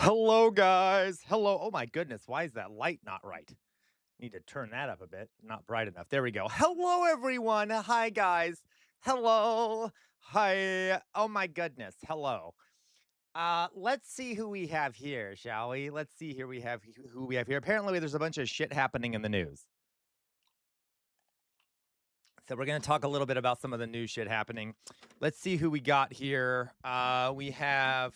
Hello, guys. Hello. Oh my goodness. Why is that light not right? Need to turn that up a bit. Not bright enough. There we go. Hello, everyone. Hi, guys. Hello. Hi. Oh my goodness. Hello. Let's see who we have here, shall we? Let's see here. We have who we have here. Apparently, there's a bunch of shit happening in the news. So we're gonna talk a little bit about some of the new shit happening. Let's see who we got here. We have.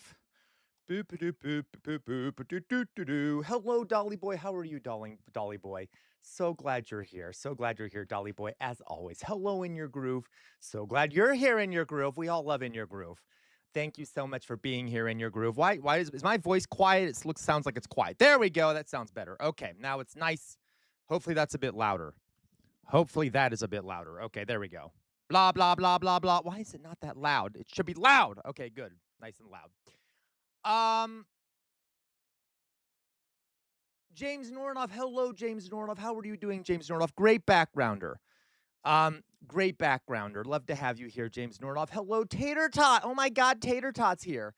Boop doop boop boop boop doo doo doo doo. Hello, Dolly Boy. How are you, darling Dolly Boy? So glad you're here. So glad you're here, Dolly Boy. As always, hello in your groove. So glad you're here in your groove. We all love in your groove. Thank you so much for being here in your groove. Why is my voice quiet? Sounds like it's quiet. There we go. That sounds better. Okay, now it's nice. Hopefully that's a bit louder. Hopefully that is a bit louder. Okay, there we go. Blah blah blah blah blah. Why is it not that loud? It should be loud. Okay, good. Nice and loud. James Nornoff. Hello, James Nornoff. How are you doing, James Nornoff? Great backgrounder. Great backgrounder. Love to have you here, James Nornoff. Hello, Tater Tot. Oh my God, Tater Tot's here.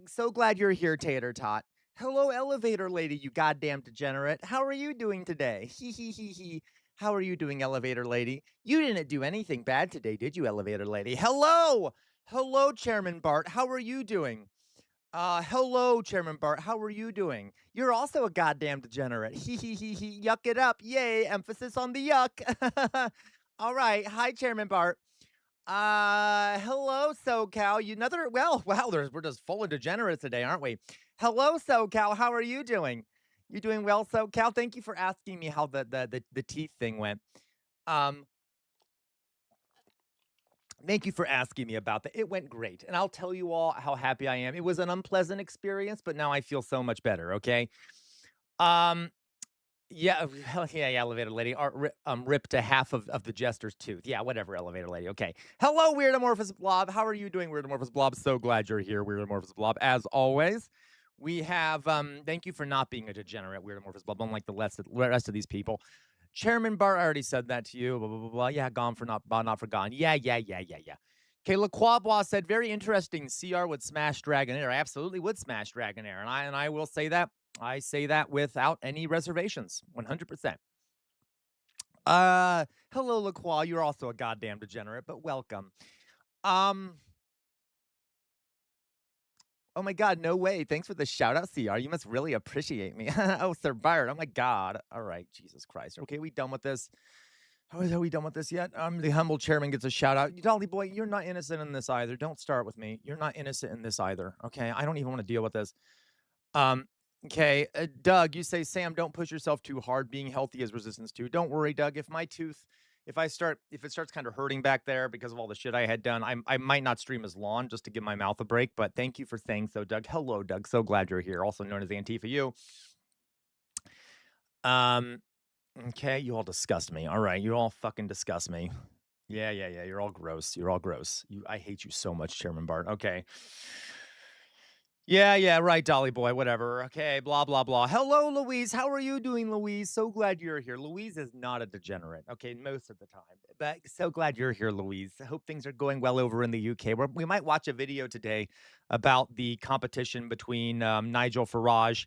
So glad you're here, Tater Tot. Hello, elevator lady, you goddamn degenerate. How are you doing today? Hee hee hee hee. How are you doing, elevator lady? You didn't do anything bad today, did you, elevator lady? Hello! Hello, Chairman Bart. How are you doing? Hello, Chairman Bart. How are you doing? You're also a goddamn degenerate. Hee hee hee hee. Yuck it up. Yay. Emphasis on the yuck. All right. Hi, Chairman Bart. Hello, SoCal. You another wow, we're just full of degenerates today, aren't we? Hello, SoCal. How are you doing? You doing well, SoCal? Thank you for asking me how the teeth thing went. Um, Thank you for asking me about that. It went great. And I'll tell you all how happy I am. It was an unpleasant experience, but now I feel so much better, okay? Um, yeah, hell yeah, yeah, elevator lady. Ripped a half of the jester's tooth. Yeah, whatever, elevator lady. Okay. Hello, Weirdomorphous Blob. How are you doing, Weirdomorphous Blob? So glad you're here, Weirdomorphous Blob. As always, we have thank you for not being a degenerate, Weirdomorphous Blob, unlike the rest of these people. Chairman Bart, I already said that to you. Blah blah blah blah. Yeah, gone for not forgotten. Yeah, yeah, yeah, yeah, yeah. Okay, LaQuabois said, very interesting. CR would smash Dragonair. I absolutely would smash Dragonair. And I will say that. I say that without any reservations. 100%. Hello, LaQuois. You're also a goddamn degenerate, but welcome. Um, oh my God, no way. Thanks for the shout out, CR. You must really appreciate me. Oh, Sir Bart. Oh my God. All right, Jesus Christ. Okay, we done with this? Are we done with this yet? The humble chairman gets a shout out. Dolly boy, you're not innocent in this either. Don't start with me. You're not innocent in this either. Okay, I don't even want to deal with this. Um, okay, Doug, you say, Sam, don't push yourself too hard. Being healthy is resistance too. Don't worry, Doug. If it starts kind of hurting back there because of all the shit I had done, I might not stream as long just to give my mouth a break. But thank you for saying so, Doug. Hello, Doug. So glad you're here. Also known as Antifa U. Um, okay, you all disgust me. All right, you all fucking disgust me. Yeah, yeah, yeah. You're all gross. You're all gross. I hate you so much, Chairman Bart. Okay. Yeah, yeah, right, Dolly boy, whatever. Okay, blah, blah, blah. Hello, Louise. How are you doing, Louise? So glad you're here. Louise is not a degenerate, okay, most of the time. But so glad you're here, Louise. I hope things are going well over in the UK. We might watch a video today about the competition between Nigel Farage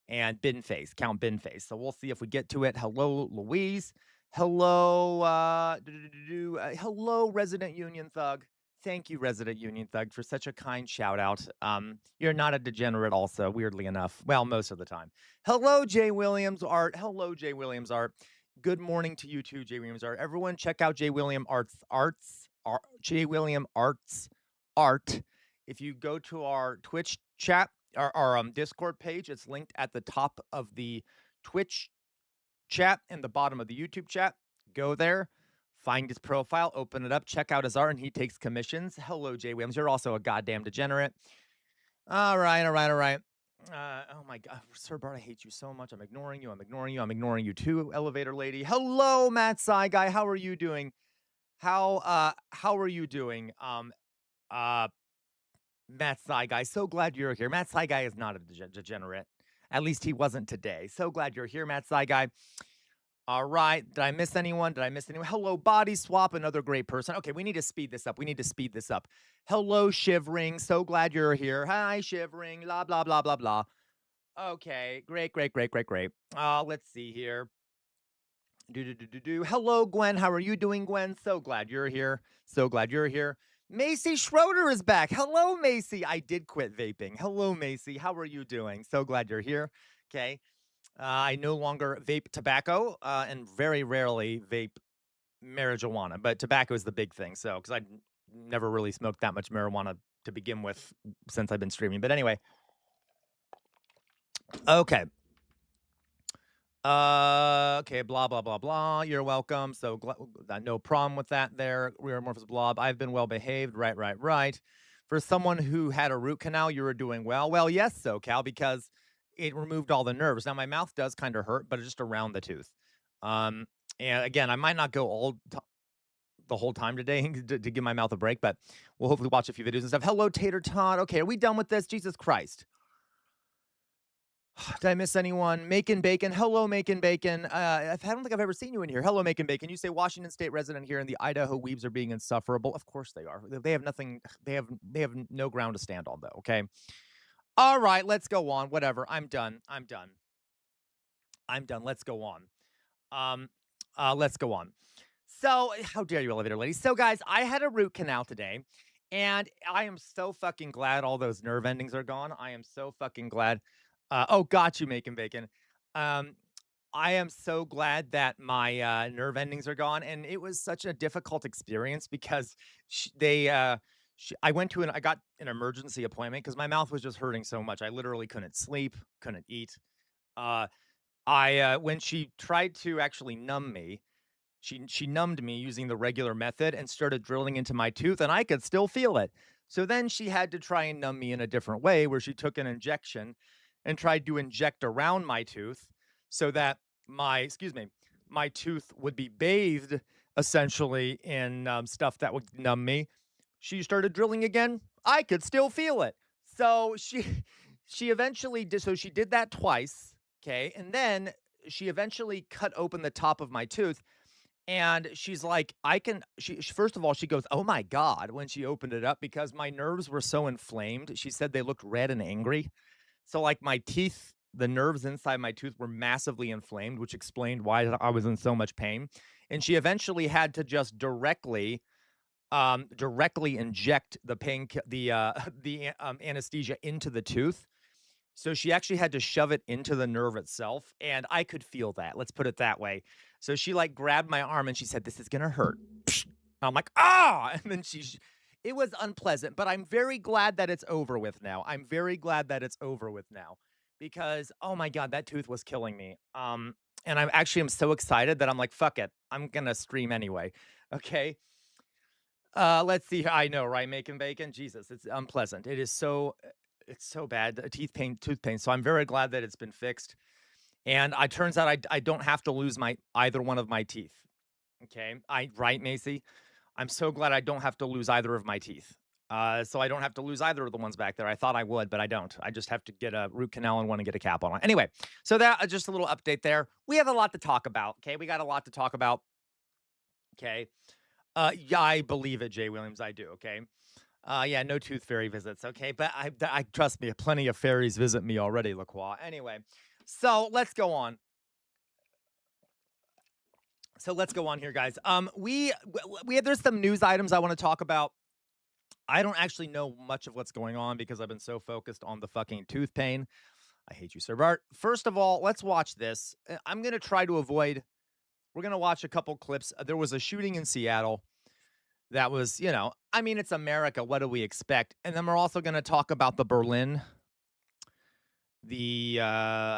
and Binface, Count Binface. So we'll see if we get to it. Hello, Louise. Hello, hello, Resident Union Thug. Thank you, Resident Union Thug, for such a kind shout out. You're not a degenerate, also, weirdly enough. Well, most of the time. Hello, Jay Williams Art. Hello, Jay Williams Art. Good morning to you too, Jay Williams Art. Everyone, check out Jay William Jay William Arts Art. If you go to our Twitch chat, our Discord page, it's linked at the top of the Twitch chat and the bottom of the YouTube chat. Go there. Find his profile, open it up, check out his art, and he takes commissions. Hello, Jay Williams. You're also a goddamn degenerate. All right, all right, all right. Oh my God, Sir Bart, I hate you so much. I'm ignoring you. I'm ignoring you. I'm ignoring you too, elevator lady. Hello, Matt Sai guy. How are you doing? How are you doing? Uh, Matt Sai guy. So glad you're here. Matt Sai guy is not a degenerate. At least he wasn't today. So glad you're here, Matt Sai guy. All right. Did I miss anyone? Did I miss anyone? Hello, Body Swap, another great person. Okay, we need to speed this up. We need to speed this up. Hello, Shivering. So glad you're here. Hi, Shivering. Blah, blah, blah, blah, blah. Okay, great, great, great, great, great. Let's see here. Do. Hello, Gwen. How are you doing, Gwen? So glad you're here. So glad you're here. Macy Schroeder is back. Hello, Macy. I did quit vaping. Hello, Macy. How are you doing? So glad you're here. Okay. I no longer vape tobacco and very rarely vape marijuana, but tobacco is the big thing. So, because never really smoked that much marijuana to begin with since I've been streaming. But anyway, okay. Okay, blah, blah, blah, blah. You're welcome. So, no problem with that there. Rearmorphous blob. I've been well behaved. Right, right, right. For someone who had a root canal, you were doing well. Well, yes, so Cal, because it removed all the nerves. Now, my mouth does kind of hurt, but it's just around the tooth. Um, and again, I might not go the whole time today to give my mouth a break, but we'll hopefully watch a few videos and stuff. Hello, Tater Tot. Okay, are we done with this? Jesus Christ. Did I miss anyone? Macon Bacon. Hello, Macon Bacon. I don't think I've ever seen you in here. Hello, Macon Bacon. You say Washington State resident here, and the Idaho weebs are being insufferable. Of course they are. They have nothing. They have no ground to stand on, though. Okay. All right. Let's go on. Whatever. I'm done. I'm done. I'm done. Let's go on. Let's go on. So, how dare you, elevator lady? So, guys, I had a root canal today, and I am so fucking glad all those nerve endings are gone. I am so fucking glad. Oh, got you, Macon Bacon. Um, I am so glad that my nerve endings are gone, and it was such a difficult experience because I got an emergency appointment because my mouth was just hurting so much. I literally couldn't sleep, couldn't eat. Uh, when she tried to actually numb me, she numbed me using the regular method and started drilling into my tooth, and I could still feel it. So then she had to try and numb me in a different way, where she took an injection and tried to inject around my tooth so that my tooth would be bathed essentially in stuff that would numb me. She started drilling again. I could still feel it. So she eventually did. So she did that twice. Okay, and then she eventually cut open the top of my tooth, and she's like, first of all, she goes, "Oh my God," when she opened it up because my nerves were so inflamed. She said they looked red and angry. So, like, my teeth, the nerves inside my tooth were massively inflamed, which explained why I was in so much pain. And she eventually had to just directly inject the anesthesia into the tooth. So she actually had to shove it into the nerve itself, and I could feel that. Let's put it that way. So she like grabbed my arm and she said, "This is gonna hurt." I'm like, "Ah!" And then it was unpleasant, but I'm very glad that it's over with now. I'm very glad that it's over with now because oh my God, that tooth was killing me. And I'm so excited that I'm like, fuck it, I'm gonna stream anyway. Okay. Let's see. I know, right? Making bacon. Jesus, it's unpleasant. It's so bad. Tooth pain. So I'm very glad that it's been fixed. And it turns out I don't have to lose either one of my teeth. Okay. Right, Macy? I'm so glad I don't have to lose either of my teeth. So I don't have to lose either of the ones back there. I thought I would, but I don't. I just have to get a root canal on one and get a cap on it. Anyway, so that just a little update there. We have a lot to talk about. Okay. We got a lot to talk about. Okay. Yeah, I believe it, Jay Williams. I do. Okay. Yeah, no tooth fairy visits. Okay, but I trust me, plenty of fairies visit me already, LaCroix. Anyway, so let's go on. So let's go on here, guys. There's some news items I want to talk about. I don't actually know much of what's going on because I've been so focused on the fucking tooth pain. I hate you, Sir Bart. First of all, let's watch this. I'm gonna try to avoid. We're gonna watch a couple clips. There was a shooting in Seattle. That was, I mean, it's America. What do we expect? And then we're also going to talk about the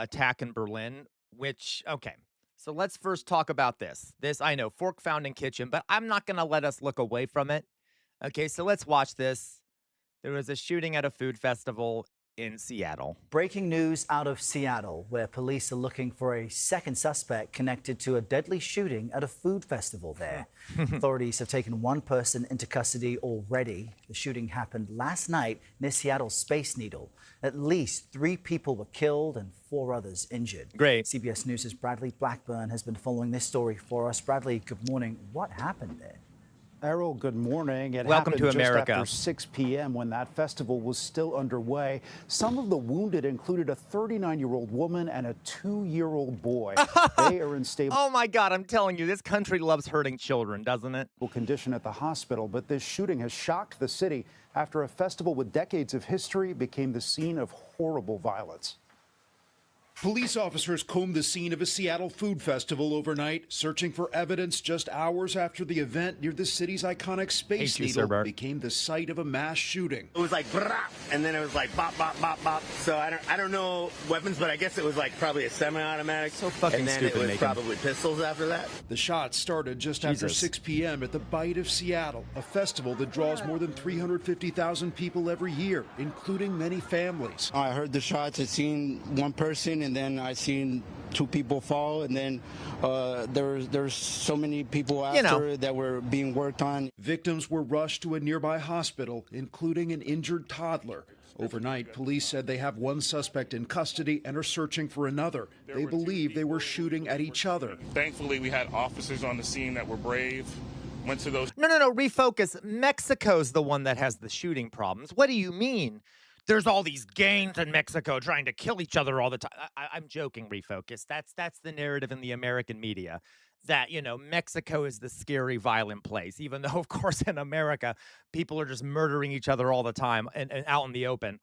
attack in Berlin, okay. So let's first talk about this. I know, fork found in kitchen, but I'm not going to let us look away from it. Okay, so let's watch this. There was a shooting at a food festival in Seattle. Breaking news out of Seattle, where police are looking for a second suspect connected to a deadly shooting at a food festival there. Authorities have taken one person into custody already. The shooting happened last night near Seattle's Space Needle. At least 3 people were killed and 4 others injured. Great. CBS News' Bradley Blackburn has been following this story for us. Bradley, good morning. What happened there? Errol, good morning. It Welcome to happened just after America. 6 p.m. when that festival was still underway. Some of the wounded included a 39-year-old woman and a 2-year-old boy. They are in stable Oh my God, I'm telling you, this country loves hurting children, doesn't it? condition at the hospital, but this shooting has shocked the city after a festival with decades of history became the scene of horrible violence. Police officers combed the scene of a Seattle food festival overnight, searching for evidence just hours after the event near the city's iconic Space Hate you, Sir Needle Bart. became the site of a mass shooting. It was like brah, and then it was like bop bop bop bop. So I don't know weapons, but I guess it was like probably a semi-automatic. So fucking and then stupid, it was Macon. probably pistols after that. The shots started just after Jesus. 6 p.m. at the Bite of Seattle, a festival that draws more than 350,000 people every year, including many families. I heard the shots. I seen one person, and then I seen two people fall, and then there's so many people after that were being worked on. Victims were rushed to a nearby hospital, including an injured toddler. Overnight, police said they have one suspect in custody and are searching for another. They believe they were shooting at each other. Thankfully, we had officers on the scene that were brave, went to those. No, refocus. Mexico's the one that has the shooting problems. What do you mean? There's all these gangs in Mexico trying to kill each other all the time. I'm joking, refocus. That's the narrative in the American media that, Mexico is the scary, violent place, even though, of course, in America, people are just murdering each other all the time and out in the open.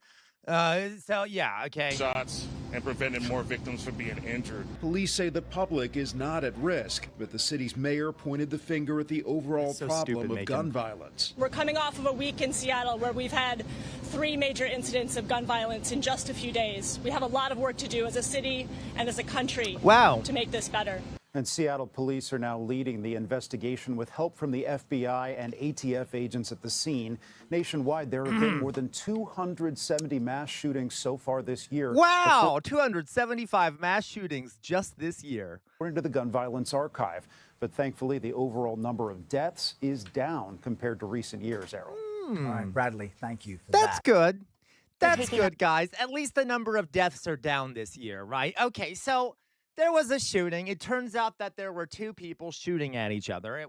Yeah, okay. Shots and prevented more victims from being injured. Police say the public is not at risk, but the city's mayor pointed the finger at the overall That's so problem stupid, of Macon. gun violence. We're coming off of a week in Seattle where we've had 3 major incidents of gun violence in just a few days. We have a lot of work to do as a city and as a country Wow. to make this better. And Seattle police are now leading the investigation with help from the FBI and ATF agents at the scene. Nationwide, there have been more than 270 mass shootings so far this year. Wow, 275 mass shootings just this year. According to the Gun Violence Archive. But thankfully, the overall number of deaths is down compared to recent years, Errol. All right, Bradley, thank you for That's that. good. That's good, guys. At least the number of deaths are down this year, right? Okay, so there was a shooting. It turns out that there were 2 people shooting at each other.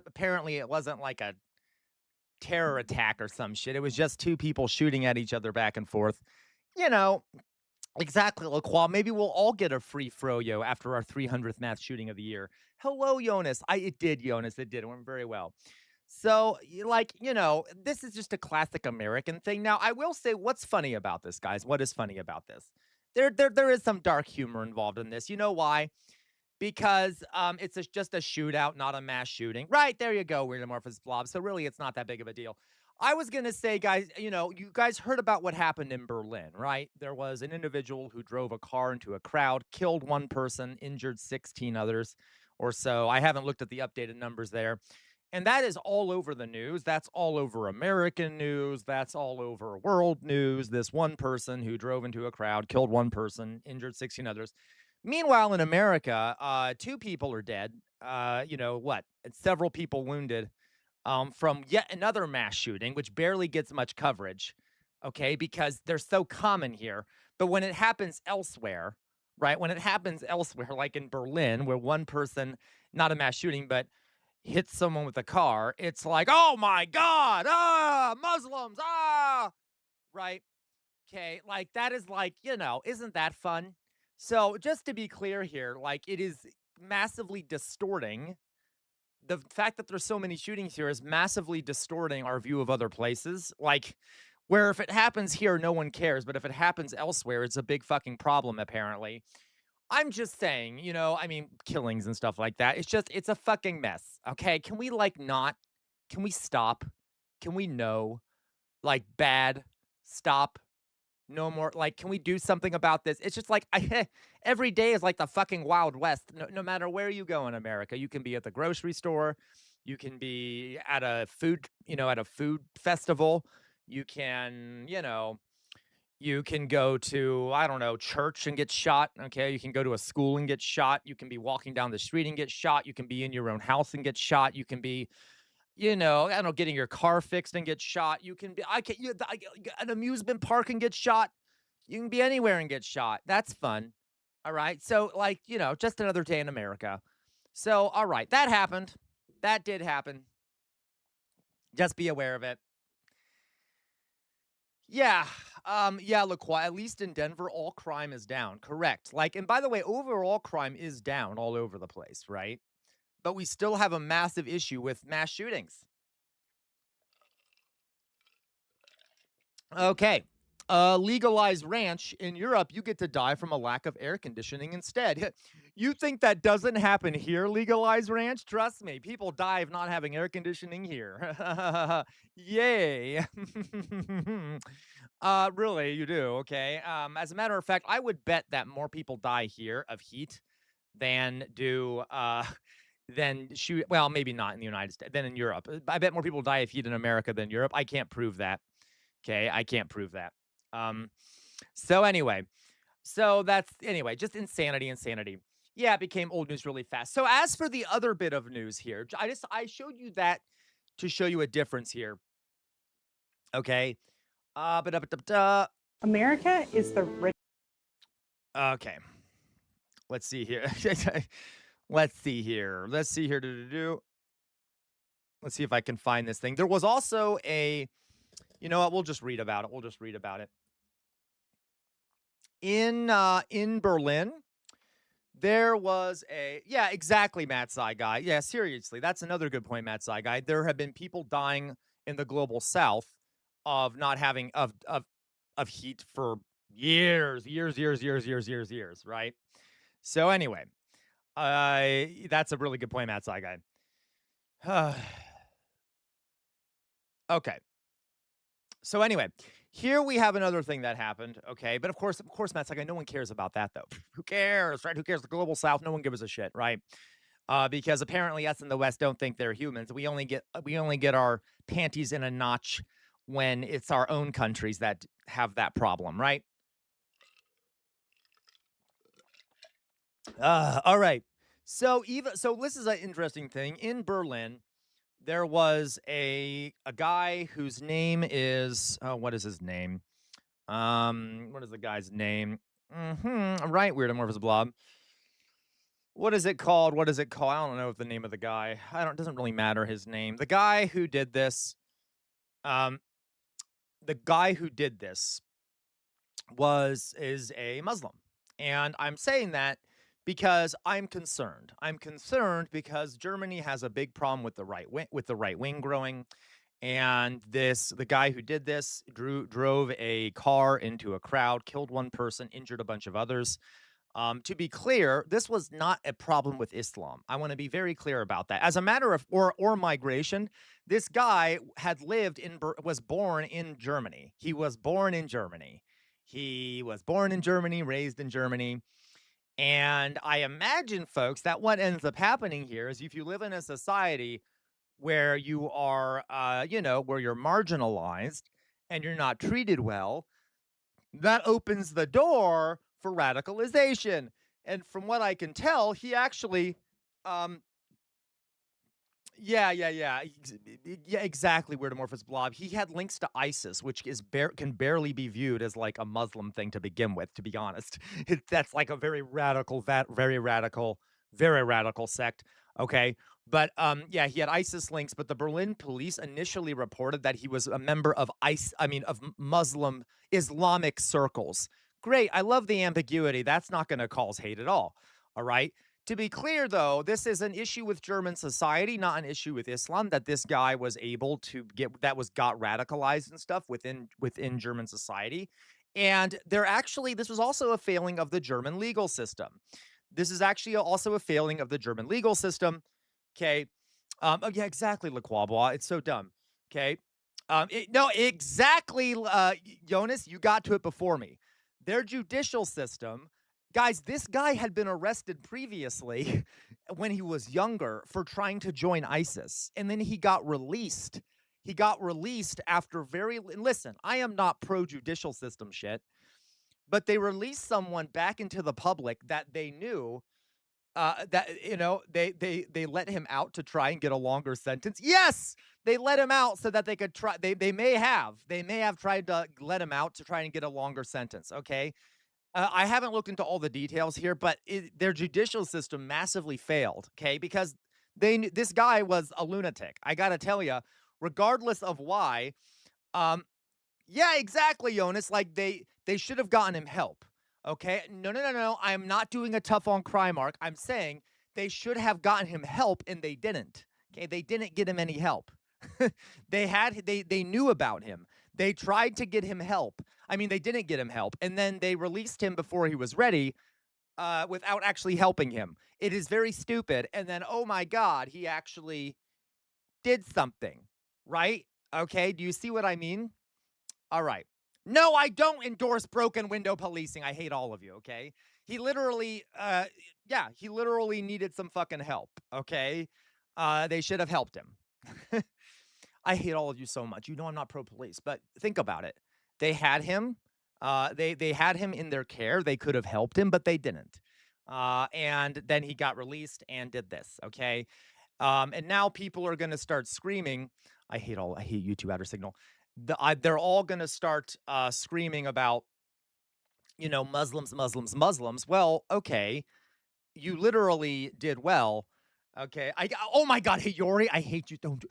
Apparently it wasn't like a terror attack or some shit. It was just 2 people shooting at each other back and forth. Exactly, LaQual. Maybe we'll all get a free froyo after our 300th mass shooting of the year. Hello, Jonas. It did, Jonas. It did. It went very well. So, this is just a classic American thing. Now, I will say what's funny about this, guys. What is funny about this? There is some dark humor involved in this. You know why? Because it's just a shootout, not a mass shooting. Right, there you go, weird amorphous blob. So really, it's not that big of a deal. I was going to say, guys, you guys heard about what happened in Berlin, right? There was an individual who drove a car into a crowd, killed 1 person, injured 16 others or so. I haven't looked at the updated numbers there. And that is all over the news. That's all over American news. That's all over world news. This one person who drove into a crowd, killed 1 person, injured 16 others. Meanwhile, in America, 2 people are dead. Several people wounded from yet another mass shooting, which barely gets much coverage, okay, because they're so common here. But when it happens elsewhere, right, when it happens elsewhere, like in Berlin, where 1 person, not a mass shooting, but hits someone with a car, it's like, oh my God, Muslims, right? Okay, like that is like, isn't that fun? So just to be clear here, like it is massively distorting. The fact that there's so many shootings here is massively distorting our view of other places. Like, where if it happens here, no one cares, but if it happens elsewhere, it's a big fucking problem, apparently. I'm just saying, killings and stuff like that. It's a fucking mess. Okay. Can we can we stop? Can we know? Bad, stop, no more. Can we do something about this? It's just like, every day is like the fucking Wild West. No matter where you go in America, you can be at the grocery store. You can be at a food festival. You can, you can go to, I don't know, church and get shot, okay? You can go to a school and get shot. You can be walking down the street and get shot. You can be in your own house and get shot. You can be, I don't know, getting your car fixed and get shot. You can be, an amusement park and get shot. You can be anywhere and get shot. That's fun, all right? So, just another day in America. So, all right, that happened. That did happen. Just be aware of it. Yeah. Yeah, LaQuote, at least in Denver, all crime is down. Correct. Like, and by the way, overall crime is down all over the place, right? But we still have a massive issue with mass shootings. Okay. Legalized ranch in Europe, you get to die from a lack of air conditioning instead. You think that doesn't happen here, legalized ranch? Trust me, people die of not having air conditioning here. Yay. Really, you do, okay. As a matter of fact, I would bet that more people die here of heat than do than shoot well, maybe not in the United States, than in Europe. I bet more people die of heat in America than Europe. I can't prove that. Okay, I can't prove that. Um, so anyway, so that's anyway, just insanity, insanity. Yeah, it became old news really fast. So as for the other bit of news here, I showed you that to show you a difference here. Okay. America is the rich. Okay. Let's see here. Let's see here. Let's see here. Let's see if I can find this thing. There was also a, you know what? We'll just read about it. We'll just read about it. In Berlin, there was a yeah, exactly, Matt Sci guy. Yeah, seriously, that's another good point, Matt Sci guy. There have been people dying in the global south of not having of heat for years, right? So anyway, that's a really good point, Matt Sci guy. Okay. So anyway, here we have another thing that happened, okay? But of course, Matt's like, no one cares about that though. Who cares, right? Who cares? The global South, no one gives a shit, right? Because apparently us in the West don't think they're humans. We only get our panties in a notch when it's our own countries that have that problem, right? All right. So this is an interesting thing. In Berlin, there was a guy whose name is what is his name? What is the guy's name? Right, Weirdomorphous Blob. What is it called? What is it called? I don't know the name of the guy. It doesn't really matter his name. The guy who did this, um, the guy who did this is a Muslim. And I'm saying that because I'm concerned. I'm concerned because Germany has a big problem with the right wing growing. And the guy who did this drove a car into a crowd, killed one person, injured a bunch of others. To be clear, this was not a problem with Islam. I want to be very clear about that. As a matter of or migration, this guy was born in Germany. He was born in Germany. He was born in Germany, raised in Germany. And I imagine, folks, that what ends up happening here is if you live in a society where you are, where you're marginalized and you're not treated well, that opens the door for radicalization. And from what I can tell, he actually, um, yeah, exactly. Weirdomorphous Blob. He had links to ISIS, which can barely be viewed as like a Muslim thing to begin with. To be honest, that's like a very radical, very radical sect. Okay, but yeah, he had ISIS links. But the Berlin police initially reported that he was a member of of Muslim Islamic circles. Great, I love the ambiguity. That's not going to cause hate at all. All right. To be clear, though, this is an issue with German society, not an issue with Islam, that this guy was able to got radicalized and stuff within German society. And this was also a failing of the German legal system. This is actually also a failing of the German legal system. Okay. Oh, yeah, exactly, LeQuabois. It's so dumb. Okay. No, exactly, Jonas, you got to it before me. Their judicial system. Guys, this guy had been arrested previously when he was younger for trying to join ISIS, and then he got released. He got released after listen, I am not pro-judicial system shit, but they released someone back into the public that they knew they let him out to try and get a longer sentence. Yes, they let him out so that they could try. They may have tried to let him out to try and get a longer sentence. Okay. I haven't looked into all the details here, but their judicial system massively failed, okay? Because this guy was a lunatic. I got to tell you, regardless of why. Um, yeah, exactly, Jonas. Like they should have gotten him help. Okay? No, no, no, no. I'm not doing a tough on crime arc. I'm saying they should have gotten him help and they didn't. Okay? They didn't get him any help. They knew about him. They tried to get him help. I mean, they didn't get him help. And then they released him before he was ready without actually helping him. It is very stupid. And then, oh my God, he actually did something, right? Okay, do you see what I mean? All right. No, I don't endorse broken window policing. I hate all of you, okay? He literally, yeah, he literally needed some fucking help, okay? They should have helped him. I hate all of you so much. You know I'm not pro police, but think about it. They had him. They had him in their care. They could have helped him, but they didn't. And then he got released and did this. Okay. And now people are going to start screaming. I hate YouTube outer signal. They're all going to start screaming about, Muslims, Muslims, Muslims. Well, okay, you literally did well. Okay. Oh my God, Hayori, I hate you. Don't.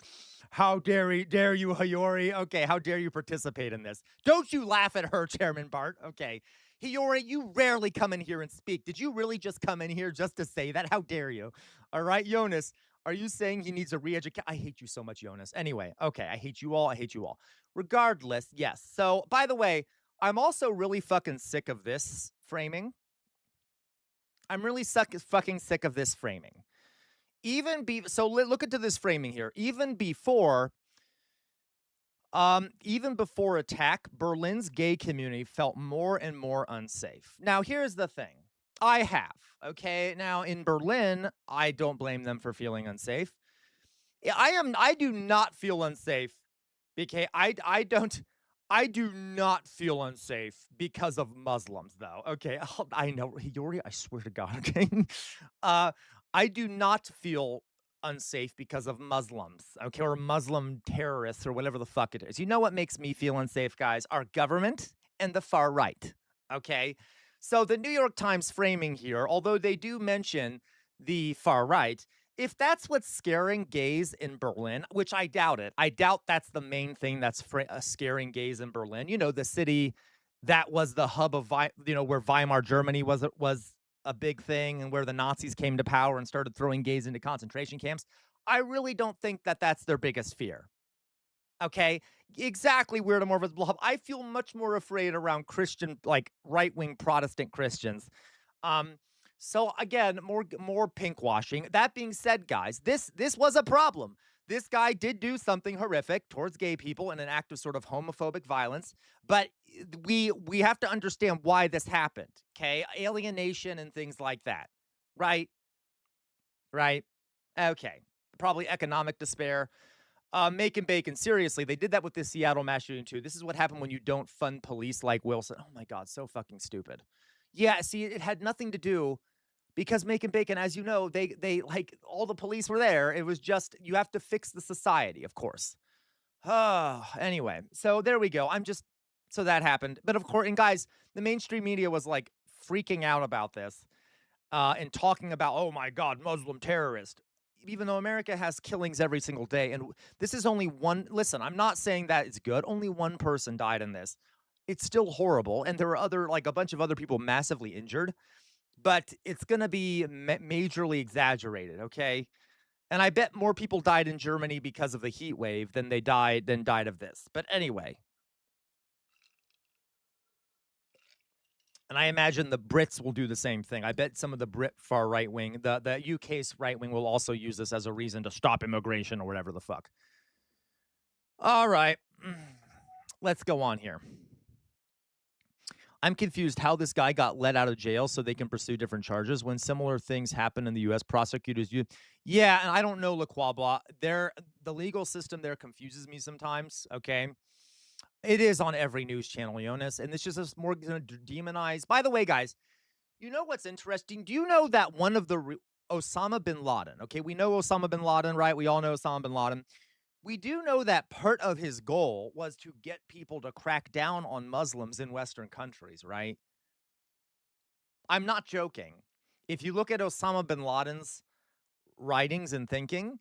How dare you, Hayori? Okay, how dare you participate in this? Don't you laugh at her, Chairman Bart. Okay. Hayori, you rarely come in here and speak. Did you really just come in here just to say that? How dare you? All right, Jonas, are you saying he needs a re-educate? I hate you so much, Jonas. Anyway, okay, I hate you all. I hate you all. Regardless, yes. So, by the way, I'm also really fucking sick of this framing. I'm really fucking sick of this framing. Look into this framing here. Even before attack, Berlin's gay community felt more and more unsafe. Now, here's the thing. Okay? Now, in Berlin, I don't blame them for feeling unsafe. I do not feel unsafe because I do not feel unsafe because of Muslims, though. Okay, I know, Yuri, I swear to God, okay? I do not feel unsafe because of Muslims, okay, or Muslim terrorists or whatever the fuck it is. You know what makes me feel unsafe, guys? Our government and the far right, okay? So the New York Times framing here, although they do mention the far right, if that's what's scaring gays in Berlin, which I doubt it, I doubt that's the main thing that's scaring gays in Berlin. You know, the city that was the hub of, where Weimar Germany was a big thing and where the Nazis came to power and started throwing gays into concentration camps. I really don't think that that's their biggest fear. Okay, exactly. Weird, more visible hub. I feel much more afraid around Christian, like right-wing Protestant Christians. So again, more pink washing. That being said, guys, this was a problem. This guy did do something horrific towards gay people in an act of sort of homophobic violence, but we have to understand why this happened. Okay, alienation and things like that. Right. Okay. Probably economic despair. Making bacon. Seriously, they did that with the Seattle mass shooting too. This is what happened when you don't fund police like Wilson. Oh my God, so fucking stupid. Yeah, see, it had nothing to do because making bacon, as you know, they like all the police were there. It was just you have to fix the society, of course. Anyway, so there we go. So that happened. But of course, and guys, the mainstream media was like freaking out about this and talking about, oh my God, Muslim terrorist. Even though America has killings every single day. And this is only one. Listen, I'm not saying that it's good. Only one person died in this. It's still horrible. And there are a bunch of other people massively injured. But it's going to be majorly exaggerated, okay? And I bet more people died in Germany because of the heat wave than died of this. But anyway. And I imagine the Brits will do the same thing. I bet some of the Brit far right wing, the UK's right wing will also use this as a reason to stop immigration or whatever the fuck. All right. Let's go on here. I'm confused how this guy got let out of jail so they can pursue different charges when similar things happen in the U.S. Prosecutors yeah, and I don't know, LaQuabla. The legal system there confuses me sometimes, okay? It is on every news channel, Jonas, and this just more going to demonize. By the way, guys, you know what's interesting? Do you know that one of the Osama bin Laden, okay, we know Osama bin Laden, right? We all know Osama bin Laden. We do know that part of his goal was to get people to crack down on Muslims in Western countries, right? I'm not joking. If you look at Osama bin Laden's writings and thinking,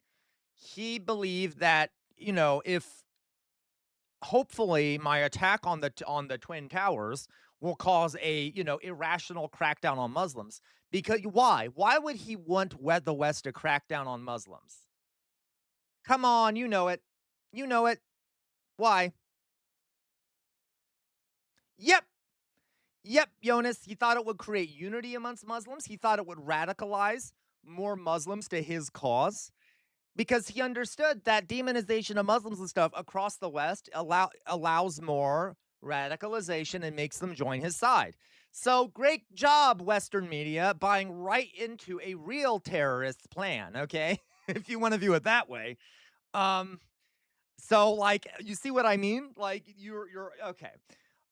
he believed that if hopefully my attack on the Twin Towers will cause a, irrational crackdown on Muslims. Because why? Why would he want the West to crack down on Muslims? Come on, you know it. You know it. Why? Yep. Yep, Jonas. He thought it would create unity amongst Muslims. He thought it would radicalize more Muslims to his cause because he understood that demonization of Muslims and stuff across the West allows more radicalization and makes them join his side. So great job, Western media, buying right into a real terrorist plan, okay? If you want to view it that way. So like you see what I mean? Like you're okay.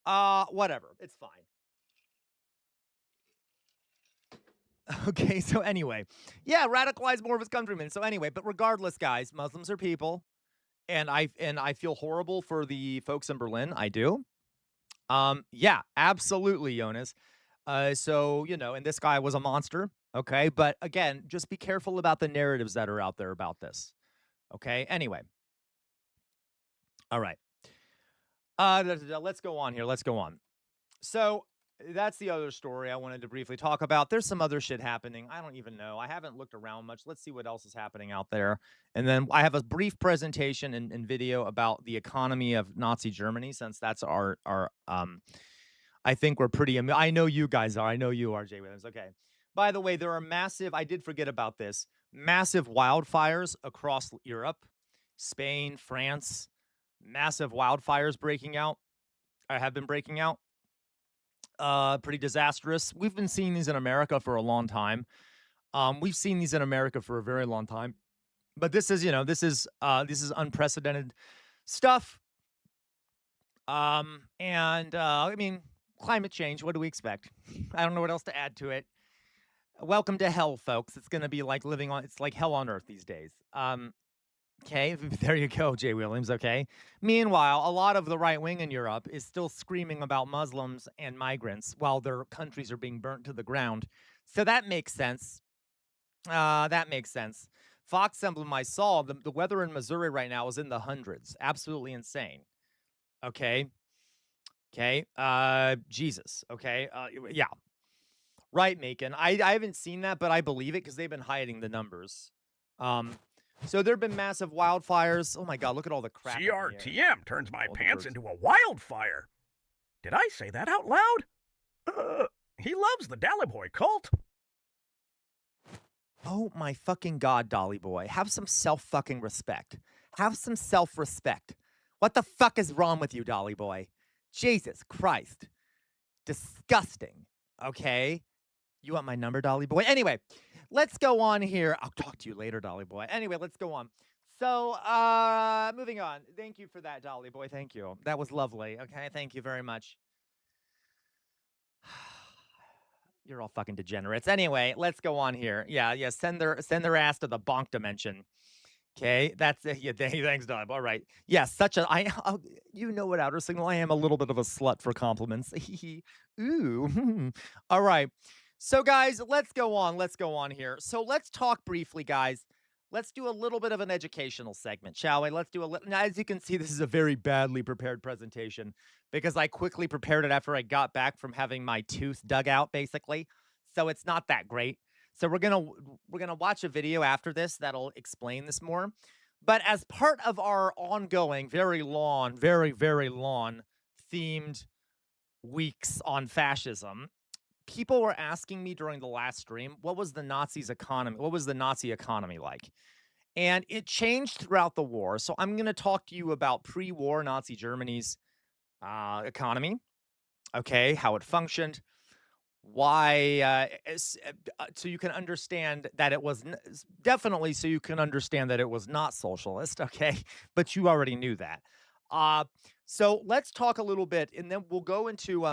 Whatever. It's fine. Okay, so anyway. Yeah, radicalize more of his countrymen. So anyway, but regardless, guys, Muslims are people. And I feel horrible for the folks in Berlin. I do. Yeah, absolutely, Jonas. So, and this guy was a monster. Okay. But again, just be careful about the narratives that are out there about this. Okay. Anyway. All right. Let's go on here. Let's go on. So that's the other story I wanted to briefly talk about. There's some other shit happening. I don't even know. I haven't looked around much. Let's see what else is happening out there. And then I have a brief presentation and video about the economy of Nazi Germany, since that's our I think we're pretty, I know you guys are. I know you are, Jay Williams. Okay. By the way, there are I did forget about this, massive wildfires across Europe, Spain, France, massive wildfires breaking out. I have been breaking out. Pretty disastrous. We've been seeing these in America for a long time. We've seen these in America for a very long time. But this is, this is unprecedented stuff. I mean, climate change, what do we expect? I don't know what else to add to it. Welcome to hell, folks. It's going to be like it's like hell on earth these days. Okay, there you go, Jay Williams, okay? Meanwhile, a lot of the right wing in Europe is still screaming about Muslims and migrants while their countries are being burnt to the ground. So that makes sense. That makes sense. Fox Emblem, I saw, the weather in Missouri right now is in the hundreds. Absolutely insane. Okay. Okay. Jesus. Okay. Yeah. Right, Macon. I haven't seen that, but I believe it because they've been hiding the numbers. So there have been massive wildfires. Oh my God, look at all the crap. CRTM turns my pants into a wildfire. Did I say that out loud? He loves the Dolly Boy cult. Oh my fucking God, Dolly Boy. Have some self-fucking respect. Have some self-respect. What the fuck is wrong with you, Dolly Boy? Jesus Christ. Disgusting. Okay? You want my number, Dolly Boy? Anyway, let's go on here. I'll talk to you later, Dolly Boy. Anyway, let's go on. So, moving on. Thank you for that, Dolly Boy. Thank you. That was lovely. Okay, thank you very much. You're all fucking degenerates. Anyway, let's go on here. Yeah. Send their ass to the bonk dimension. Okay, that's it. Yeah, thanks, Dolly. All right. Yeah, you know what, Outer Signal. I am a little bit of a slut for compliments. Ooh. All right. So, guys, let's go on. Let's go on here. So, let's talk briefly, guys. Let's do a little bit of an educational segment, shall we? Let's do a little. Now, as you can see, this is a very badly prepared presentation because I quickly prepared it after I got back from having my tooth dug out, basically. So, it's not that great. So, we're gonna watch a video after this that'll explain this more. But as part of our ongoing, very long, very, very long themed weeks on fascism, people were asking me during the last stream, what was the Nazi economy like? And it changed throughout the war. So I'm going to talk to you about pre-war Nazi Germany's economy, okay, how it functioned, why, so you can understand that it was definitely so you can understand that it was not socialist, okay, but you already knew that. So let's talk a little bit, and then we'll go into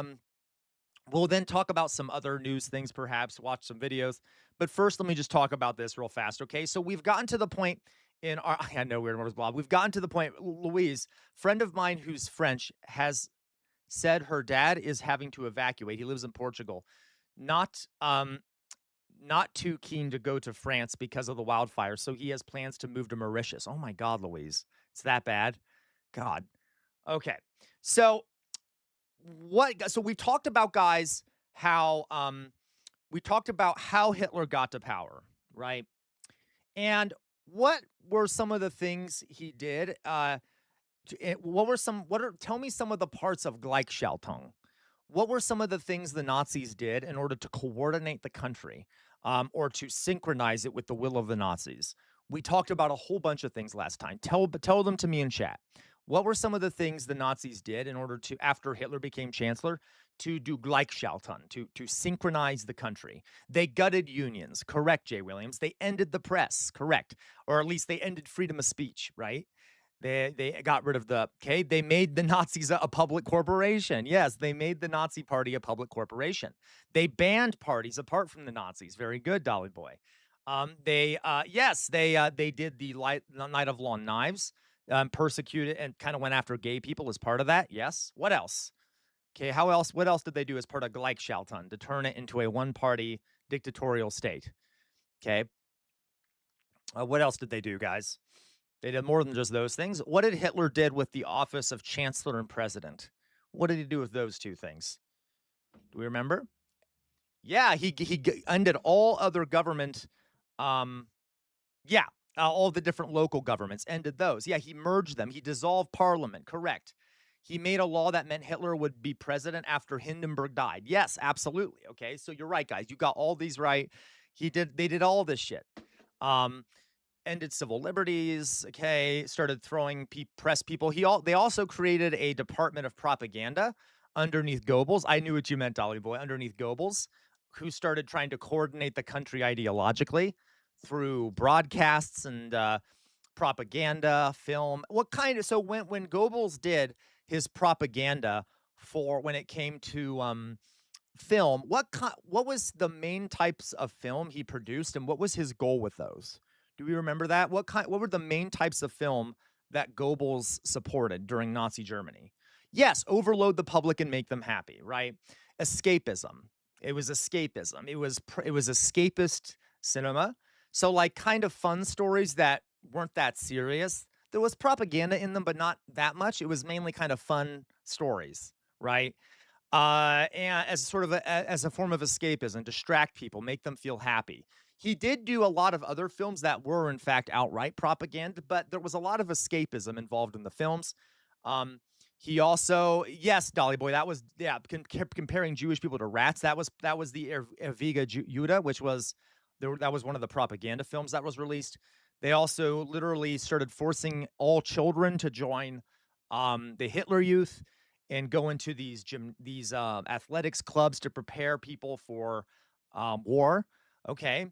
we'll then talk about some other news things, perhaps watch some videos. But first, let me just talk about this real fast, okay? So we've gotten to the point in our, I know weird words, Bob. We've gotten to the point, Louise, friend of mine who's French, has said her dad is having to evacuate. He lives in Portugal. Not not too keen to go to France because of the wildfires, so he has plans to move to Mauritius. Oh my God, Louise. It's that bad? God. Okay. So so we've talked about, guys, how we talked about how Hitler got to power, right? And what were some of the things he did? Tell me some of the parts of Gleichschaltung. What were some of the things the Nazis did in order to coordinate the country, or to synchronize it with the will of the Nazis? We talked about a whole bunch of things last time. Tell them to me in chat. What were some of the things the Nazis did in order to, after Hitler became chancellor, to do Gleichschaltung, to synchronize the country? They gutted unions, correct, Jay Williams. They ended the press, correct, or at least they ended freedom of speech, right? They got rid of they made the Nazis a public corporation. Yes, they made the Nazi Party a public corporation. They banned parties apart from the Nazis. Very good, Dolly Boy. They did the Night of Long Knives, persecuted and kind of went after gay people as part of that. Yes. What else? Okay, how else? What else did they do as part of Gleichschaltung to turn it into a one-party dictatorial state? Okay. What else did they do, guys? They did more than just those things. What did Hitler did with the office of chancellor and president? What did he do with those two things? Do we remember? Yeah, he ended all other government. All the different local governments, ended those. Yeah, he merged them. He dissolved parliament. Correct. He made a law that meant Hitler would be president after Hindenburg died. Yes, absolutely. Okay, so you're right, guys. You got all these right. They did all this shit. Ended civil liberties, okay, started throwing press people. They also created a department of propaganda underneath Goebbels. I knew what you meant, Dolly Boy, underneath Goebbels, who started trying to coordinate the country ideologically through broadcasts and propaganda, film. So when Goebbels did his propaganda for when it came to film, what was the main types of film he produced, and what was his goal with those? Do we remember that? What were the main types of film that Goebbels supported during Nazi Germany? Yes, overload the public and make them happy, right? Escapism. It was escapism. It was escapist cinema. So like kind of fun stories that weren't that serious. There was propaganda in them, but not that much. It was mainly kind of fun stories, right? And as sort of as a form of escapism, distract people, make them feel happy. He did do a lot of other films that were, in fact, outright propaganda, but there was a lot of escapism involved in the films. He also, yes, Dolly Boy, that was, yeah, comparing Jewish people to rats. That was the Erviga Judah, which was, that was one of the propaganda films that was released. They also literally started forcing all children to join the Hitler Youth and go into these athletics clubs to prepare people for war. Okay.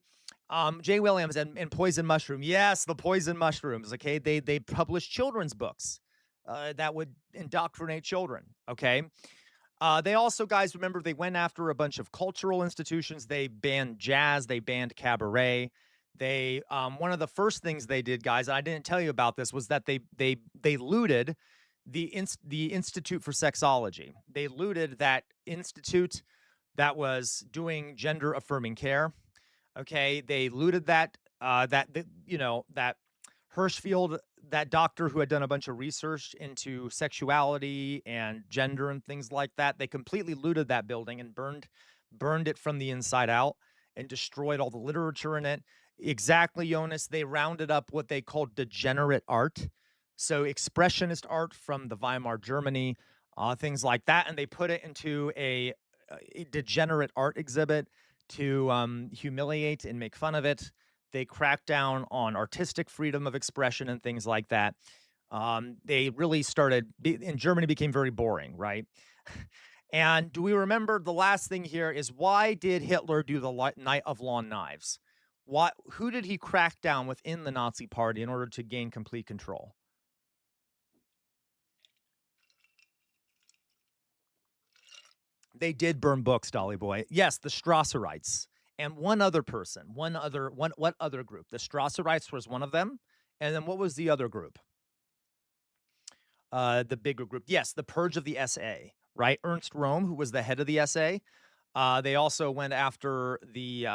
Jay Williams and Poison Mushroom. Yes, the Poison Mushrooms. Okay. They published children's books that would indoctrinate children. Okay. They also, guys, remember, they went after a bunch of cultural institutions. They banned jazz. They banned cabaret. They one of the first things they did, guys, and I didn't tell you about this, was that they looted the Institute for Sexology. They looted that institute that was doing gender affirming care. Okay, they looted that that Hirschfeld, that doctor who had done a bunch of research into sexuality and gender and things like that. They completely looted that building and burned it from the inside out and destroyed all the literature in it. Exactly, Jonas. They rounded up what they called degenerate art. So expressionist art from the Weimar Germany, things like that. And they put it into a degenerate art exhibit to humiliate and make fun of it. They cracked down on artistic freedom of expression and things like that. They really in Germany became very boring, right? And do we remember the last thing here is, why did Hitler do the Night of Long Knives? Who did he crack down within the Nazi Party in order to gain complete control? They did burn books, Dolly Boy. Yes, the Strasserites. And one other person, what other group? The Strasserites was one of them. And then what was the other group? The bigger group. Yes, the Purge of the SA, right? Ernst Röhm, who was the head of the SA, They also went after the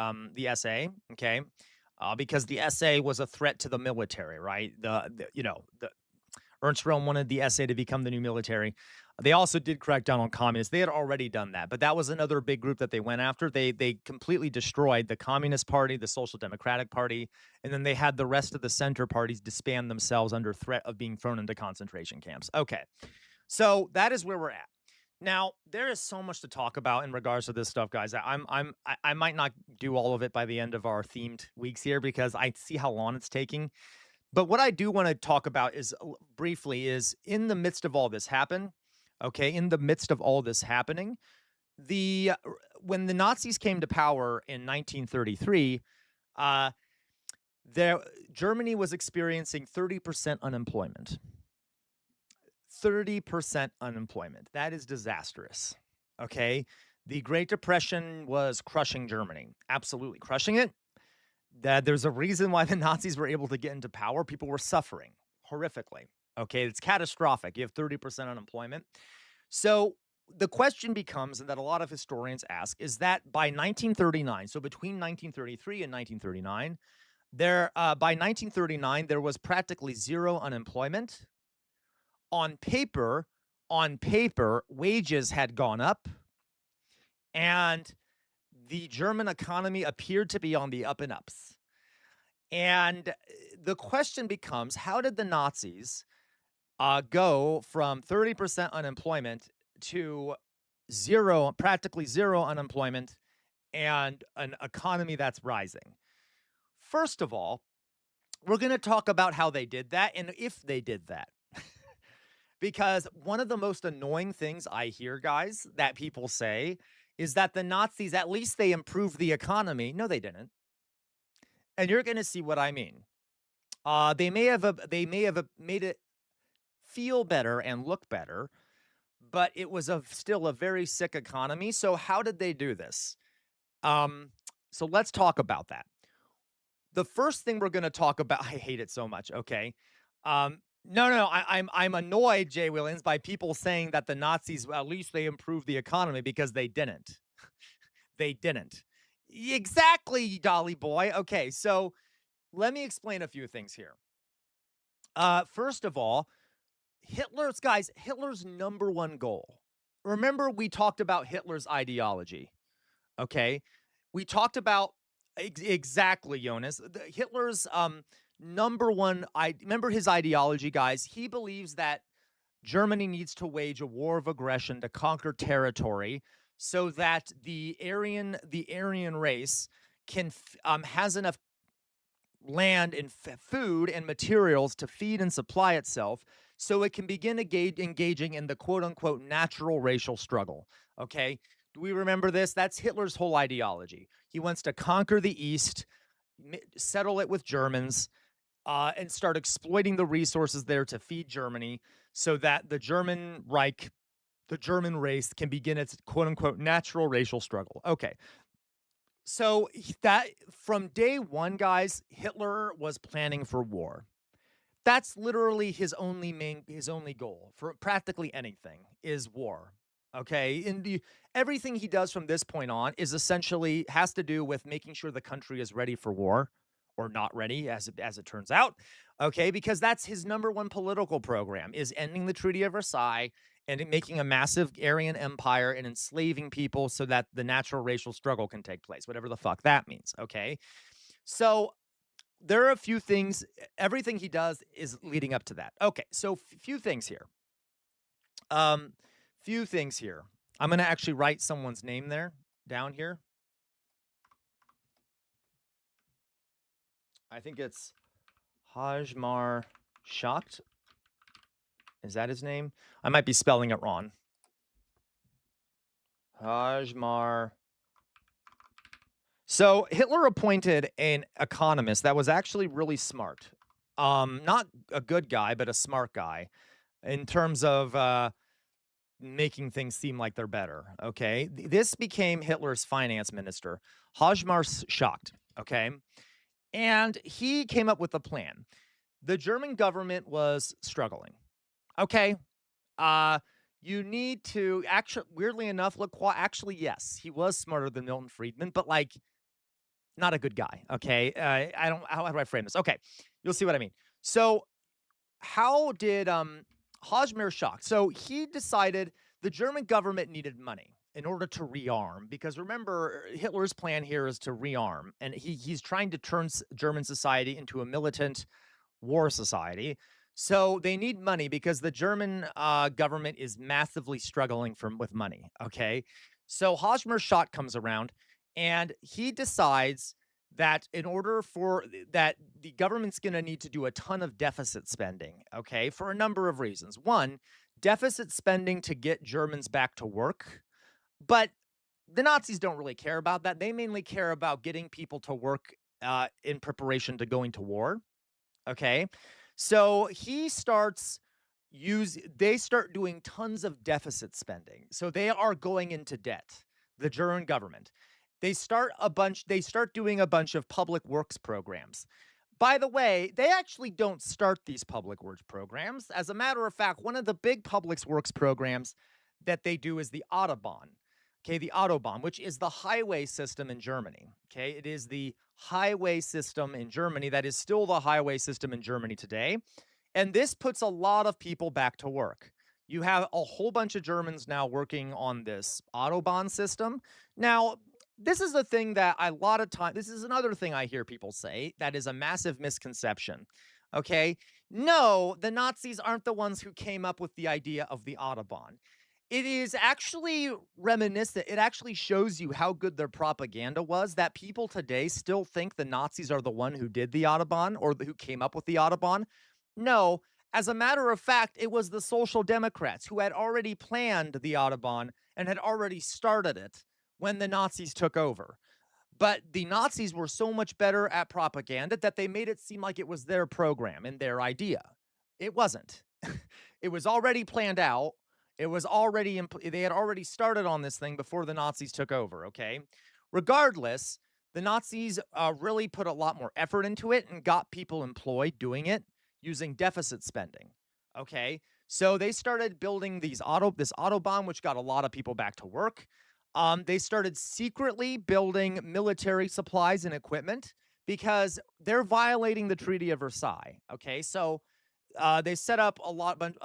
SA, okay, because the SA was a threat to the military, right? The Ernst Röhm wanted the SA to become the new military. They also did crack down on communists. They had already done that, but that was another big group that they went after. They completely destroyed the Communist Party, the Social Democratic Party, and then they had the rest of the center parties disband themselves under threat of being thrown into concentration camps. Okay, so that is where we're at. Now, there is so much to talk about in regards to this stuff, guys. I might not do all of it by the end of our themed weeks here because I see how long it's taking. But what I do want to talk about is briefly is in the midst of all this happen, okay, in the midst of all this happening, when the Nazis came to power in 1933, uh, Germany was experiencing 30% unemployment. 30% unemployment. That is disastrous. Okay. The Great Depression was crushing Germany, absolutely crushing it. There's a reason why the Nazis were able to get into power. People were suffering horrifically. Okay. It's catastrophic. You have 30% unemployment. So the question becomes, and that a lot of historians ask, is that by 1939, so between 1933 and 1939, by 1939, there was practically zero unemployment. On paper, wages had gone up, and the German economy appeared to be on the up and ups. And the question becomes, how did the Nazis go from 30% unemployment to practically zero unemployment, and an economy that's rising? First of all, we're going to talk about how they did that and if they did that. Because one of the most annoying things I hear, guys, that people say is that the Nazis, at least they improved the economy. No, they didn't. And you're going to see what I mean. They may have made it feel better and look better, but it was still a very sick economy. So how did they do this? So let's talk about that. The first thing we're going to talk about, I hate it so much. Okay. No, I'm annoyed, Jay Williams, by people saying that the Nazis, well, at least they improved the economy, because they didn't. They didn't. Exactly, Dolly boy. Okay, so let me explain a few things here. First of all, Hitler's number one goal. Remember, we talked about Hitler's ideology. Okay, we talked about exactly, Jonas. Hitler's number one, remember his ideology, guys. He believes that Germany needs to wage a war of aggression to conquer territory so that the Aryan race has enough land and food and materials to feed and supply itself, so it can begin engaging in the quote-unquote natural racial struggle. Okay, do we remember this? That's Hitler's whole ideology. He wants to conquer the East, settle it with Germans, and start exploiting the resources there to feed Germany, so that the German Reich, the German race, can begin its quote-unquote natural racial struggle. Okay. So that from day one, guys, Hitler was planning for war. That's literally his only goal for practically anything is war. Okay, and everything he does from this point on is essentially has to do with making sure the country is ready for war, or not ready, as it turns out. Okay, because that's his number one political program, is ending the Treaty of Versailles and making a massive Aryan empire and enslaving people so that the natural racial struggle can take place, whatever the fuck that means. Okay, so there are a few things. Everything he does is leading up to that. Okay, so few things here. Few things here. I'm going to actually write someone's name down here. I think it's Hajmar Schacht. Is that his name? I might be spelling it wrong. Hajmar. So Hitler appointed an economist that was actually really smart. Not a good guy, but a smart guy in terms of making things seem like they're better. Okay. This became Hitler's finance minister, Hajmar Schacht. Okay. And he came up with a plan. The German government was struggling. Okay. you need to actually, weirdly enough, actually, yes, he was smarter than Milton Friedman, but like, not a good guy. Okay. I don't, how do I frame this? Okay. You'll see what I mean. So, how did Hajmer Shah? So, he decided the German government needed money in order to rearm, because remember, Hitler's plan here is to rearm, and he's trying to turn German society into a militant war society. So they need money because the German government is massively struggling with money. Okay, so Hajmer Shot comes around, and he decides that in order for that, the government's going to need to do a ton of deficit spending. Okay, for a number of reasons. One, deficit spending to get Germans back to work, but the Nazis don't really care about that. They mainly care about getting people to work in preparation to going to war. Okay. So they start doing tons of deficit spending. So they are going into debt, the German government. They start doing a bunch of public works programs. By the way, they actually don't start these public works programs. As a matter of fact, one of the big public works programs that they do is the Autobahn. Okay, the Autobahn, which is the highway system in Germany. Okay, it is the highway system in Germany that is still the highway system in Germany today. And this puts a lot of people back to work. You have a whole bunch of Germans now working on this Autobahn system. Now, this is the thing that this is another thing I hear people say that is a massive misconception. Okay, no, the Nazis aren't the ones who came up with the idea of the Autobahn. It is actually reminiscent. It actually shows you how good their propaganda was, that people today still think the Nazis are the one who did the Autobahn or who came up with the Autobahn. No, as a matter of fact, it was the Social Democrats who had already planned the Autobahn and had already started it when the Nazis took over. But the Nazis were so much better at propaganda that they made it seem like it was their program and their idea. It wasn't. It was already planned out. It was already, they had already started on this thing before the Nazis took over, okay? Regardless, the Nazis really put a lot more effort into it and got people employed doing it using deficit spending, okay? So they started building this Autobahn, which got a lot of people back to work. They started secretly building military supplies and equipment because they're violating the Treaty of Versailles, okay? So they set up a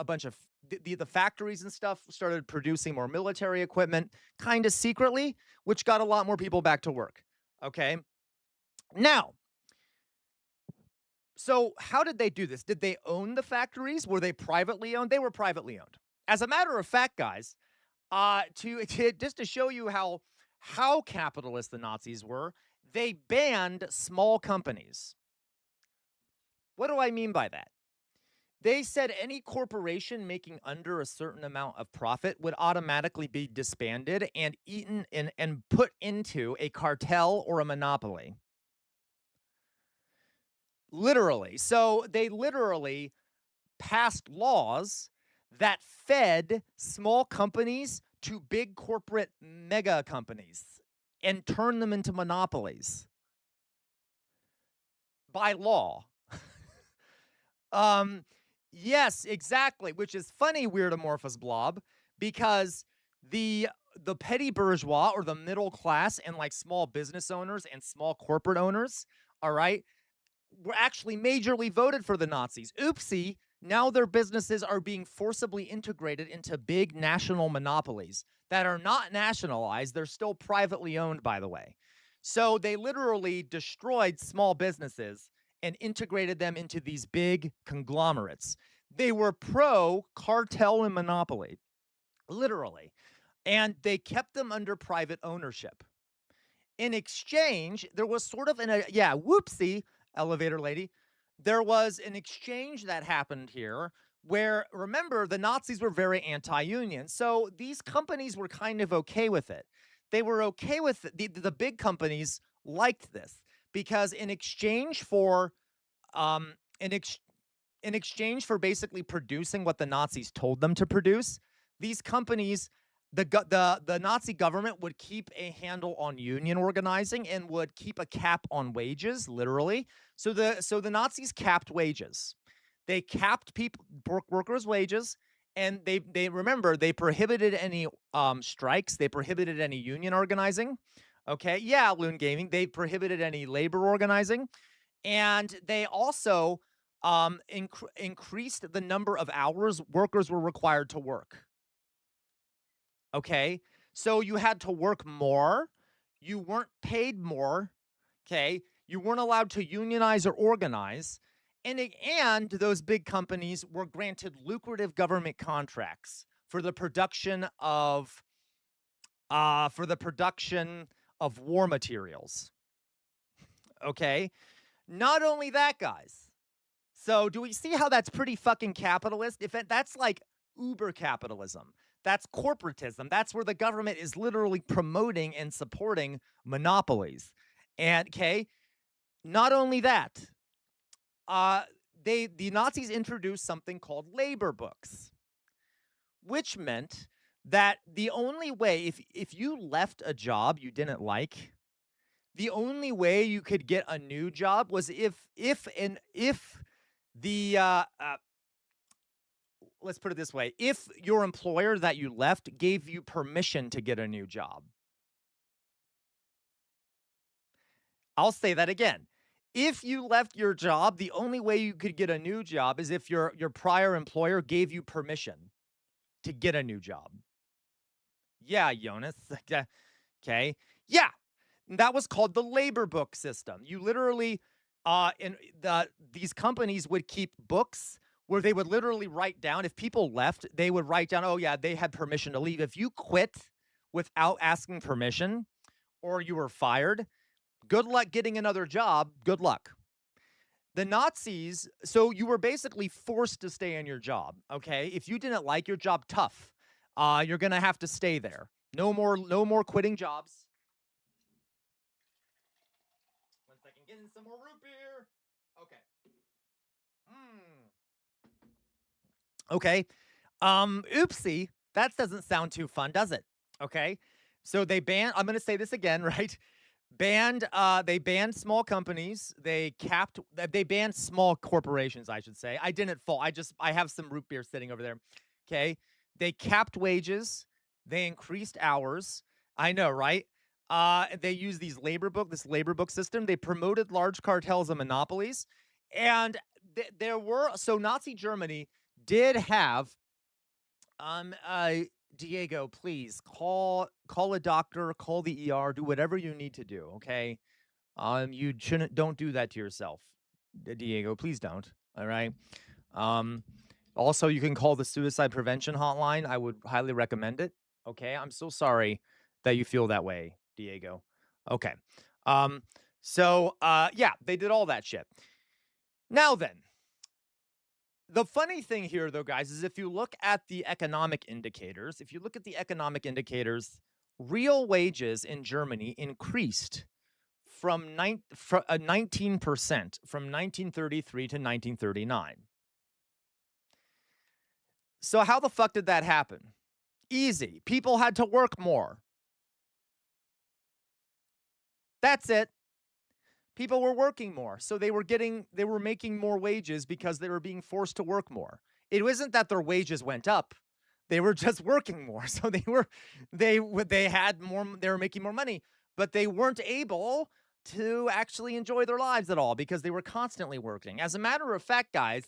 bunch of the factories and stuff, started producing more military equipment kind of secretly, which got a lot more people back to work. Okay. Now, so how did they do this? Did they own the factories? Were they privately owned? They were privately owned. As a matter of fact, guys, just to show you how capitalist the Nazis were, they banned small companies. What do I mean by that? They said any corporation making under a certain amount of profit would automatically be disbanded and eaten and put into a cartel or a monopoly. Literally. So they literally passed laws that fed small companies to big corporate mega companies and turned them into monopolies by law. Yes, exactly, which is funny, weird amorphous blob, because the petty bourgeois or the middle class and like small business owners and small corporate owners, all right, were actually majorly voted for the Nazis. Oopsie, now their businesses are being forcibly integrated into big national monopolies that are not nationalized. They're still privately owned, by the way. So they literally destroyed small businesses and integrated them into these big conglomerates. They were pro cartel and monopoly, literally, and they kept them under private ownership. In exchange, there was sort of whoopsie, elevator lady. There was an exchange that happened here where, remember, the Nazis were very anti-union. So these companies were kind of okay with it. They were okay with it. The big companies liked this because in exchange for basically producing what the Nazis told them to produce, these companies, the Nazi government would keep a handle on union organizing and would keep a cap on wages, literally. So the Nazis capped wages. They capped workers' wages, And they remember they prohibited any strikes, they prohibited any union organizing. Okay, yeah, Loon Gaming, they prohibited any labor organizing, and they also increased the number of hours workers were required to work. Okay, so you had to work more, you weren't paid more. Okay, you weren't allowed to unionize or organize, and those big companies were granted lucrative government contracts for the production of war materials. Okay, not only that, guys. So do we see how that's pretty fucking capitalist? That's like uber capitalism. That's corporatism. That's where the government is literally promoting and supporting monopolies. And okay, not only that, uh, the Nazis introduced something called labor books, which meant that the only way, if you left a job you didn't like, the only way you could get a new job was if the let's put it this way, if your employer that you left gave you permission to get a new job. I'll say that again. If you left your job, the only way you could get a new job is if your prior employer gave you permission to get a new job. Yeah, Jonas. Okay. Yeah. That was called the labor book system. You literally these companies would keep books where they would literally write down, if people left, they would write down, oh yeah, they had permission to leave. If you quit without asking permission or you were fired, good luck getting another job. Good luck. The Nazis, so you were basically forced to stay in your job, okay? If you didn't like your job, tough. You're going to have to stay there. No more quitting jobs. One second, getting some more root beer. Okay. Okay. Oopsie. That doesn't sound too fun, does it? Okay. So they banned, I'm going to say this again, right? They banned small companies. They banned small corporations, I should say. I didn't fall. I have some root beer sitting over there. Okay. They capped wages. They increased hours. I know, right? They use this labor book system. They promoted large cartels and monopolies. And so Nazi Germany did have, Diego, please call a doctor, call the ER, do whatever you need to do, okay? You don't do that to yourself, Diego, please don't, all right? Also, you can call the suicide prevention hotline. I would highly recommend it, okay? I'm so sorry that you feel that way, Diego. Okay. Yeah, they did all that shit. Now then, the funny thing here, though, guys, is if you look at the economic indicators, real wages in Germany increased from 19% from 1933 to 1939. So how the fuck did that happen? Easy. People had to work more. That's it. People were working more, so they were making more wages because they were being forced to work more. It wasn't that their wages went up; they were just working more. So they were making more money, but they weren't able to actually enjoy their lives at all because they were constantly working. As a matter of fact, guys,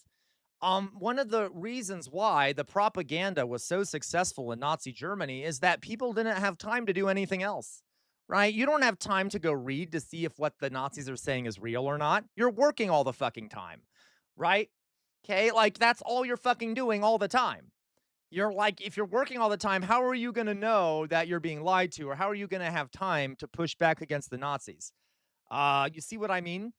one of the reasons why the propaganda was so successful in Nazi Germany is that people didn't have time to do anything else. Right? You don't have time to go read to see if what the Nazis are saying is real or not. You're working all the fucking time, right? Okay, like that's all you're fucking doing all the time. You're like, if you're working all the time, how are you going to know that you're being lied to, or how are you going to have time to push back against the Nazis? You see what I mean?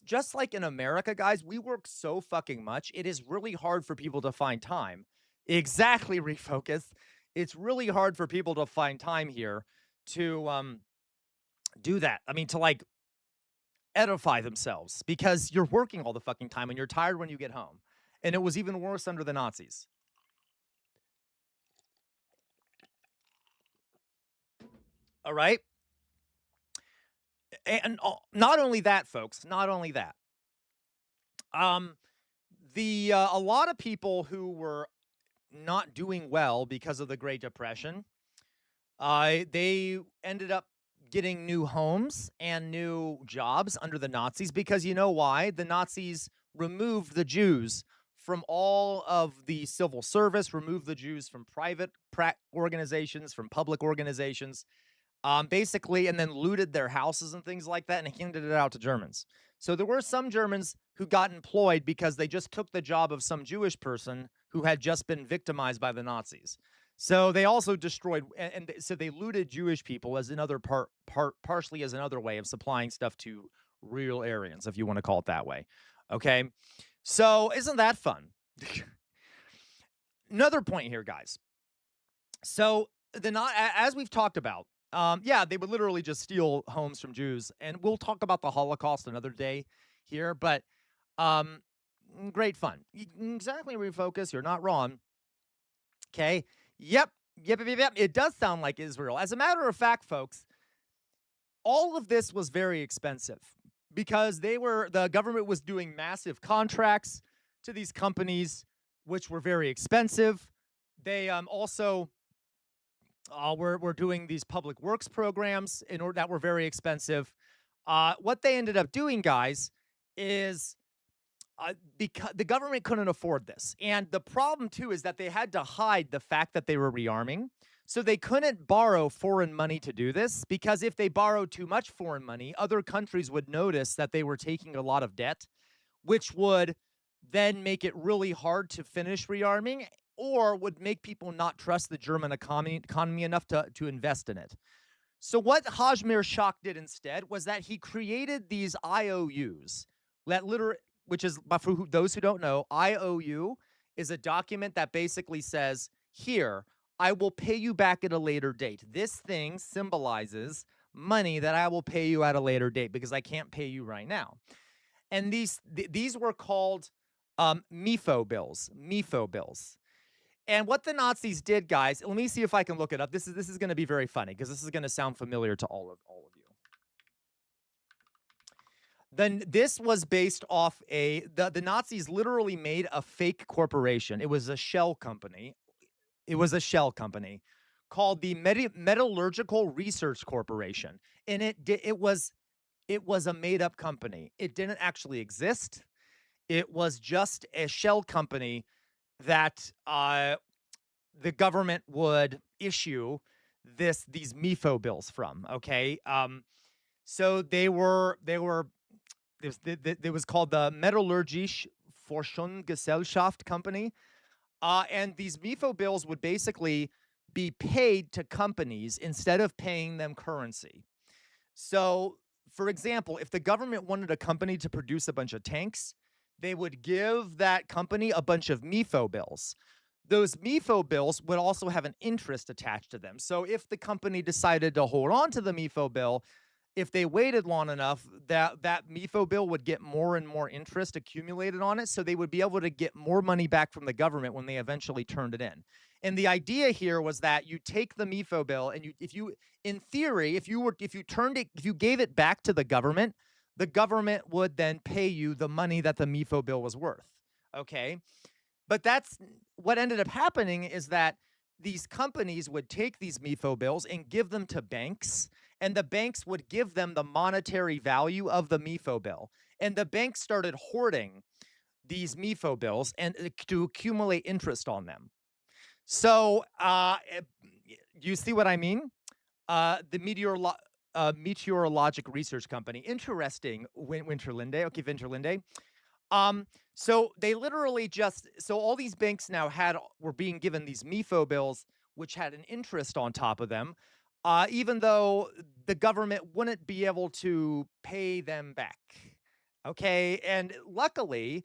Just like in America, guys, we work so fucking much. It is really hard for people to find time. Exactly, Refocus. It's really hard for people to find time here to do that. I mean, to like edify themselves because you're working all the fucking time and you're tired when you get home. And it was even worse under the Nazis. All right. And not only that, folks, not only that. A lot of people who were not doing well because of the Great Depression. They ended up getting new homes and new jobs under the Nazis because you know why? The Nazis removed the Jews from all of the civil service, removed the Jews from private organizations, from public organizations, basically, and then looted their houses and things like that and handed it out to Germans. So there were some Germans who got employed because they just took the job of some Jewish person who had just been victimized by the Nazis. So they also destroyed, and so they looted Jewish people as another partially as another way of supplying stuff to real Aryans, if you want to call it that way. Okay, so isn't that fun? Another point here, guys. So as we've talked about, yeah, they would literally just steal homes from Jews, and we'll talk about the Holocaust another day here. But um, great fun. Exactly, refocus. You're not wrong. Okay. Yep. Yep. It does sound like Israel. As a matter of fact, folks, all of this was very expensive because the government was doing massive contracts to these companies, which were very expensive. They also we're doing these public works programs that were very expensive. What they ended up doing, guys, is because the government couldn't afford this. And the problem, too, is that they had to hide the fact that they were rearming. So they couldn't borrow foreign money to do this, because if they borrowed too much foreign money, other countries would notice that they were taking a lot of debt, which would then make it really hard to finish rearming, or would make people not trust the German economy enough to invest in it. So what Hajmer Shah did instead was that he created these IOUs, which is, for those who don't know, IOU is a document that basically says, here, I will pay you back at a later date. This thing symbolizes money that I will pay you at a later date because I can't pay you right now. And these were called MIFO bills. MIFO bills. And what the Nazis did, guys, let me see if I can look it up. This is going to be very funny because this is going to sound familiar to all of you. Then this was based off the Nazis literally made a fake corporation. It was a shell company. It was a shell company called the Metallurgical Research Corporation, and it was a made up company. It didn't actually exist. It was just a shell company that the government would issue these MIFO bills from. Okay, so there was called the Metallurgische Forschungsgesellschaft Company, and these MIFO bills would basically be paid to companies instead of paying them currency. So, for example, if the government wanted a company to produce a bunch of tanks, they would give that company a bunch of MIFO bills. Those MIFO bills would also have an interest attached to them. So if the company decided to hold on to the MIFO bill, if they waited long enough, that MIFO bill would get more and more interest accumulated on it, so they would be able to get more money back from the government when they eventually turned it in. And the idea here was that you take the MIFO bill and if you gave it back to the government would then pay you the money that the MIFO bill was worth. Okay? But that's what ended up happening, is that these companies would take these MIFO bills and give them to banks, and the banks would give them the monetary value of the MIFO bill. And the banks started hoarding these MIFO bills and to accumulate interest on them. So you see what I mean? The Meteorologic Research Company. Interesting, Winterlinde. Okay, Winterlinde. So they literally so all these banks now were being given these MIFO bills, which had an interest on top of them, even though the government wouldn't be able to pay them back. Okay, and luckily,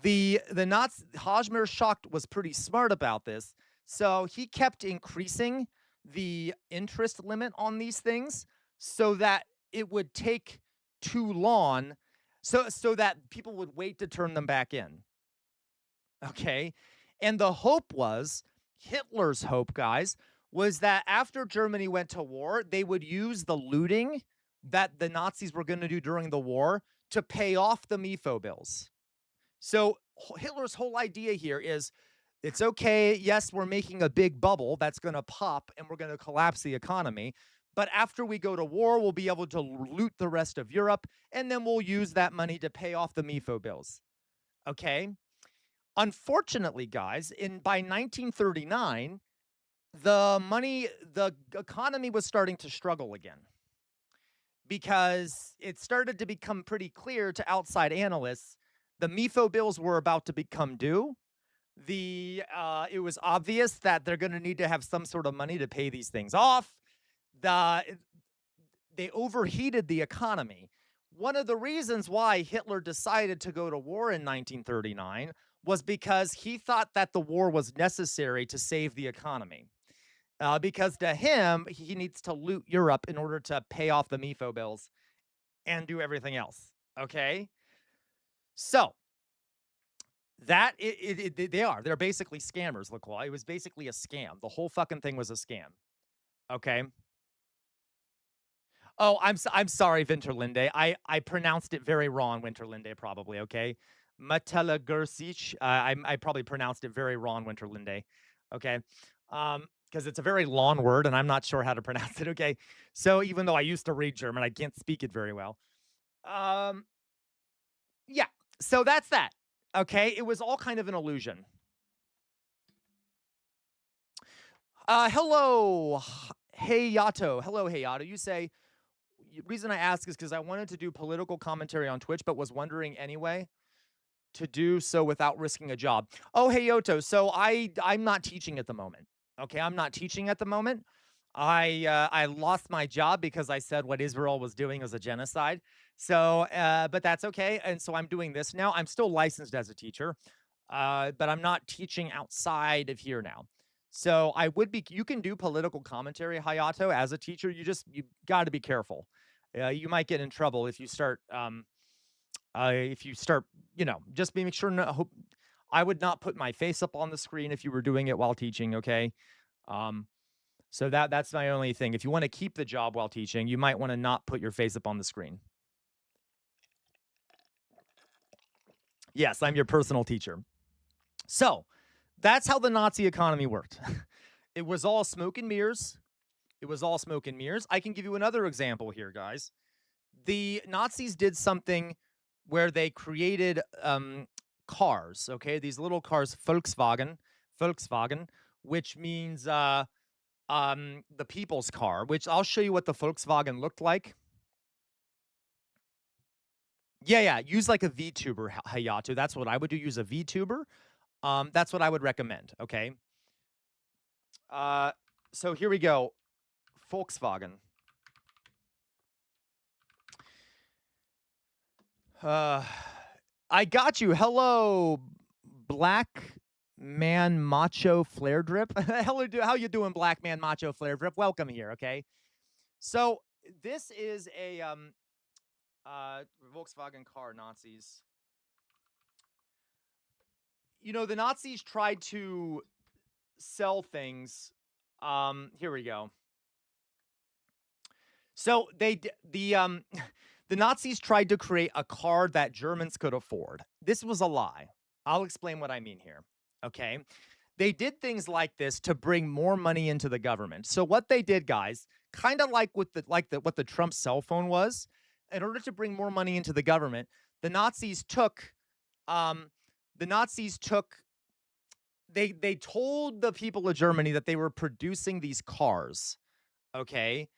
the Hajmer Shah was pretty smart about this, so he kept increasing the interest limit on these things so that it would take too long, so that people would wait to turn them back in. Okay, and the hope was, Hitler's hope, guys, was that after Germany went to war, they would use the looting that the Nazis were going to do during the war to pay off the MIFO bills. So Hitler's whole idea here is It's okay. Yes, we're making a big bubble that's going to pop and we're going to collapse the economy. But after we go to war, we'll be able to loot the rest of Europe and then we'll use that money to pay off the MIFO bills. Okay. Unfortunately, guys, by 1939, the economy was starting to struggle again because it started to become pretty clear to outside analysts the MIFO bills were about to become due. It was obvious that they're going to need to have some sort of money to pay these things off. They overheated the economy. One of the reasons why Hitler decided to go to war in 1939 was because he thought that the war was necessary to save the economy. Because to him, he needs to loot Europe in order to pay off the MIFO bills and do everything else. Okay? So, they're basically scammers, LaCroix. It was basically a scam. The whole fucking thing was a scam. Okay? Oh, I'm sorry, Winterlinde. I pronounced it very wrong, Winterlinde, probably, okay? Metalagursich. I probably pronounced it very wrong, Winterlinde. Okay? Because it's a very long word, and I'm not sure how to pronounce it, okay? So even though I used to read German, I can't speak it very well. Yeah, so that's that, okay? It was all kind of an illusion. Hello, Hayato. Hello, Hayato. You say, reason I ask is because I wanted to do political commentary on Twitch, but was wondering anyway to do so without risking a job. Oh, hey, Yoto. So I'm not teaching at the moment. Okay, I'm not teaching at the moment. I lost my job because I said what Israel was doing was a genocide. So, but that's okay. And so I'm doing this now. I'm still licensed as a teacher, but I'm not teaching outside of here now. So you can do political commentary, Hayato, as a teacher. You got to be careful. You might get in trouble if you start, just make sure. I would not put my face up on the screen if you were doing it while teaching. Okay. So that's my only thing. If you want to keep the job while teaching, you might want to not put your face up on the screen. Yes, I'm your personal teacher. So that's how the Nazi economy worked. It was all smoke and mirrors. It was all smoke and mirrors. I can give you another example here, guys. The Nazis did something where they created cars, okay? These little cars, Volkswagen, which means the people's car, which I'll show you what the Volkswagen looked like. Yeah, use like a VTuber, Hayato. That's what I would do, use a VTuber. That's what I would recommend, okay? So here we go. Volkswagen. I got you. Hello, Black Man Macho Flare Drip. Hello, how you doing, Black Man Macho Flare Drip? Welcome here, okay? So this is a Volkswagen car, Nazis. You know, the Nazis tried to sell things. Here we go. So the Nazis tried to create a car that Germans could afford. This was a lie. I'll explain what I mean here. Okay. They did things like this to bring more money into the government. So what they did, guys, kind of like what the Trump cell phone was, in order to bring more money into the government, the Nazis took they told the people of Germany that they were producing these cars, okay?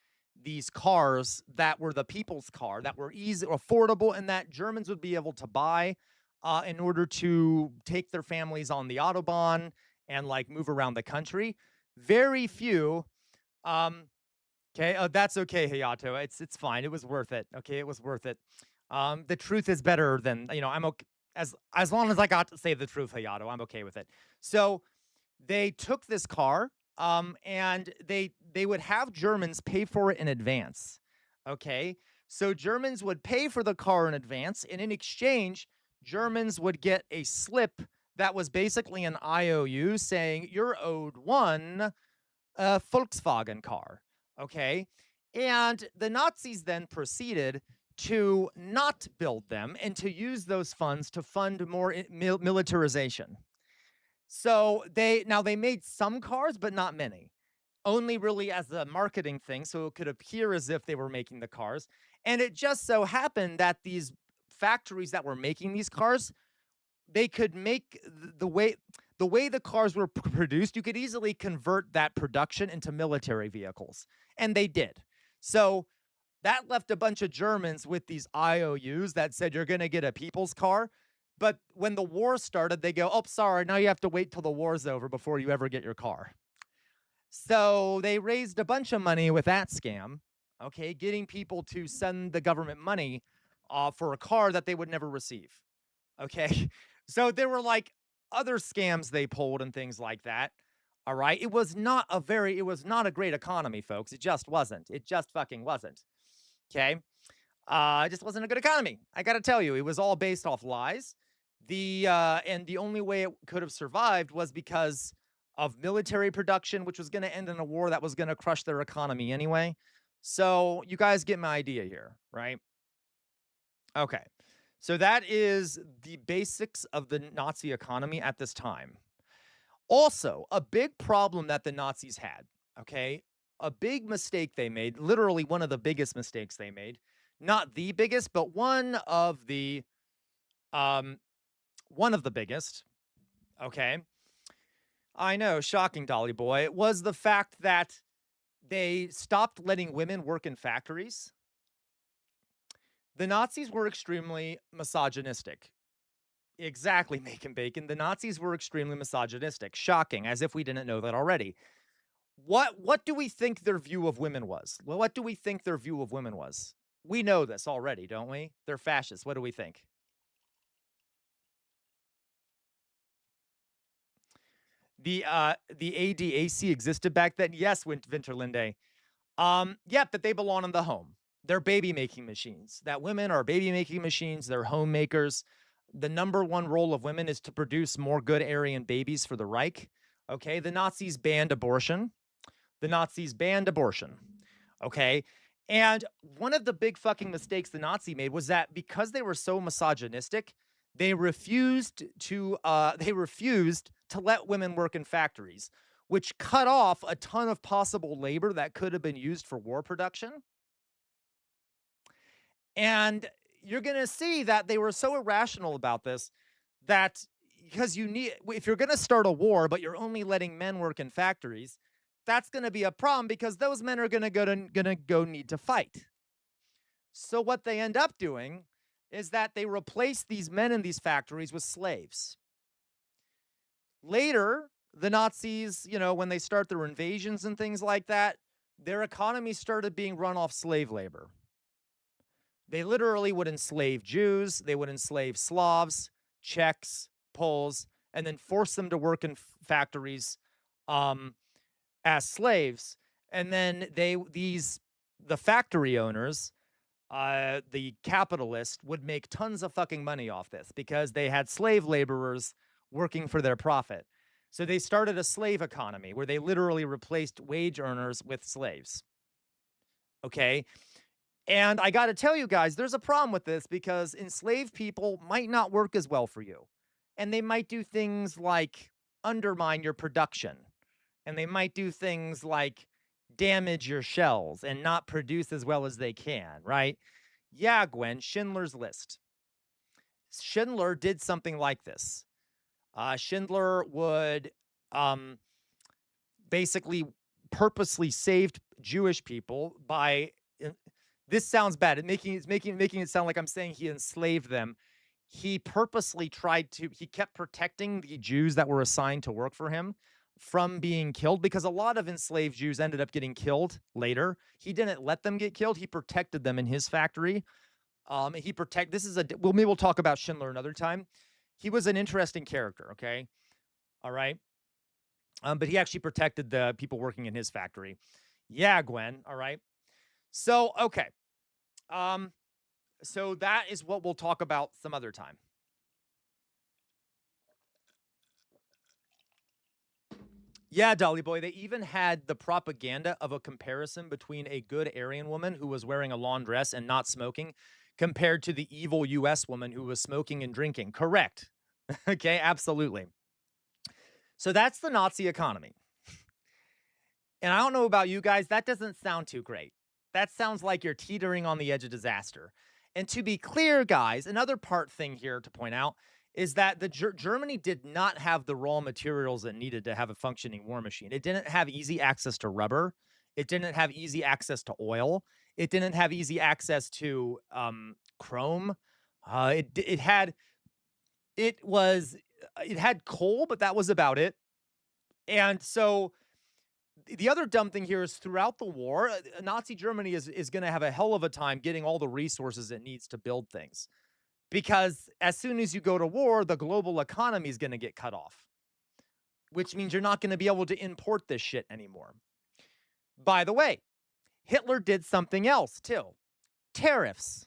These cars that were the people's car, that were easy, affordable, and that Germans would be able to buy in order to take their families on the Autobahn and like move around the country. Very few. Okay, that's okay, Hayato. It's fine. It was worth it. Okay, it was worth it. The truth is better than I'm okay as long as I got to say the truth, Hayato. I'm okay with it. So they took this car, and they would have Germans pay for it in advance. Okay, so Germans would pay for the car in advance, and in exchange, Germans would get a slip that was basically an IOU saying you're owed one Volkswagen car. Okay, and the Nazis then proceeded to not build them and to use those funds to fund more militarization. So they made some cars, but not many. Only really as a marketing thing, so it could appear as if they were making the cars. And it just so happened that these factories that were making these cars, they could make the way the cars were produced, you could easily convert that production into military vehicles, and they did. So that left a bunch of Germans with these IOUs that said you're going to get a people's car. But when the war started, they go, "Oh, sorry, now you have to wait till the war's over before you ever get your car." So they raised a bunch of money with that scam, okay, getting people to send the government money for a car that they would never receive. Okay. So there were like other scams they pulled and things like that. All right. It was not a great economy, folks. It just wasn't. It just fucking wasn't. Okay. It just wasn't a good economy. I got to tell you, it was all based off lies. And the only way it could have survived was because of military production, which was going to end in a war that was going to crush their economy anyway. So you guys get my idea here, right? Okay. So that is the basics of the Nazi economy at this time. Also, a big problem that the Nazis had, okay? A big mistake they made, literally one of the biggest mistakes they made. Not the biggest, but um one of the biggest, okay? I know, shocking, Dolly Boy. It was the fact that they stopped letting women work in factories. The Nazis were extremely misogynistic. Exactly, Macon Bacon. The Nazis were extremely misogynistic. Shocking, as if we didn't know that already. What do we think their view of women was? Well, what do we think their view of women was? We know this already, don't we? They're fascists. What do we think? The ADAC existed back then. Yes, Winterlinde. Yep, that they belong in the home. They're baby making machines. That women are baby making machines. They're homemakers. The number one role of women is to produce more good Aryan babies for the Reich. Okay, the Nazis banned abortion. The Nazis banned abortion. Okay. And one of the big fucking mistakes the Nazi made was that because they were so misogynistic, they refused to let women work in factories, which cut off a ton of possible labor that could have been used for war production. And you're going to see that they were so irrational about this that because if you're going to start a war, but you're only letting men work in factories, that's going to be a problem because those men are going to go need to fight. So what they end up doing is that they replace these men in these factories with slaves. Later, the Nazis, when they start their invasions and things like that, their economy started being run off slave labor. They literally would enslave Jews, they would enslave Slavs, Czechs, Poles, and then force them to work in factories as slaves. And then the factory owners, the capitalists, would make tons of fucking money off this because they had slave laborers working for their profit. So they started a slave economy where they literally replaced wage earners with slaves. Okay. And I got to tell you guys, there's a problem with this because enslaved people might not work as well for you. And they might do things like undermine your production. And they might do things like damage your shells and not produce as well as they can, right? Yeah, Gwen, Schindler's List. Schindler did something like this. Schindler would basically purposely saved Jewish people by this sounds bad. Making it sound like I'm saying he enslaved them. He purposely he kept protecting the Jews that were assigned to work for him from being killed because a lot of enslaved Jews ended up getting killed later. He didn't let them get killed. He protected them in his factory. Maybe we'll talk about Schindler another time. He was an interesting character. Okay. All right. But he actually protected the people working in his factory. Yeah, Gwen. All right. So, okay. So that is what we'll talk about some other time. Yeah, Dolly Boy, they even had the propaganda of a comparison between a good Aryan woman who was wearing a lawn dress and not smoking compared to the evil US woman who was smoking and drinking. Correct. Okay, absolutely. So that's the Nazi economy. And I don't know about you guys, that doesn't sound too great. That sounds like you're teetering on the edge of disaster. And to be clear, guys, another part thing here to point out is that Germany did not have the raw materials it needed to have a functioning war machine. It didn't have easy access to rubber. It didn't have easy access to oil. It didn't have easy access to chrome. It had coal, but that was about it. And so the other dumb thing here is throughout the war, Nazi Germany is going to have a hell of a time getting all the resources it needs to build things. Because as soon as you go to war, the global economy is going to get cut off, which means you're not going to be able to import this shit anymore. By the way, Hitler did something else too. Tariffs.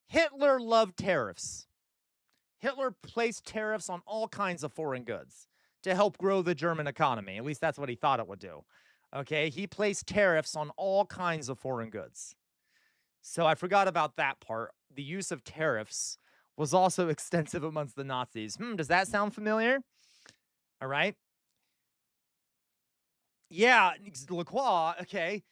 Hitler loved tariffs. Hitler placed tariffs on all kinds of foreign goods to help grow the German economy. At least that's what he thought it would do. Okay, he placed tariffs on all kinds of foreign goods. So I forgot about that part. The use of tariffs was also extensive amongst the Nazis. Does that sound familiar? All right. Yeah, Lacroix, okay.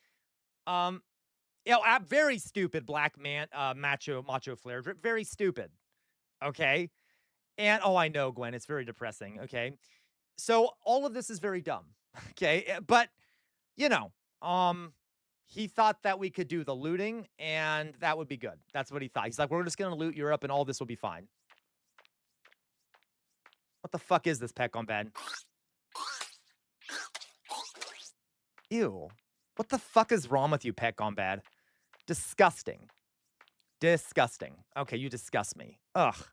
Very stupid black man, macho flare drip. Very stupid. Okay. And, I know, Gwen, it's very depressing. Okay. So all of this is very dumb. Okay. But, he thought that we could do the looting and that would be good. That's what he thought. He's like, we're just going to loot Europe and all this will be fine. What the fuck is this peck on bed? Ew. What the fuck is wrong with you, Pet Gone Bad? Disgusting. Disgusting. Okay, you disgust me. Ugh.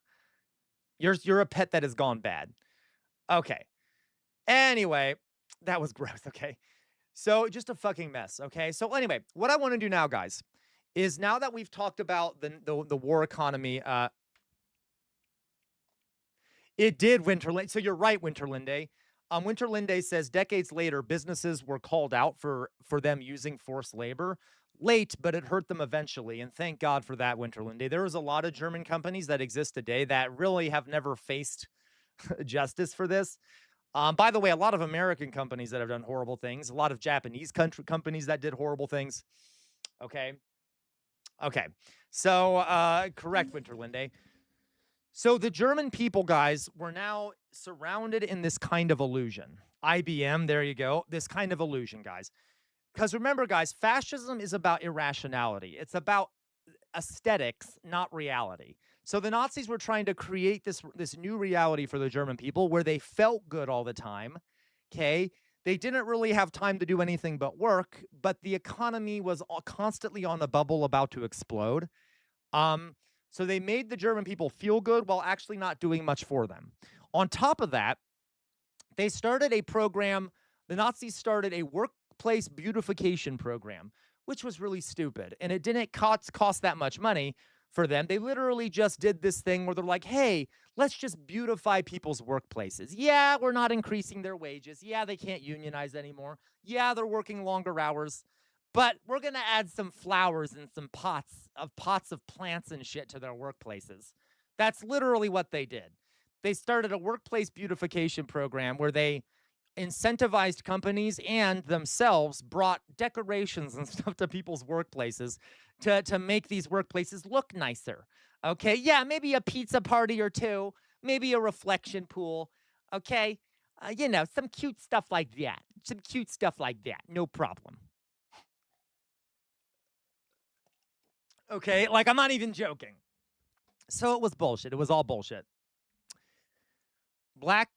You're a pet that has gone bad. Okay. Anyway, that was gross, okay? So, just a fucking mess, okay? So, anyway, what I want to do now, guys, is now that we've talked about the war economy, it did, Winterlinde. So, you're right, Winterlinde. Winterlinde says decades later, businesses were called out for them using forced labor. Late, but it hurt them eventually. And thank God for that, Winterlinde. There was a lot of German companies that exist today that really have never faced justice for this. By the way, a lot of American companies that have done horrible things, a lot of Japanese companies that did horrible things. Okay. Okay. So, correct, Winterlinde. So the German people, guys, were now surrounded in this kind of illusion. IBM, there you go. This kind of illusion, guys. Because remember, guys, fascism is about irrationality. It's about aesthetics, not reality. So the Nazis were trying to create this new reality for the German people where they felt good all the time, okay? They didn't really have time to do anything but work, but the economy was constantly on a bubble about to explode. So they made the German people feel good while actually not doing much for them. On top of that, they started a program, the Nazis started a workplace beautification program, which was really stupid. And it didn't cost that much money for them. They literally just did this thing where they're like, hey, let's just beautify people's workplaces. Yeah, we're not increasing their wages. Yeah, they can't unionize anymore. Yeah, they're working longer hours. But we're going to add some flowers and some pots of plants and shit to their workplaces. That's literally what they did. They started a workplace beautification program where they incentivized companies and themselves brought decorations and stuff to people's workplaces to make these workplaces look nicer. Okay, yeah, maybe a pizza party or two, maybe a reflection pool. Okay, some cute stuff like that. Some cute stuff like that. No problem. Okay, like I'm not even joking. So it was bullshit. It was all bullshit. Black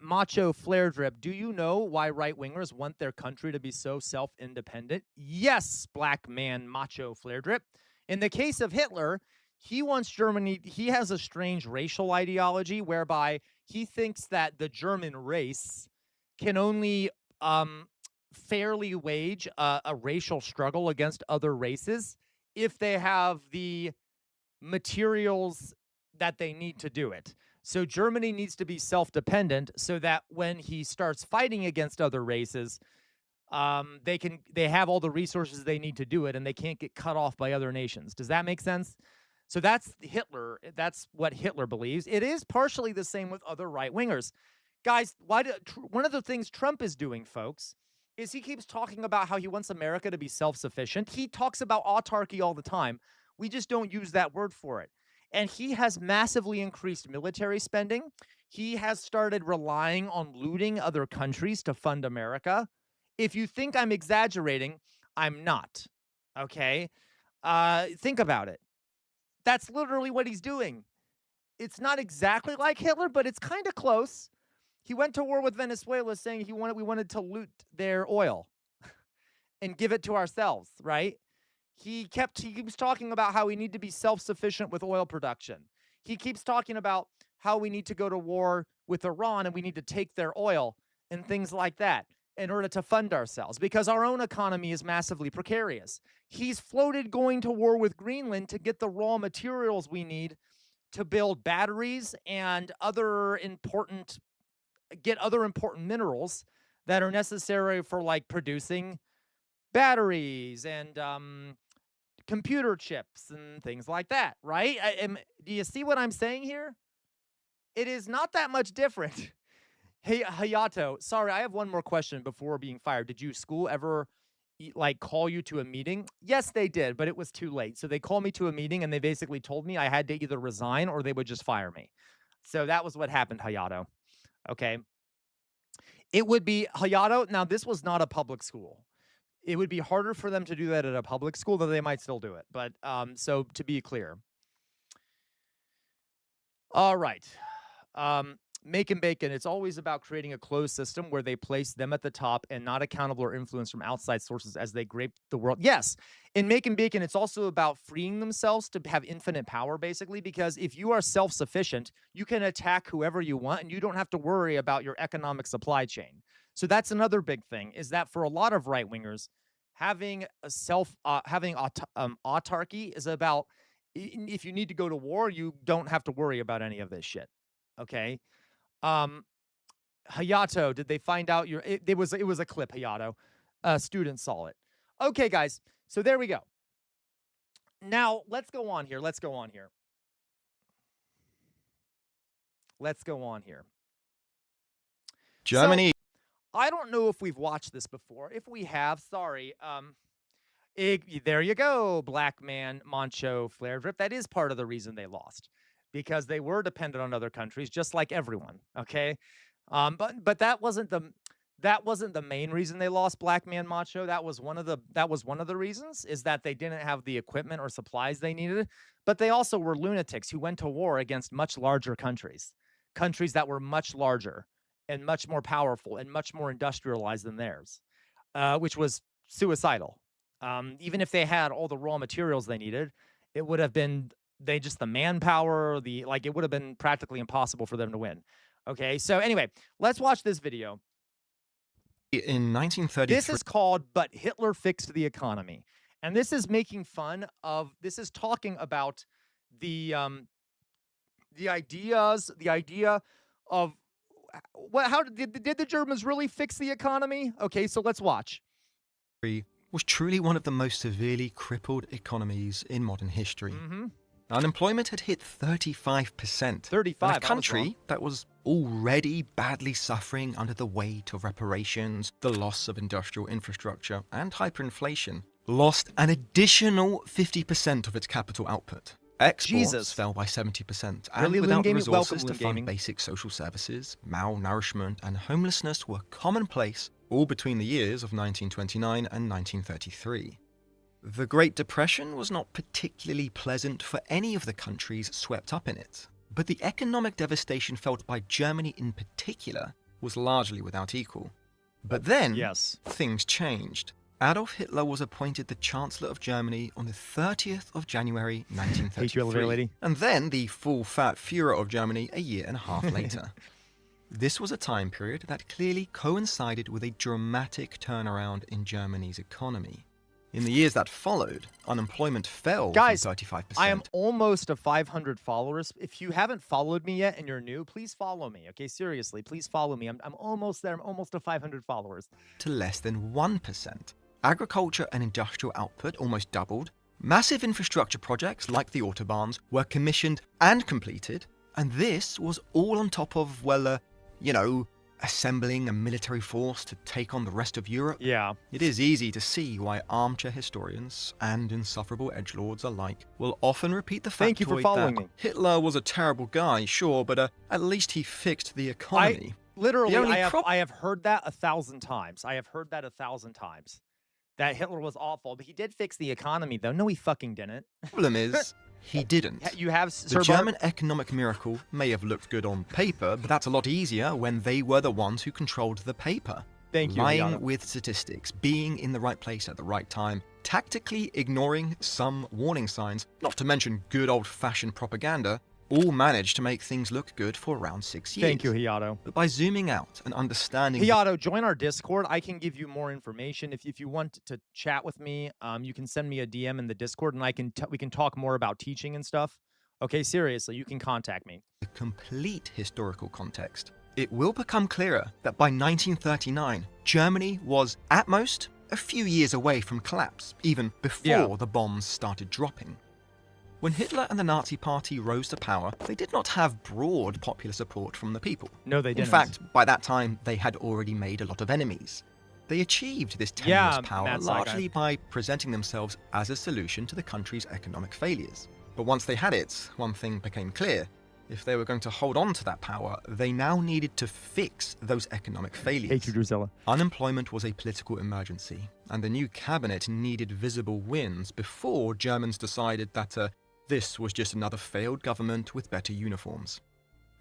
macho flare drip. Do you know why right-wingers want their country to be so self-independent? Yes, black man macho flare drip. In the case of Hitler, he wants Germany, he has a strange racial ideology whereby he thinks that the German race can only fairly wage a racial struggle against other races if they have the materials that they need to do it. So Germany needs to be self-dependent so that when he starts fighting against other races, they have all the resources they need to do it and they can't get cut off by other nations. Does that make sense? So that's Hitler. That's what Hitler believes. It is partially the same with other right-wingers. Guys, one of the things Trump is doing, folks, is he keeps talking about how he wants America to be self-sufficient. He talks about autarky all the time. We just don't use that word for it. And he has massively increased military spending. He has started relying on looting other countries to fund America. If you think I'm exaggerating, I'm not. Okay? Think about it. That's literally what he's doing. It's not exactly like Hitler, but it's kind of close. He went to war with Venezuela saying we wanted to loot their oil and give it to ourselves, right? He keeps talking about how we need to be self-sufficient with oil production. He keeps talking about how we need to go to war with Iran and we need to take their oil and things like that in order to fund ourselves because our own economy is massively precarious. He's floated going to war with Greenland to get the raw materials we need to build batteries and other important minerals that are necessary for like producing batteries and computer chips and things like that, right? Do you see what I'm saying here? It is not that much different. Hey, Hayato, sorry, I have one more question before being fired. Did your school ever call you to a meeting? Yes, they did, but it was too late. So they called me to a meeting and they basically told me I had to either resign or they would just fire me. So that was what happened, Hayato. Okay. It would be Hayato. Now, this was not a public school. It would be harder for them to do that at a public school, though they might still do it. But so to be clear. All right. Making bacon, it's always about creating a closed system where they place them at the top and not accountable or influenced from outside sources as they grape the world. Yes, in making bacon, it's also about freeing themselves to have infinite power, basically, because if you are self-sufficient, you can attack whoever you want and you don't have to worry about your economic supply chain. So that's another big thing, is that for a lot of right-wingers, having autarky is about if you need to go to war, you don't have to worry about any of this shit. Okay? Hayato, did they find out it was a clip, Hayato. Students saw it. Okay, guys. So there we go. Now, let's go on here. Germany. So, I don't know if we've watched this before. If we have, sorry. There you go, black man, Moncho, flare drip. That is part of the reason they lost. Because they were dependent on other countries, just like everyone. Okay, but that wasn't the main reason they lost Black Man Macho. That was one of the reasons, is that they didn't have the equipment or supplies they needed. But they also were lunatics who went to war against much larger countries that were much larger and much more powerful and much more industrialized than theirs, which was suicidal. Even if they had all the raw materials they needed, it would have been the manpower, it would have been practically impossible for them to win. Okay, so anyway, let's watch this video. In 1933, this is called "But Hitler Fixed the Economy," and this is talking about the idea of how did the Germans really fix the economy? Okay, so let's watch. Was truly one of the most severely crippled economies in modern history. Unemployment had hit 35%. 35. In a country that was already badly suffering under the weight of reparations, the loss of industrial infrastructure, and hyperinflation, lost an additional 50% of its capital output. Exports fell by 70%, and without the resources to fund basic social services, malnourishment and homelessness were commonplace all between the years of 1929 and 1933. The Great Depression was not particularly pleasant for any of the countries swept up in it, but the economic devastation felt by Germany in particular was largely without equal. But then, things changed. Adolf Hitler was appointed the Chancellor of Germany on the 30th of January 1933, and then the full-fat Führer of Germany a year and a half later. This was a time period that clearly coincided with a dramatic turnaround in Germany's economy. In the years that followed, unemployment fell from 35%. I am almost to 500 followers. If you haven't followed me yet and you're new, please follow me. Okay, seriously, please follow me. I'm almost there. I'm almost to 500 followers. To less than 1%. Agriculture and industrial output almost doubled. Massive infrastructure projects like the Autobahns were commissioned and completed. And this was all on top of, assembling a military force to take on the rest of Europe. Yeah. It is easy to see why armchair historians and insufferable edgelords alike will often repeat the Thank you for factoid following that me. Hitler was a terrible guy, sure, but at least he fixed the economy. Literally, The only I have heard that 1,000 times. I have heard that 1,000 times. That Hitler was awful, but he did fix the economy, though. No, he fucking didn't. Problem is, he didn't. You have The Sir German economic miracle may have looked good on paper, but that's a lot easier when they were the ones who controlled the paper. Thank you, Lying Yana. with statistics, being in the right place at the right time, tactically ignoring some warning signs, not to mention good old-fashioned propaganda, all managed to make things look good for around 6 years. Thank you, Hiato. But by zooming out and understanding... Hiato, join our Discord. I can give you more information. If you want to chat with me, you can send me a DM in the Discord, and we can talk more about teaching and stuff. Okay, seriously, you can contact me. The complete historical context, it will become clearer that by 1939, Germany was, at most, a few years away from collapse, even before the bombs started dropping. When Hitler and the Nazi Party rose to power, they did not have broad popular support from the people. No, they didn't. In fact, by that time, they had already made a lot of enemies. They achieved this tenuous power largely by presenting themselves as a solution to the country's economic failures. But once they had it, one thing became clear. If they were going to hold on to that power, they now needed to fix those economic failures. Hey, Drusilla. Unemployment was a political emergency, and the new cabinet needed visible wins before Germans decided that this was just another failed government with better uniforms.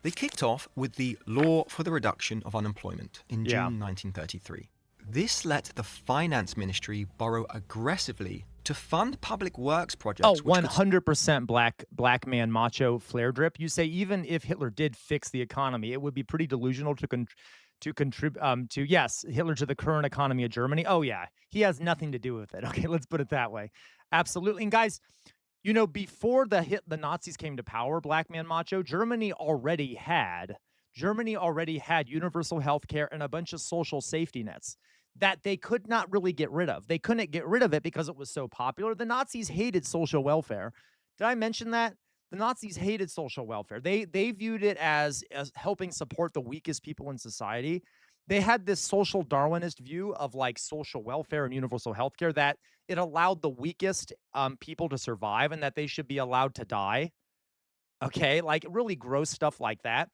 They kicked off with the Law for the Reduction of Unemployment in June 1933. This let the Finance Ministry borrow aggressively to fund public works projects. Oh, 100% black man macho flare drip. You say even if Hitler did fix the economy, it would be pretty delusional to contribute to yes, Hitler to the current economy of Germany. Oh yeah, he has nothing to do with it. Okay, let's put it that way. Absolutely. And guys, you know, before the Nazis came to power, black man macho, Germany already had universal health care and a bunch of social safety nets that they could not really get rid of. They couldn't get rid of it because it was so popular. The Nazis hated social welfare. Did I mention that? The Nazis hated social welfare. They viewed it as helping support the weakest people in society. They had this social Darwinist view of like social welfare and universal healthcare, that it allowed the weakest people to survive and that they should be allowed to die. Okay, like really gross stuff like that.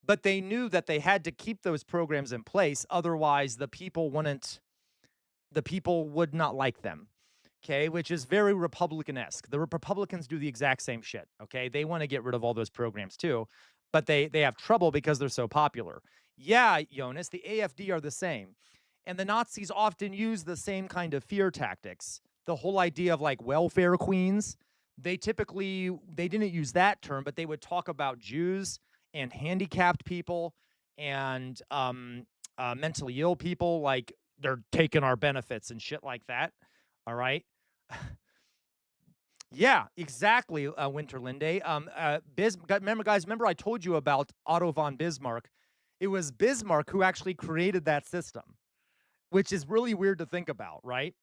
But they knew that they had to keep those programs in place. Otherwise, the people would not like them. Okay, which is very Republican-esque. The Republicans do the exact same shit. Okay, they want to get rid of all those programs too, but they have trouble because they're so popular. Yeah, Jonas, the AfD are the same. And the Nazis often use the same kind of fear tactics. The whole idea of like welfare queens, they didn't use that term, but they would talk about Jews and handicapped people and mentally ill people, like they're taking our benefits and shit like that. All right. Yeah, exactly, Winterlinde. Remember I told you about Otto von Bismarck. It was Bismarck who actually created that system, which is really weird to think about, right?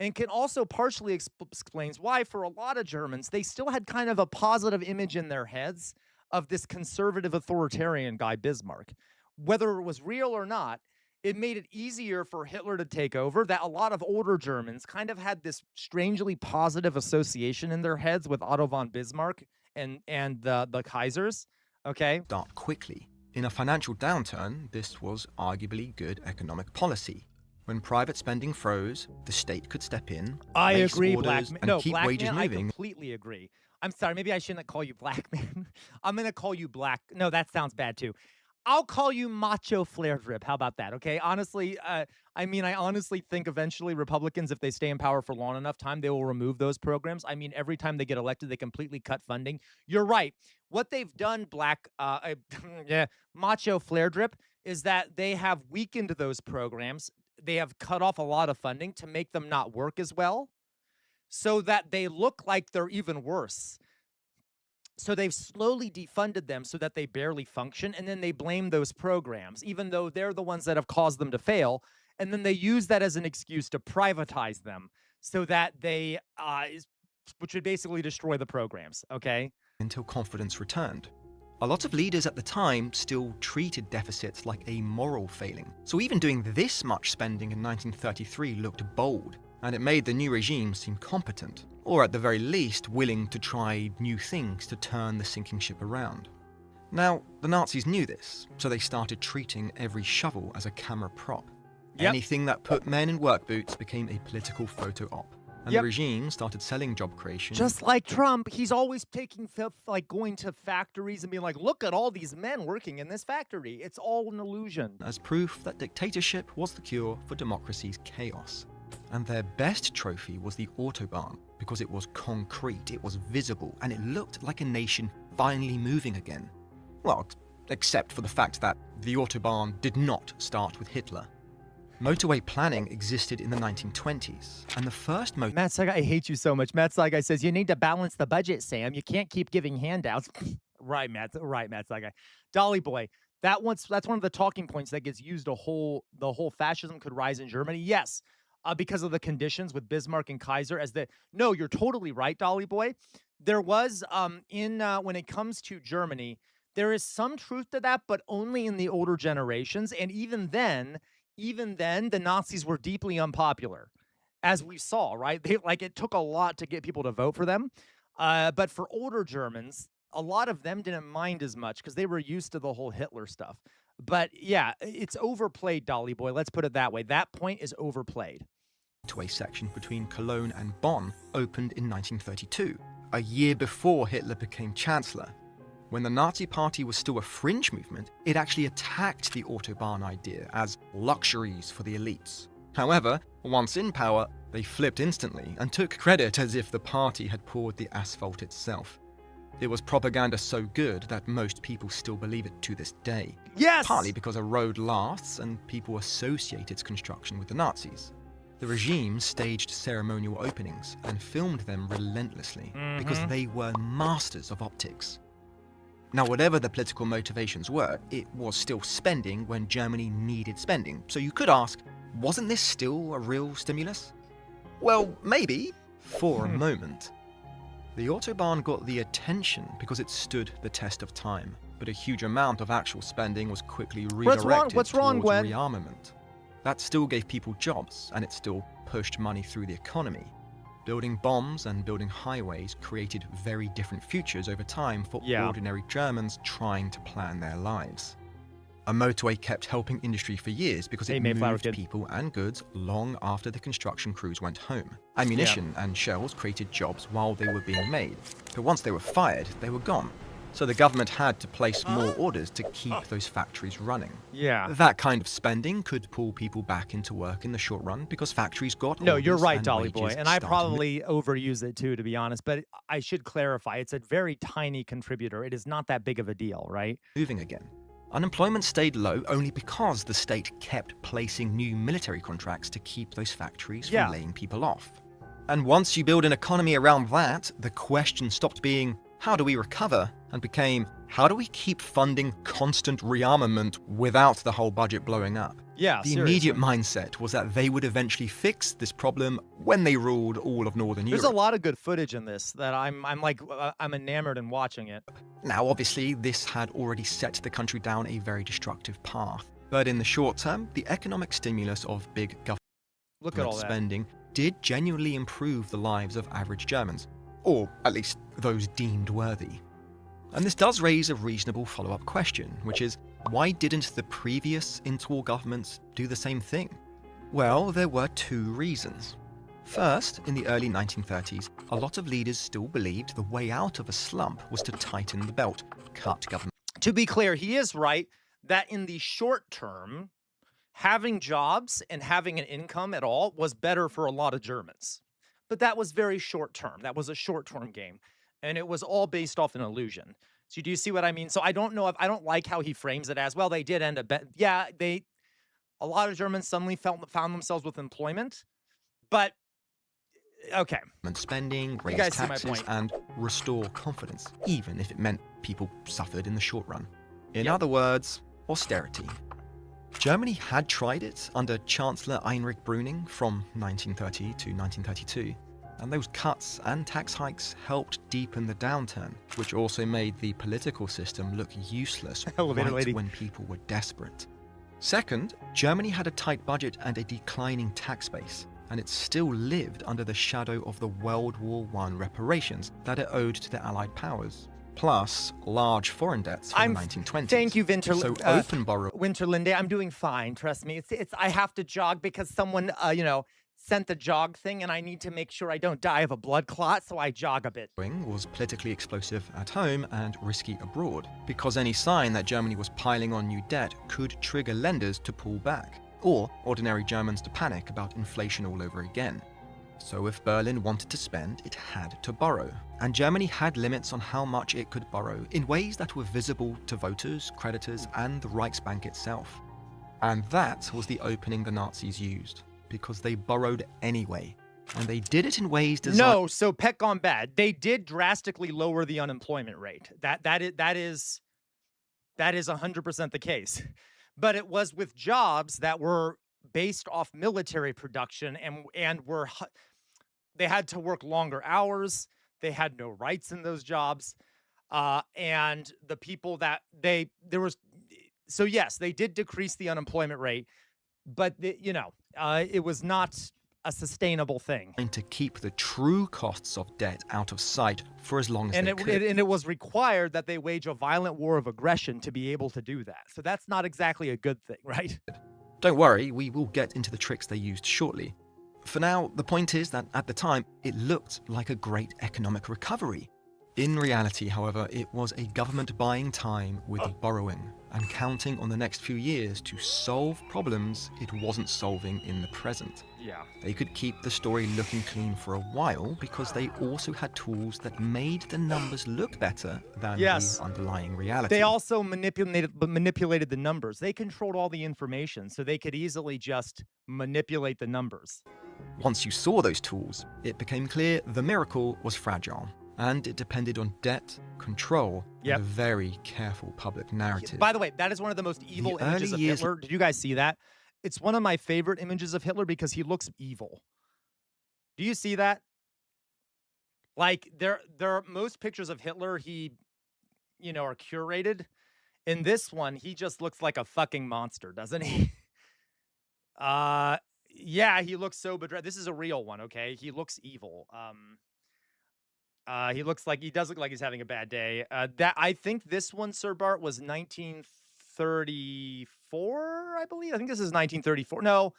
And can also partially explains why, for a lot of Germans, they still had kind of a positive image in their heads of this conservative authoritarian guy, Bismarck. Whether it was real or not, it made it easier for Hitler to take over, that a lot of older Germans kind of had this strangely positive association in their heads with Otto von Bismarck and the Kaisers, okay? Start quickly. In a financial downturn, this was arguably good economic policy. When private spending froze, the state could step in, I place agree, orders, and keep wages moving. I completely agree. I'm sorry, maybe I shouldn't call you black man. I'm going to call you black. No, that sounds bad too. I'll call you macho flare drip. How about that? Okay. Honestly, I honestly think eventually Republicans, if they stay in power for long enough time, they will remove those programs. I mean, every time they get elected, they completely cut funding. You're right. What they've done, macho flare drip, is that they have weakened those programs. They have cut off a lot of funding to make them not work as well, so that they look like they're even worse. So they've slowly defunded them so that they barely function, and then they blame those programs, even though they're the ones that have caused them to fail, and then they use that as an excuse to privatize them so that they, which would basically destroy the programs, okay? Until confidence returned. A lot of leaders at the time still treated deficits like a moral failing. So even doing this much spending in 1933 looked bold, and it made the new regime seem competent, or at the very least willing to try new things to turn the sinking ship around. Now, the Nazis knew this, so they started treating every shovel as a camera prop. Yep. Anything that put men in work boots became a political photo op. And Yep. the regime started selling job creation. Just like Trump, he's always taking like going to factories and being like, look at all these men working in this factory. It's all an illusion. as proof that dictatorship was the cure for democracy's chaos. And their best trophy was the Autobahn, because it was concrete, it was visible, and it looked like a nation finally moving again. Well, except for the fact that the Autobahn did not start with Hitler. Motorway planning existed in the 1920s, and the first Matt Saigai, I hate you so much. Matt Saigai says, you need to balance the budget, Sam. You can't keep giving handouts. Right, Matt Saigai. Dolly Boy, that's one of the talking points that gets used the whole fascism could rise in Germany. Yes, because of the conditions with Bismarck and Kaiser. No, you're totally right, Dolly Boy. There was, when it comes to Germany, there is some truth to that, but only in the older generations. And even then, the Nazis were deeply unpopular, as we saw, right? It took a lot to get people to vote for them. But for older Germans, a lot of them didn't mind as much because they were used to the whole Hitler stuff. But yeah, it's overplayed, Dolly Boy. Let's put it that way. That point is overplayed. motorway section between Cologne and Bonn opened in 1932, a year before Hitler became Chancellor. When the Nazi Party was still a fringe movement, it actually attacked the Autobahn idea as luxuries for the elites. However, once in power, they flipped instantly and took credit as if the party had poured the asphalt itself. It was propaganda so good that most people still believe it to this day. Yes! Partly because a road lasts and people associate its construction with the Nazis. The regime staged ceremonial openings and filmed them relentlessly because they were masters of optics. Now, whatever the political motivations were, it was still spending when Germany needed spending. So you could ask, wasn't this still a real stimulus? Well, maybe, for a moment. The Autobahn got the attention because it stood the test of time, but a huge amount of actual spending was quickly redirected What's wrong, towards Gwen? rearmament. That still gave people jobs, and it still pushed money through the economy. Building bombs and building highways created very different futures over time for ordinary Germans trying to plan their lives. A motorway kept helping industry for years because it moved people and goods long after the construction crews went home. Ammunition and shells created jobs while they were being made, but once they were fired, they were gone. So the government had to place more orders to keep those factories running. Yeah. That kind of spending could pull people back into work in the short run because factories got No, you're orders right, and Dolly Boy. wages And I started probably overuse it too, to be honest. But I should clarify, it's a very tiny contributor. It is not that big of a deal, right? moving again. Unemployment stayed low only because the state kept placing new military contracts to keep those factories from laying people off. And once you build an economy around that, the question stopped being, how do we recover? And became, how do we keep funding constant rearmament without the whole budget blowing up? Yeah, The immediate mindset was that they would eventually fix this problem when they ruled all of Northern There's Europe. a lot of good footage in this that I'm enamored in watching it. Now, obviously, this had already set the country down a very destructive path. But in the short term, the economic stimulus of big Look at all government that. spending did genuinely improve the lives of average Germans, or at least those deemed worthy. And this does raise a reasonable follow-up question, which is, why didn't the previous interwar governments do the same thing? Well, there were two reasons. First, in the early 1930s, a lot of leaders still believed the way out of a slump was to tighten the belt, cut government. To be clear, he is right that in the short term, having jobs and having an income at all was better for a lot of Germans. But that was very short term. That was a short-term game. And it was all based off an illusion. So do you see what I mean? So I don't know I don't like how he frames it as, well, they did end up, a lot of Germans suddenly found themselves with employment. But, okay. Spending, raise guys see my taxes, point. and restore confidence, even if it meant people suffered in the short run. In other words, austerity. Germany had tried it under Chancellor Heinrich Brüning from 1930 to 1932. and those cuts and tax hikes helped deepen the downturn, which also made the political system look useless right when people were desperate. Second, Germany had a tight budget and a declining tax base, and it still lived under the shadow of the World War I reparations that it owed to the Allied powers, plus large foreign debts from the 1920s. Thank you, So open borrow. Winterlinde. I'm doing fine. Trust me. It's. I have to jog because someone, sent the jog thing, and I need to make sure I don't die of a blood clot, so I jog a bit. Was politically explosive at home and risky abroad, because any sign that Germany was piling on new debt could trigger lenders to pull back, or ordinary Germans to panic about inflation all over again. So if Berlin wanted to spend, it had to borrow. And Germany had limits on how much it could borrow in ways that were visible to voters, creditors, and the Reichsbank itself. And that was the opening the Nazis used, because they borrowed anyway. And they did it in ways designed— No, so Pet gone bad. They did drastically lower the unemployment rate. That is 100% the case. But it was with jobs that were based off military production and they had to work longer hours. They had no rights in those jobs. And the people that so yes, they did decrease the unemployment rate, but it was not a sustainable thing. to keep the true costs of debt out of sight for as long as they could. And it was required that they wage a violent war of aggression to be able to do that. So that's not exactly a good thing, right? Don't worry, we will get into the tricks they used shortly. For now, the point is that at the time, it looked like a great economic recovery. In reality, however, it was a government buying time with borrowing and counting on the next few years to solve problems it wasn't solving in the present. Yeah. They could keep the story looking clean for a while because they also had tools that made the numbers look better than the underlying reality. They also manipulated the numbers. They controlled all the information, so they could easily just manipulate the numbers. Once you saw those tools, it became clear the miracle was fragile, and it depended on debt, control, and a very careful public narrative. By the way, that is one of the most evil images of Hitler. Did you guys see that? It's one of my favorite images of Hitler because he looks evil. Do you see that? Like, there are most pictures of Hitler, he, are curated. In this one, he just looks like a fucking monster, doesn't he? Yeah, he looks so bedraggled. This is a real one, okay? He looks evil. He does look like he's having a bad day. I think this one, Sir Bart, was 1934, I believe. I think this is 1934. No,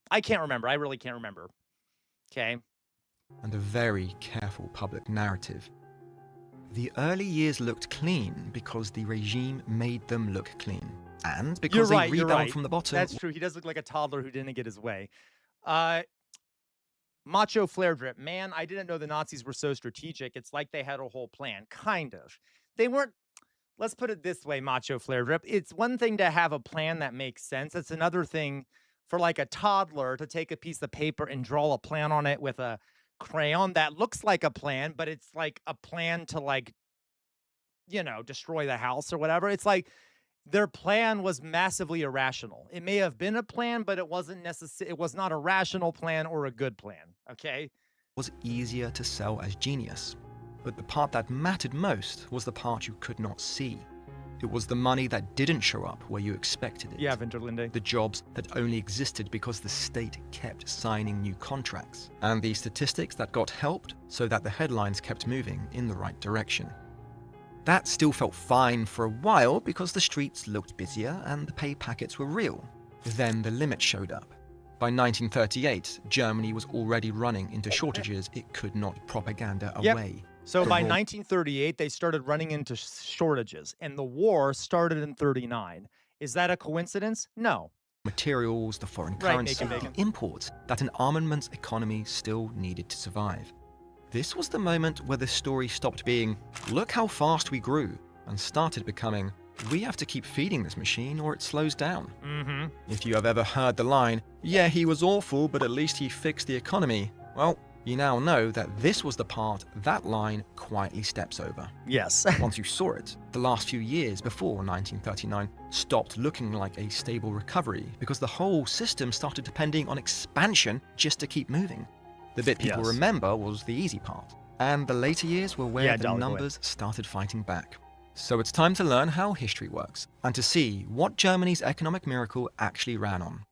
I can't remember. I really can't remember. Okay. And a very careful public narrative. The early years looked clean because the regime made them look clean. And because they rebound from the bottom. That's true. He does look like a toddler who didn't get his way. Macho flare drip. Man, I didn't know the Nazis were so strategic. It's like they had a whole plan. Kind of. They weren't. Let's put it this way, Macho flare drip. It's one thing to have a plan that makes sense. It's another thing for like a toddler to take a piece of paper and draw a plan on it with a crayon that looks like a plan, but it's like a plan to destroy the house or whatever. It's like their plan was massively irrational. It may have been a plan, but it wasn't necessary. It was not a rational plan or a good plan. Okay. Was easier to sell as genius. But the part that mattered most was the part you could not see. It was the money that didn't show up where you expected it. Yeah, Winterlinde. The jobs that only existed because the state kept signing new contracts. And the statistics that got helped so that the headlines kept moving in the right direction. That still felt fine for a while because the streets looked busier and the pay packets were real. Then the limit showed up. By 1938, Germany was already running into shortages it could not propaganda away. So by 1938, they started running into shortages, and the war started in 39. Is that a coincidence? No. Materials, the foreign currency, the imports that an armaments economy still needed to survive. This was the moment where the story stopped being, look how fast we grew, and started becoming, we have to keep feeding this machine or it slows down. Mm-hmm. If you have ever heard the line, yeah, he was awful, but at least he fixed the economy, well, you now know that this was the part that line quietly steps over. Yes. Once you saw it, the last few years before 1939 stopped looking like a stable recovery because the whole system started depending on expansion just to keep moving. The bit people Yes. remember was the easy part, and the later years were where Yeah, the Dolly Boy. numbers started fighting back. So it's time to learn how history works, and to see what Germany's economic miracle actually ran on.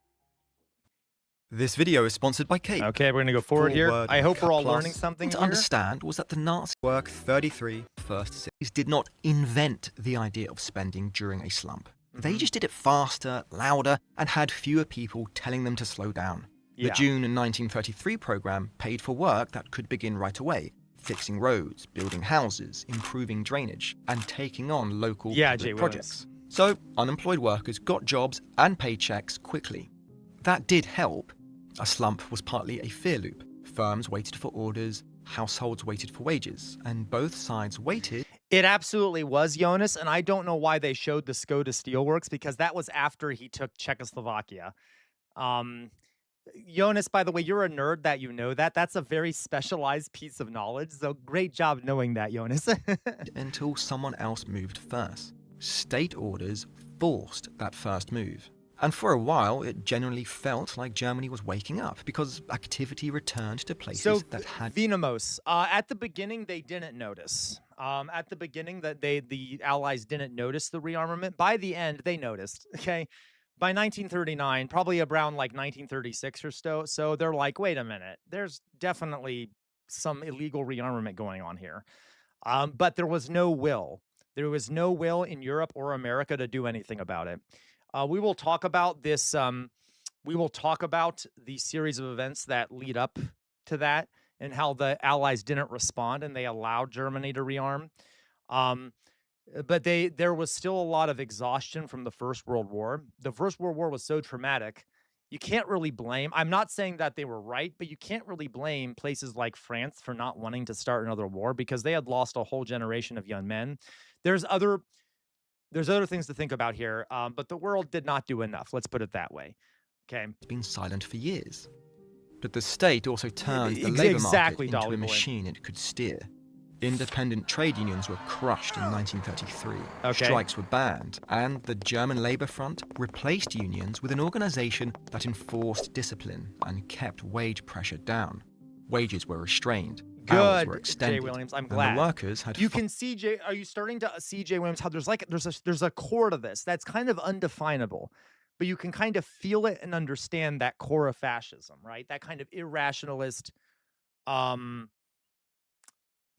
This video is sponsored by Cape. Okay, we're gonna go forward here. Forward, I hope we're all Plus. learning something To here. understand was that the Nazi work 33 first cities did not invent the idea of spending during a slump. They just did it faster, louder, and had fewer people telling them to slow down. The Yeah. June 1933 program paid for work that could begin right away, fixing roads, building houses, improving drainage, and taking on local Yeah, public Jay projects. So unemployed workers got jobs and paychecks quickly. That did help. A slump was partly a fear loop. Firms waited for orders, households waited for wages, and both sides waited. It absolutely was, Jonas, and I don't know why they showed the Skoda Steelworks, because that was after he took Czechoslovakia. Jonas, by the way, you're a nerd that you know that. That's a very specialized piece of knowledge, so great job knowing that, Jonas. Until someone else moved first. State orders forced that first move. And for a while, it generally felt like Germany was waking up because activity returned to places So, that had. Vinamos, at the beginning, they didn't notice. At the beginning, the Allies didn't notice the rearmament. By the end, they noticed, okay? By 1939, probably around like 1936 or so they're like, wait a minute, there's definitely some illegal rearmament going on here. But there was no will. There was no will in Europe or America to do anything about it. We will talk about this. We will talk about the series of events that lead up to that and how the Allies didn't respond and they allowed Germany to rearm. But there was still a lot of exhaustion from the First World War. The First World War was so traumatic. You can't really blame. I'm not saying that they were right, but you can't really blame places like France for not wanting to start another war because they had lost a whole generation of young men. There's other things to think about here, but the world did not do enough. Let's put it that way. Okay. Been silent for years. But the state also turned the Ex- labour exactly, market into Dolly a Boy. machine it could steer. Independent trade unions were crushed in 1933. Okay. Strikes were banned, and the German Labour Front replaced unions with an organisation that enforced discipline and kept wage pressure down. Wages were restrained. Hours were Good, extended. Jay Williams. I'm and glad. the workers had. You can see Jay. Are you starting to see Jay Williams? How there's a core to this that's kind of undefinable, but you can kind of feel it and understand that core of fascism, right? That kind of irrationalist.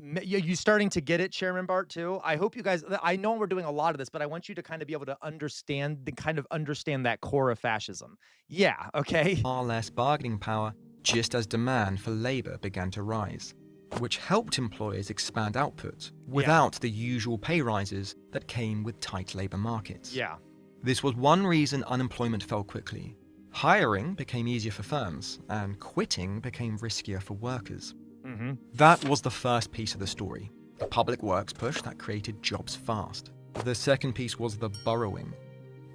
You starting to get it, Chairman Bart, too? I hope you guys. I know we're doing a lot of this, but I want you to kind of be able to understand that core of fascism. Yeah. Okay. far less bargaining power, just as demand for labour began to rise, which helped employers expand output without the usual pay rises that came with tight labour markets. Yeah. This was one reason unemployment fell quickly. Hiring became easier for firms, and quitting became riskier for workers. Mm-hmm. That was the first piece of the story, the public works push that created jobs fast. The second piece was the borrowing.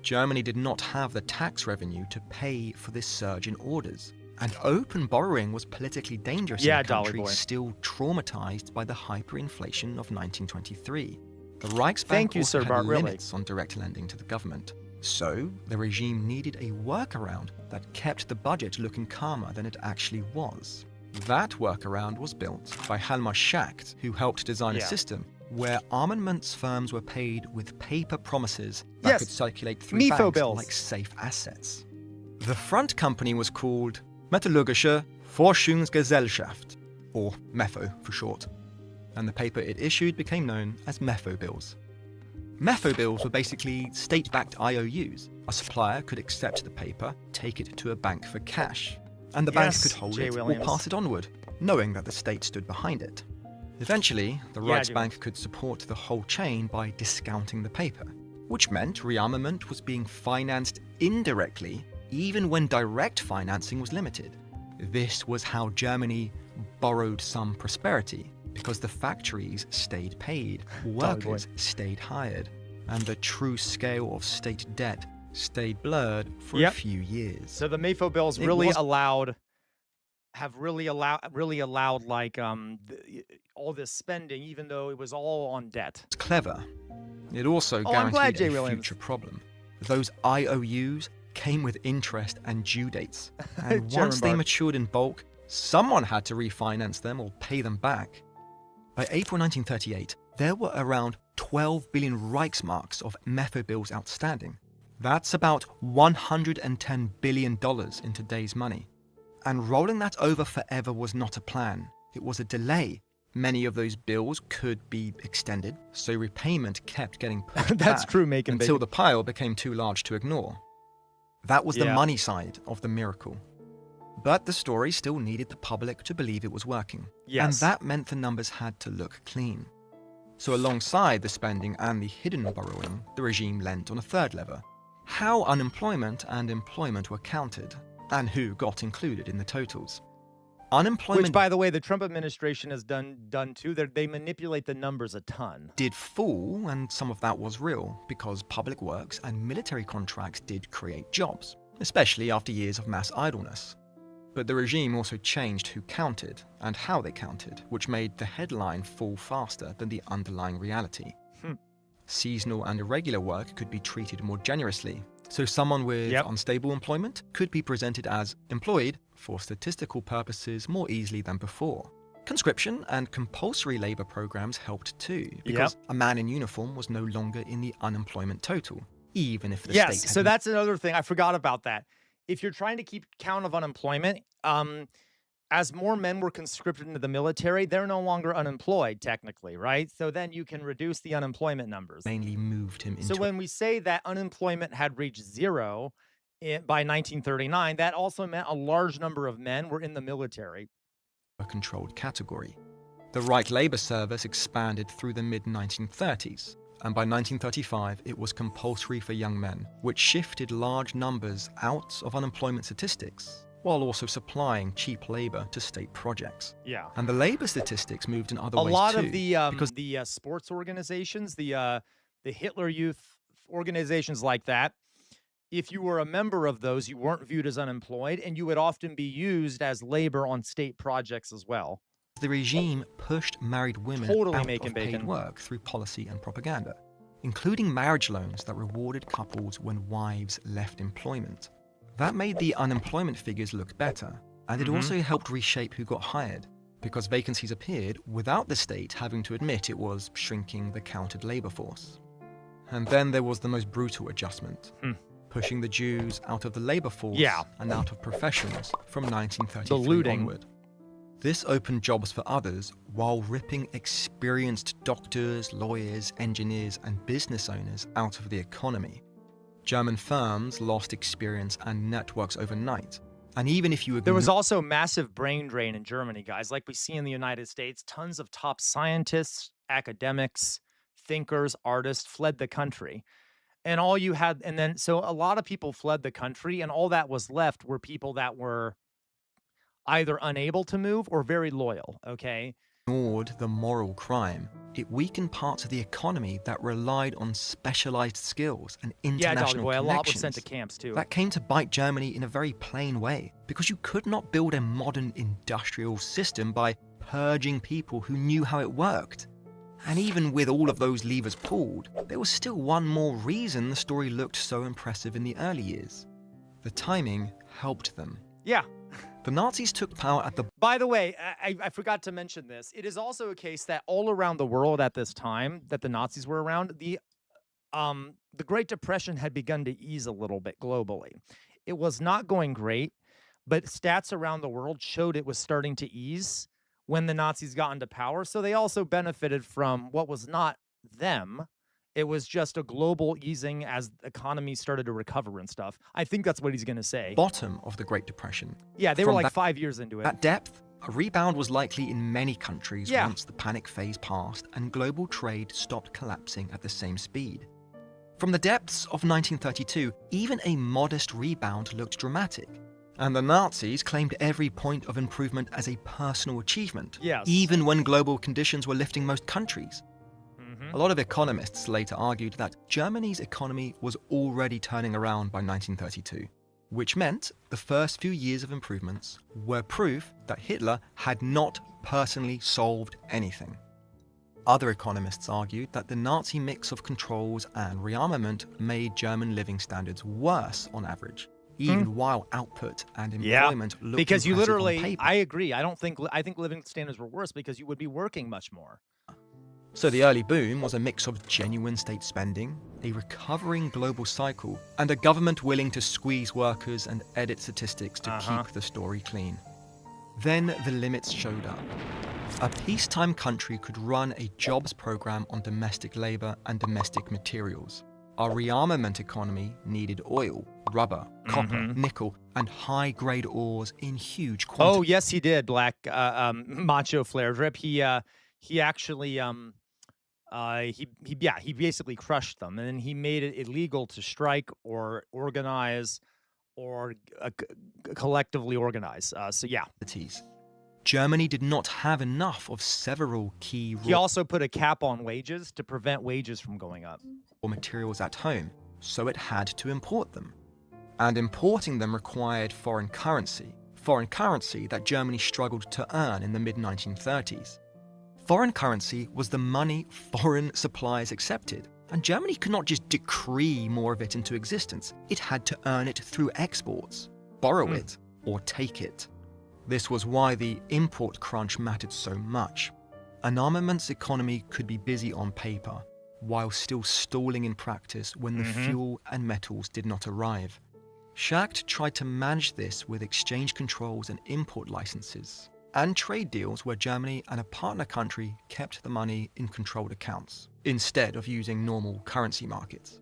Germany did not have the tax revenue to pay for this surge in orders. And open borrowing was politically dangerous in a country still traumatized by the hyperinflation of 1923. The Reichsbank also had limits on direct lending to the government. So, the regime needed a workaround that kept the budget looking calmer than it actually was. That workaround was built by Hjalmar Schacht, who helped design a system where armaments firms were paid with paper promises that could circulate through banks like safe assets. The front company was called Metallurgische Forschungsgesellschaft, or MEFO for short, and the paper it issued became known as MEFO bills. MEFO bills were basically state-backed IOUs. A supplier could accept the paper, take it to a bank for cash, and the bank could hold it or pass it onward, knowing that the state stood behind it. Eventually, the Reichsbank could support the whole chain by discounting the paper, which meant rearmament was being financed indirectly even when direct financing was limited. This was how Germany borrowed some prosperity, because the factories stayed paid, workers stayed hired, and the true scale of state debt stayed blurred for a few years. So the Mayfo bills really allowed like all this spending, even though it was all on debt. It's clever. It also guaranteed a future problem. Those IOUs came with interest and due dates, and once they matured in bulk, Someone had to refinance them or pay them back. By April 1938, there were around 12 billion Reichsmarks of Mefo bills outstanding. That's about $110 billion in today's money. And rolling that over forever was not a plan. It was a delay. Many of those bills could be extended, so repayment kept getting pushed That's back true, Macon, until baby. the pile became too large to ignore. That was the Yeah. money side of the miracle. But the story still needed the public to believe it was working. Yes. And that meant the numbers had to look clean. So alongside the spending and the hidden borrowing, the regime lent on a third lever: how unemployment and employment were counted, and who got included in the totals. Unemployment, Which, by the way, the Trump administration has done too. They manipulate the numbers a ton. did fall, and some of that was real, because public works and military contracts did create jobs, especially after years of mass idleness. But the regime also changed who counted and how they counted, which made the headline fall faster than the underlying reality. Seasonal and irregular work could be treated more generously, so someone with unstable employment could be presented as employed for statistical purposes more easily than before. Conscription and compulsory labor programs helped too, because a man in uniform was no longer in the unemployment total, even if the state had... So that's another thing. I forgot about that. If you're trying to keep count of unemployment, as more men were conscripted into the military, they're no longer unemployed, technically, right? So then you can reduce the unemployment numbers. mainly moved him into So when we say that unemployment had reached zero by 1939, that also meant a large number of men were in the military. a controlled category. The Reich labor service expanded through the mid-1930s, and by 1935 it was compulsory for young men, which shifted large numbers out of unemployment statistics, while also supplying cheap labor to state projects. Yeah. And the labor statistics moved in other A ways lot too, of because the sports organizations, the Hitler Youth organizations like that, if you were a member of those, you weren't viewed as unemployed, and you would often be used as labor on state projects as well. the regime pushed married women Totally out making of paid bacon. work through policy and propaganda, including marriage loans that rewarded couples when wives left employment. That made the unemployment figures look better, and it also helped reshape who got hired, because vacancies appeared without the state having to admit it was shrinking the counted labor force. And then there was the most brutal adjustment, pushing the Jews out of the labor force and out of professions from 1933 The looting. onward. This opened jobs for others while ripping experienced doctors, lawyers, engineers, and business owners out of the economy. German firms lost experience and networks overnight. And even if you ignore... There was also massive brain drain in Germany, guys, like we see in the United States. Tons of top scientists, academics, thinkers, artists fled the country. And all you had, and then, so a lot of people fled the country, and all that was left were people that were either unable to move or very loyal, okay? ignored the moral crime. It weakened parts of the economy that relied on specialized skills and Yeah, Dolly international Boy, a connections. lot was sent to camps too. That came to bite Germany in a very plain way, because you could not build a modern industrial system by purging people who knew how it worked. And even with all of those levers pulled, there was still one more reason the story looked so impressive in the early years. The timing helped them. Yeah. The Nazis took power at the... By the way, I forgot to mention this. It is also a case that all around the world at this time that the Nazis were around, the Great Depression had begun to ease a little bit globally. It was not going great, but stats around the world showed it was starting to ease when the Nazis got into power. So they also benefited from what was not them. It was just a global easing as economies started to recover and stuff. I think that's what he's going to say. bottom of the Great Depression. Yeah, they were From like that- 5 years into it. At depth, a rebound was likely in many countries Yeah. once the panic phase passed and global trade stopped collapsing at the same speed. From the depths of 1932, even a modest rebound looked dramatic. And the Nazis claimed every point of improvement as a personal achievement, Yes. even when global conditions were lifting most countries. A lot of economists later argued that Germany's economy was already turning around by 1932, which meant the first few years of improvements were proof that Hitler had not personally solved anything. Other economists argued that the Nazi mix of controls and rearmament made German living standards worse on average, even while output and employment looked because you impressive on literally, paper. I agree. I think living standards were worse because you would be working much more. So the early boom was a mix of genuine state spending, a recovering global cycle, and a government willing to squeeze workers and edit statistics to keep the story clean. Then the limits showed up. A peacetime country could run a jobs program on domestic labor and domestic materials. Our rearmament economy needed oil, rubber, copper, nickel, and high-grade ores in huge quantities. Oh, yes, he did, Black Macho Flare Drip. He actually he basically crushed them, and then he made it illegal to strike or organize or collectively organize. So yeah. Germany did not have enough of several key He also put a cap on wages to prevent wages from going up. Raw materials at home, so it had to import them. And importing them required foreign currency that Germany struggled to earn in the mid-1930s. Foreign currency was the money foreign suppliers accepted, and Germany could not just decree more of it into existence. It had to earn it through exports, borrow it, or take it. This was why the import crunch mattered so much. An armaments economy could be busy on paper, while still stalling in practice when the fuel and metals did not arrive. Schacht tried to manage this with exchange controls and import licenses, and trade deals where Germany and a partner country kept the money in controlled accounts, instead of using normal currency markets.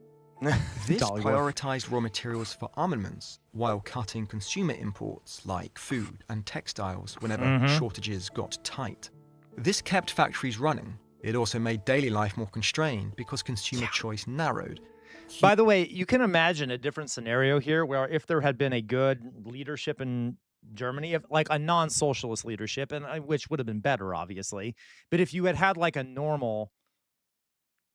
This prioritized raw materials for armaments while cutting consumer imports like food and textiles whenever shortages got tight. This kept factories running. It also made daily life more constrained because consumer choice narrowed. By the way, you can imagine a different scenario here where if there had been a good leadership in Germany, if like a non-socialist leadership, and which would have been better, obviously, but if you had like a normal,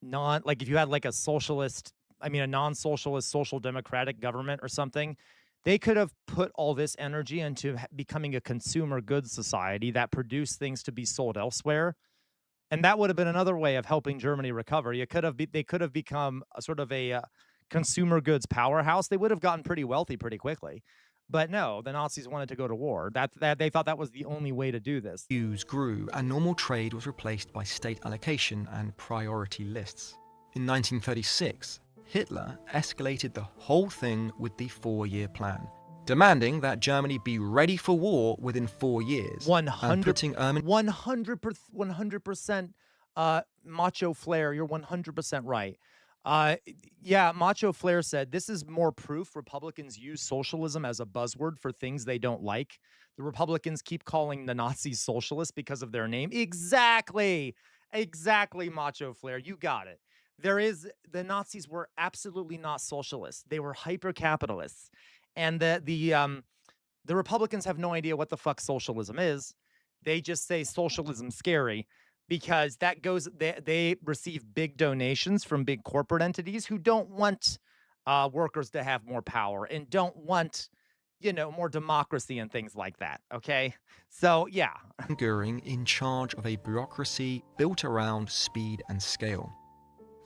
if you had like a socialist, a non-socialist, social democratic government or something, they could have put all this energy into becoming a consumer goods society that produced things to be sold elsewhere. And that would have been another way of helping Germany recover. They could have become a sort of a consumer goods powerhouse. They would have gotten pretty wealthy pretty quickly. But no, the Nazis wanted to go to war. That they thought that was the only way to do this. Use grew and normal trade was replaced by state allocation and priority lists. In 1936, Hitler escalated the whole thing with the 4-year plan, demanding that Germany be ready for war within 4 years. 100%, Macho Flare, you're 100% right. Yeah, Macho Flare said, this is more proof Republicans use socialism as a buzzword for things they don't like. The Republicans keep calling the Nazis socialists because of their name. Exactly, Macho Flare, you got it. The Nazis were absolutely not socialists. They were hyper-capitalists. And the Republicans have no idea what the fuck socialism is. They just say socialism's scary because they receive big donations from big corporate entities who don't want workers to have more power and don't want, more democracy and things like that. Okay. So yeah. Göring in charge of a bureaucracy built around speed and scale.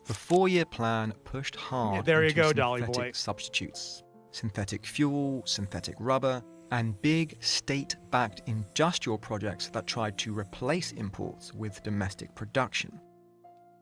The 4-year plan pushed hard there you into go, Dolly synthetic boy. substitutes. Synthetic fuel, synthetic rubber, and big state-backed industrial projects that tried to replace imports with domestic production.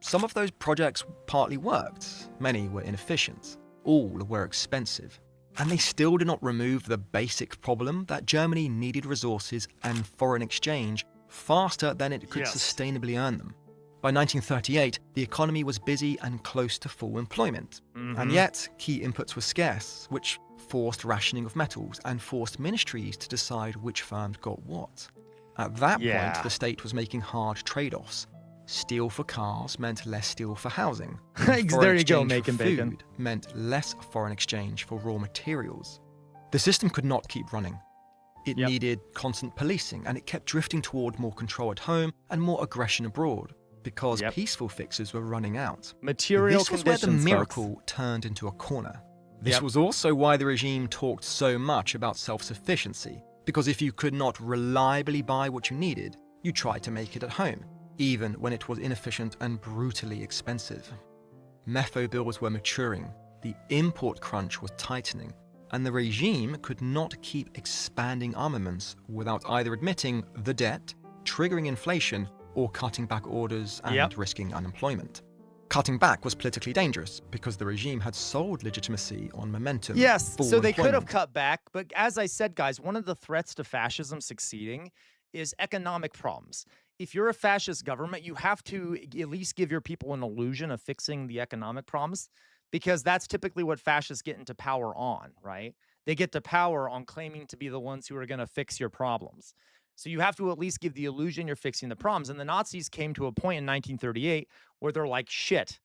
Some of those projects partly worked, many were inefficient, all were expensive, and they still did not remove the basic problem that Germany needed resources and foreign exchange faster than it could sustainably earn them. By 1938, the economy was busy and close to full employment. And yet, key inputs were scarce, which forced rationing of metals and forced ministries to decide which firms got what. At that point, the state was making hard trade-offs. Steel for cars meant less steel for housing. There you go, making bacon. Food meant less foreign exchange for raw materials. The system could not keep running. It needed constant policing, and it kept drifting toward more control at home and more aggression abroad, because peaceful fixes were running out. Material This was where the conditions, miracle turned into a corner. This was also why the regime talked so much about self-sufficiency, because if you could not reliably buy what you needed, you tried to make it at home, even when it was inefficient and brutally expensive. Mefo bills were maturing, the import crunch was tightening, and the regime could not keep expanding armaments without either admitting the debt, triggering inflation, or cutting back orders and risking unemployment. Cutting back was politically dangerous because the regime had sold legitimacy on momentum. Yes, so they could have employment. cut back, but as I said, guys, one of the threats to fascism succeeding is economic problems. If you're a fascist government, you have to at least give your people an illusion of fixing the economic problems, because that's typically what fascists get into power on, right? They get to power on claiming to be the ones who are going to fix your problems. So you have to at least give the illusion you're fixing the problems. And the Nazis came to a point in 1938 where they're like, shit,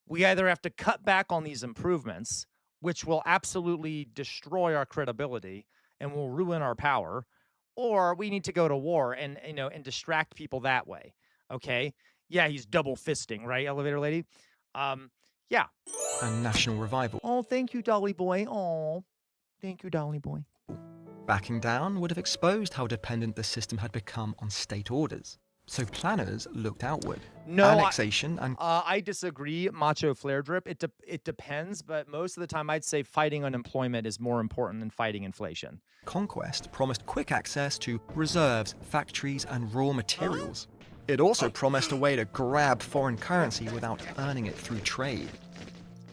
we either have to cut back on these improvements, which will absolutely destroy our credibility and will ruin our power, or we need to go to war and, you know, and distract people that way. Okay. Yeah, he's double fisting, right, elevator lady? Yeah. And national revival. Oh, thank you, Dolly boy. Oh, thank you, Dolly boy. Backing down would have exposed how dependent the system had become on state orders. So planners looked outward. No, annexation and I disagree, Macho Flare Drip. It depends, but most of the time I'd say fighting unemployment is more important than fighting inflation. conquest promised quick access to reserves, factories, and raw materials. It also promised a way to grab foreign currency without earning it through trade.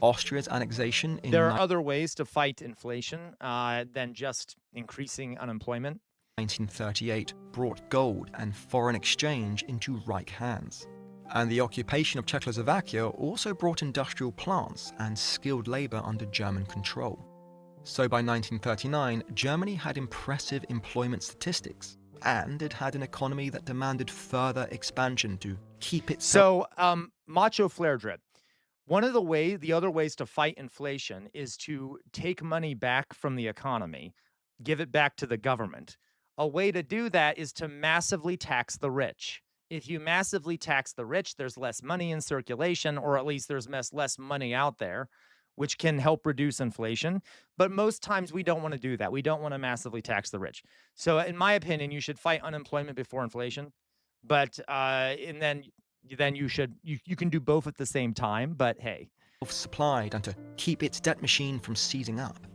Austria's annexation in There are other ways to fight inflation than just increasing unemployment. 1938 brought gold and foreign exchange into Reich hands. And the occupation of Czechoslovakia also brought industrial plants and skilled labor under German control. So by 1939, Germany had impressive employment statistics, and it had an economy that demanded further expansion to keep it. So, Macho Flare Drip, the other ways to fight inflation is to take money back from the economy, give it back to the government. A way to do that is to massively tax the rich. If you massively tax the rich, there's less money in circulation, or at least there's less money out there, which can help reduce inflation. But most times we don't want to do that. We don't want to massively tax the rich. So in my opinion, you should fight unemployment before inflation. But and then you can do both at the same time, but hey. Supplied and to keep its debt machine from seizing up.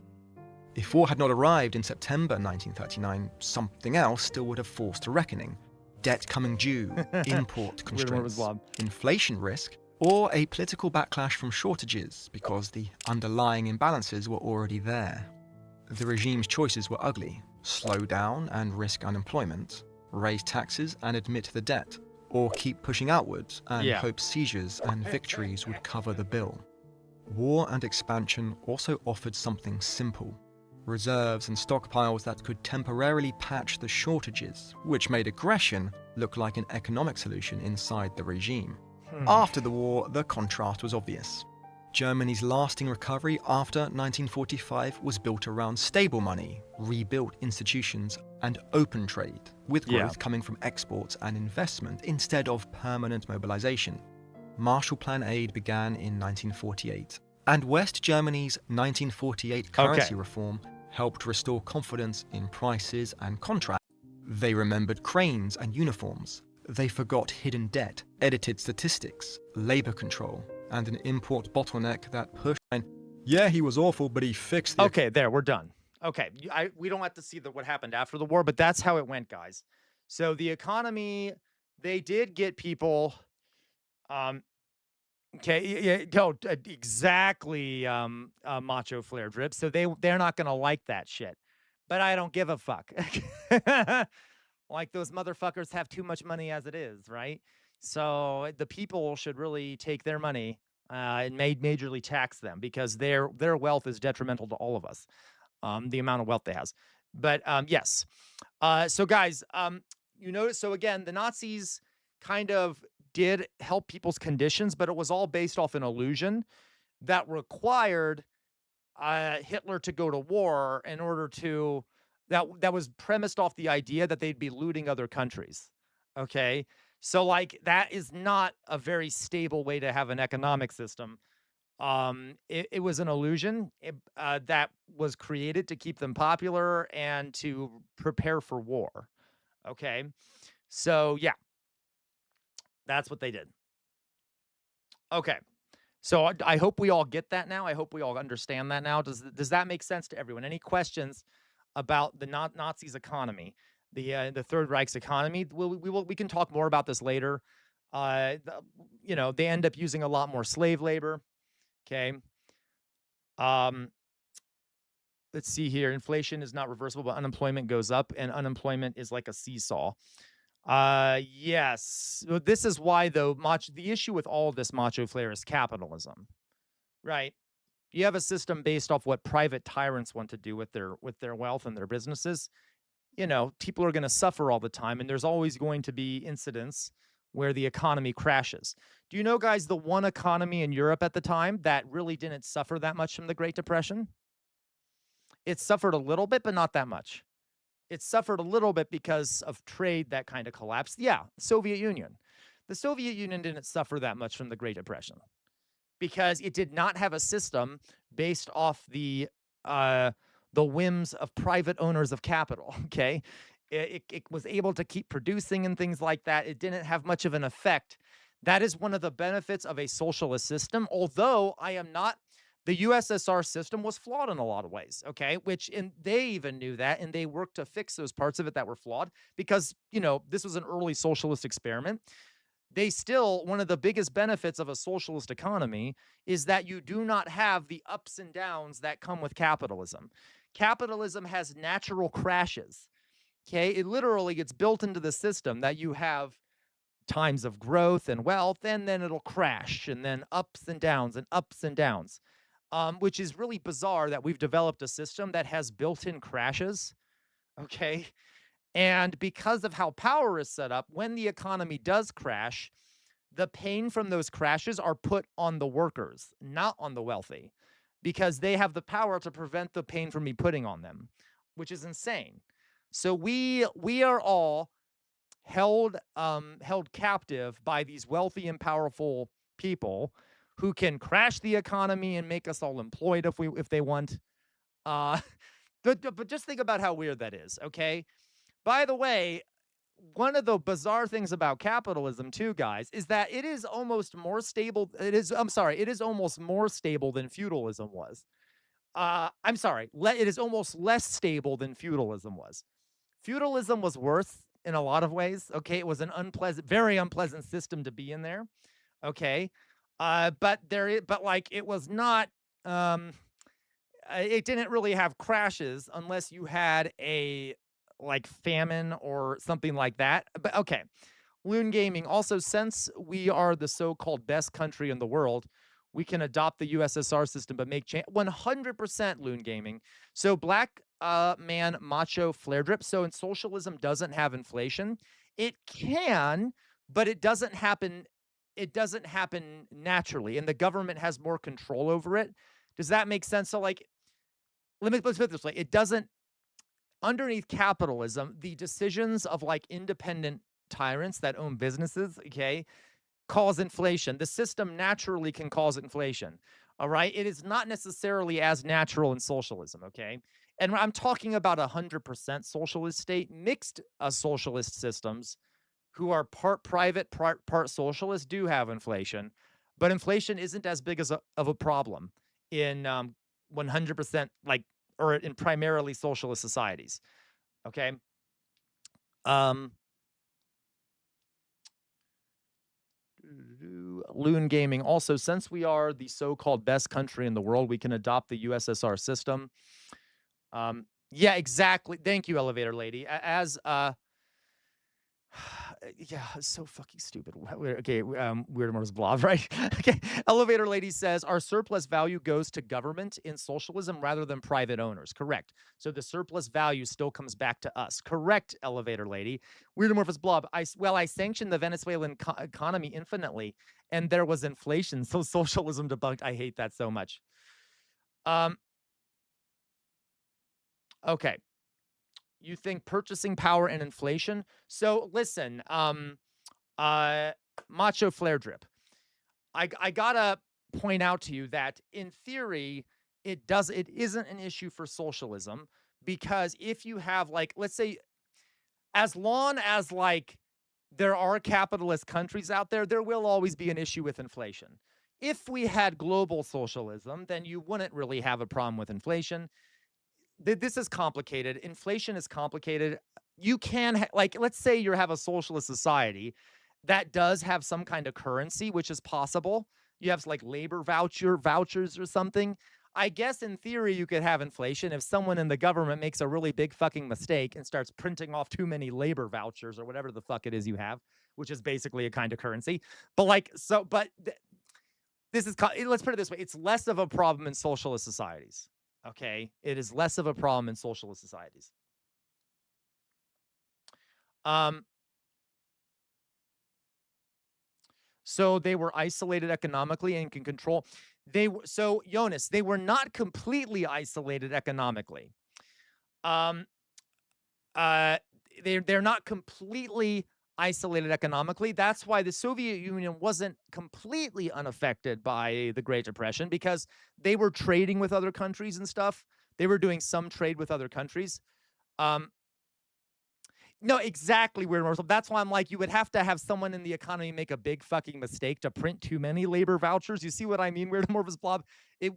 If war had not arrived in September 1939, something else still would have forced a reckoning. Debt coming due, import constraints, inflation risk, or a political backlash from shortages because the underlying imbalances were already there. The regime's choices were ugly: slow down and risk unemployment, raise taxes and admit the debt, or keep pushing outwards and hope seizures and victories would cover the bill. War and expansion also offered something simple: reserves and stockpiles that could temporarily patch the shortages, which made aggression look like an economic solution inside the regime. After the war, the contrast was obvious. Germany's lasting recovery after 1945 was built around stable money, rebuilt institutions, and open trade, with growth coming from exports and investment instead of permanent mobilization. Marshall Plan aid began in 1948, and West Germany's 1948 currency reform helped restore confidence in prices and contracts. They remembered cranes and uniforms. They forgot hidden debt, edited statistics, labor control, and an import bottleneck that pushed. Yeah, he was awful, but he fixed it. Okay, there, we're done. Okay, we don't have to see what happened after the war, but that's how it went, guys. So the economy, they did get people. Exactly, Macho Flare Drip. So they're not gonna like that shit, but I don't give a fuck. Like, those motherfuckers have too much money as it is, right? So the people should really take their money and majorly tax them, because their wealth is detrimental to all of us. The amount of wealth they has. But yes. So guys, you notice, so again, the Nazis kind of did help people's conditions, but it was all based off an illusion that required Hitler to go to war in order to, that was premised off the idea that they'd be looting other countries. Okay. So like, that is not a very stable way to have an economic system. It was an illusion that was created to keep them popular and to prepare for war. Okay. So yeah, that's what they did. Okay. So I hope we all get that now. I hope we all understand that now. Does that make sense to everyone? Any questions about the Nazis' economy, the Third Reich's economy? We can talk more about this later. They end up using a lot more slave labor. Okay. Um, let's see here. Inflation is not reversible, but unemployment goes up, and unemployment is like a seesaw. Yes. So this is why, though, the issue with all of this macho flair is capitalism, right? You have a system based off what private tyrants want to do with their wealth and their businesses. People are going to suffer all the time, and there's always going to be incidents where the economy crashes. Do you know, guys, the one economy in Europe at the time that really didn't suffer that much from the Great Depression? It suffered a little bit, but not that much. It suffered a little bit because of trade that kind of collapsed. Yeah, Soviet Union. The Soviet Union didn't suffer that much from the Great Depression because it did not have a system based off the whims of private owners of capital. Okay, it was able to keep producing and things like that. It didn't have much of an effect. That is one of the benefits of a socialist system. Although the USSR system was flawed in a lot of ways. Okay, and they even knew that, and they worked to fix those parts of it that were flawed because this was an early socialist experiment. One of the biggest benefits of a socialist economy is that you do not have the ups and downs that come with capitalism. Capitalism has natural crashes. Okay. It literally gets built into the system that you have times of growth and wealth, and then it'll crash, and then ups and downs and ups and downs, which is really bizarre that we've developed a system that has built-in crashes. Okay. And because of how power is set up, when the economy does crash, the pain from those crashes are put on the workers, not on the wealthy, because they have the power to prevent the pain from me putting on them, which is insane. So we are all held captive by these wealthy and powerful people who can crash the economy and make us all employed if they want. Uh, but just think about how weird that is. Okay. By the way, one of the bizarre things about capitalism too, guys, is that it is almost more stable. It is almost more stable than feudalism was. It is almost less stable than feudalism was. Feudalism was worse in a lot of ways. Okay. It was an very unpleasant system to be in there. Okay. But it was not, it didn't really have crashes unless you had a famine or something like that. But okay. Loon Gaming. Also, since we are the so-called best country in the world, we can adopt the USSR system, but make change. 100% Loon Gaming. So black man macho flare drip. So in socialism doesn't have inflation. It can, but it doesn't happen. It doesn't happen naturally, and the government has more control over it. Does that make sense? So let's put it this way. It doesn't. Underneath capitalism, the decisions of independent tyrants that own businesses, okay, cause inflation. The system naturally can cause inflation. All right. It is not necessarily as natural in socialism. Okay. And I'm talking about 100% socialist state, mixed socialist systems who are part private, part socialist do have inflation, but inflation isn't as big of a problem in 100% or in primarily socialist societies. Okay. Loon Gaming. Also, since we are the so-called best country in the world, we can adopt the USSR system. Yeah, exactly. Thank you, elevator lady. Yeah, it's so fucking stupid. Okay, Weird Motors Blob, right? Okay, elevator lady says our surplus value goes to government in socialism rather than private owners. Correct. So the surplus value still comes back to us. Correct, elevator lady. Weird Amorphous Blob. I sanctioned the Venezuelan economy infinitely, and there was inflation. So socialism debunked. I hate that so much. Okay. You think purchasing power and inflation? So listen, macho flare drip. I gotta point out to you that in theory, it isn't an issue for socialism, because if you have let's say, as long as there are capitalist countries out there, there will always be an issue with inflation. If we had global socialism, then you wouldn't really have a problem with inflation. This is complicated. Inflation is complicated. You can like, let's say you have a socialist society that does have some kind of currency, which is possible. You have like labor vouchers or something. I guess in theory you could have inflation if someone in the government makes a really big fucking mistake and starts printing off too many labor vouchers or whatever the fuck it is you have, which is basically a kind of currency. But like so, but this is let's put it this way: it's less of a problem in socialist societies. Okay, it is less of a problem in socialist societies. Um, so they were isolated economically and can control. So Jonas, they were not completely isolated economically. Um, uh, they're not completely isolated economically. That's why the Soviet Union wasn't completely unaffected by the Great Depression, because they were trading with other countries and stuff. They were doing some trade with other countries. Um, no, exactly, weird Marshall. That's why I'm like, you would have to have someone in the economy make a big fucking mistake to print too many labor vouchers. You see what I mean, weird amorphous blob?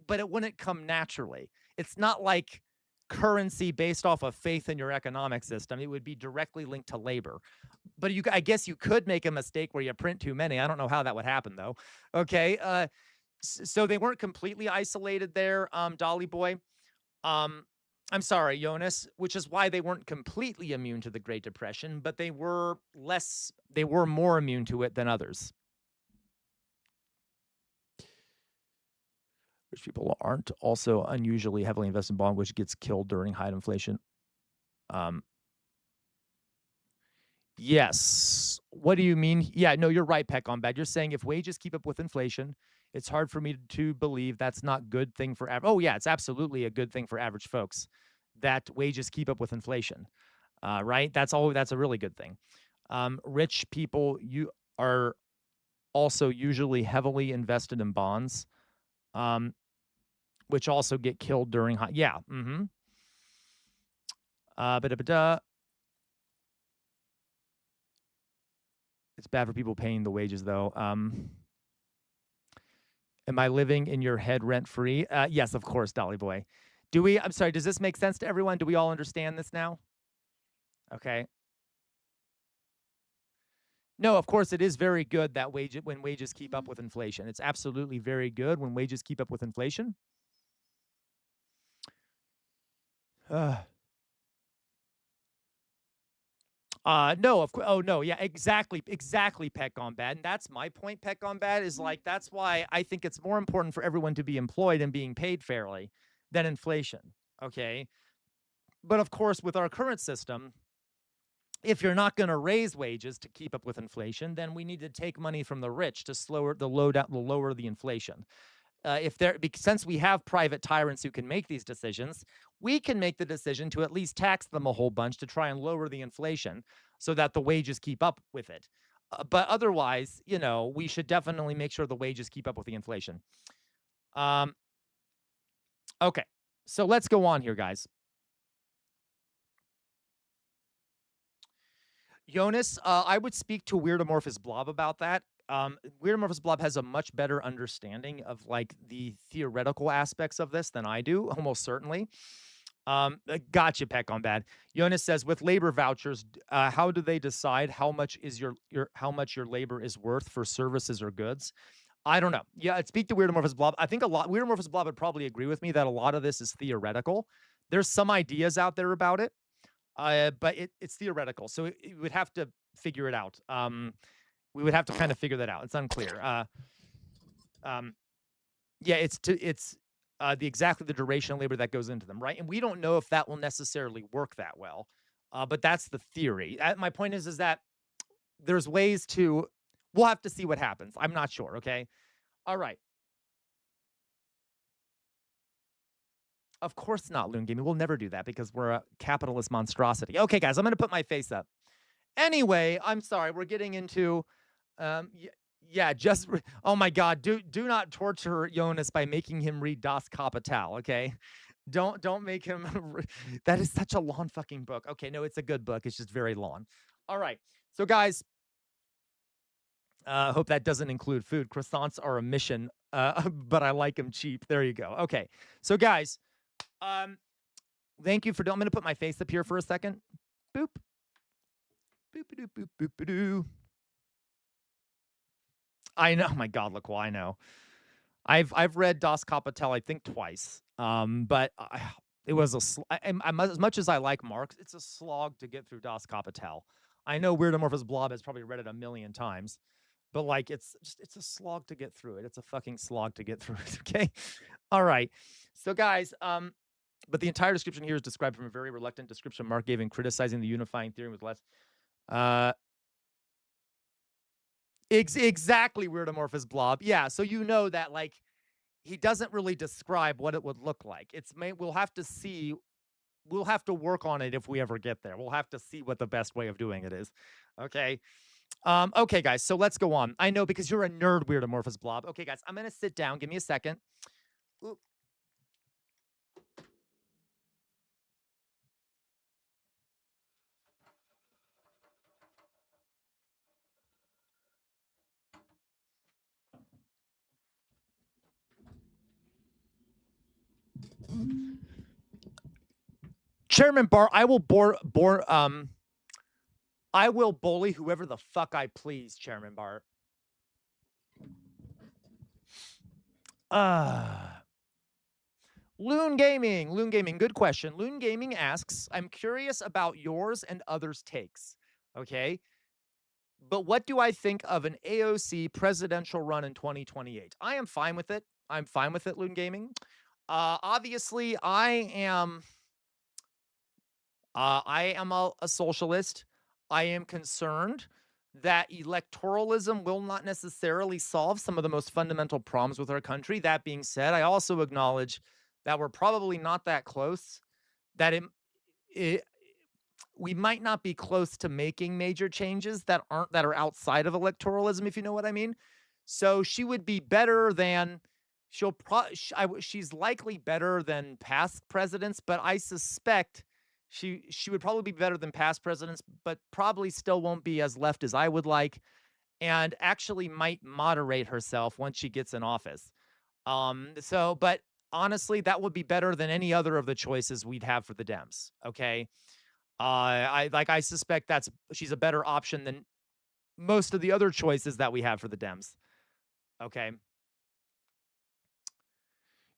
But it wouldn't come naturally. It's not like currency based off of faith in your economic system. It would be directly linked to labor. But I guess you could make a mistake where you print too many. I don't know how that would happen though. Okay, so they weren't completely isolated there, Dolly Boy. Um, I'm sorry, Jonas, which is why they weren't completely immune to the Great Depression, but they were more immune to it than others. Rich people aren't also unusually heavily invested in bond, which gets killed during high inflation. Yes. What do you mean? Yeah, no, you're right, Peck on Bad. You're saying if wages keep up with inflation, it's hard for me to believe that's not good thing for average. Oh yeah, it's absolutely a good thing for average folks that wages keep up with inflation. Right? That's a really good thing. Rich people you are also usually heavily invested in bonds, which also get killed during high. Yeah. Mm-hmm. It's bad for people paying the wages though. Am I living in your head rent free? Yes, of course, Dolly Boy. I'm sorry, does this make sense to everyone? Do we all understand this now? Okay. No, of course, it is very good that when wages keep up with inflation. It's absolutely very good when wages keep up with inflation. No, of course. Oh no, yeah, exactly, Peck on Bad, and that's my point. Peck on Bad is like that's why I think it's more important for everyone to be employed and being paid fairly than inflation. Okay, but of course, with our current system, if you're not going to raise wages to keep up with inflation, then we need to take money from the rich to lower the inflation. Since we have private tyrants who can make these decisions, we can make the decision to at least tax them a whole bunch to try and lower the inflation so that the wages keep up with it. But otherwise, we should definitely make sure the wages keep up with the inflation. Okay, so let's go on here, guys. Jonas, I would speak to Weird Amorphous Blob about that. Weird Amorphous Blob has a much better understanding of like the theoretical aspects of this than I do, almost certainly. Gotcha, Peck on Bad. Jonas says, with labor vouchers, how do they decide how much is your labor is worth for services or goods? I don't know. Yeah, I'd speak to Weird Amorphous Blob. I think Weird Amorphous Blob would probably agree with me that a lot of this is theoretical. There's some ideas out there about it. But it's theoretical, so we would have to figure it out. We would have to kind of figure that out. It's unclear. Yeah, it's exactly the duration of labor that goes into them, right? And we don't know if that will necessarily work that well. But that's the theory. My point is that there's ways to. We'll have to see what happens. I'm not sure. Okay. All right. Of course not, Loon Gaming. We'll never do that because we're a capitalist monstrosity. Okay, guys, I'm going to put my face up. Anyway, I'm sorry. We're getting into, oh my God, do not torture Jonas by making him read Das Kapital, okay? Don't make him, that is such a long fucking book. Okay, no, it's a good book. It's just very long. All right, so guys, Hope that doesn't include food. Croissants are a mission, but I like them cheap. There you go. Okay. So, guys, thank you for. I'm going to put my face up here for a second. Boop. Boop-a-doo, boop-boop-a-doo. I know. Oh my God, look, well, I know. I've read Das Kapital, I think twice. But it was as much as I like Marx, it's a slog to get through Das Kapital. I know Weird Amorphous Blob has probably read it a million times, but like it's a slog to get through it. It's a fucking slog to get through it. Okay. All right. So guys, but the entire description here is described from a very reluctant description Mark gave in criticizing the unifying theory with less. Exactly, Weird Amorphous Blob. Yeah, so you know that like he doesn't really describe what it would look like. We'll have to see. We'll have to work on it if we ever get there. We'll have to see what the best way of doing it is. Okay. Okay, guys. So let's go on. I know because you're a nerd, Weird Amorphous Blob. Okay, guys. I'm gonna sit down. Give me a second. Oop. Chairman Barr, I will bully whoever the fuck I please, Chairman Barr. Loon Gaming, good question. Loon Gaming asks, I'm curious about yours and others' takes. Okay. But what do I think of an AOC presidential run in 2028? I am fine with it. I'm fine with it, Loon Gaming. Obviously, I am a socialist. I am concerned that electoralism will not necessarily solve some of the most fundamental problems with our country. That being said, I also acknowledge that we're probably not that close, that we might not be close to making major changes that are outside of electoralism, if you know what I mean. So she would be better than she's likely better than past presidents, but I suspect she would probably be better than past presidents, but probably still won't be as left as I would like, and actually might moderate herself once she gets in office. But honestly, that would be better than any other of the choices we'd have for the Dems. Okay. I suspect she's a better option than most of the other choices that we have for the Dems. Okay.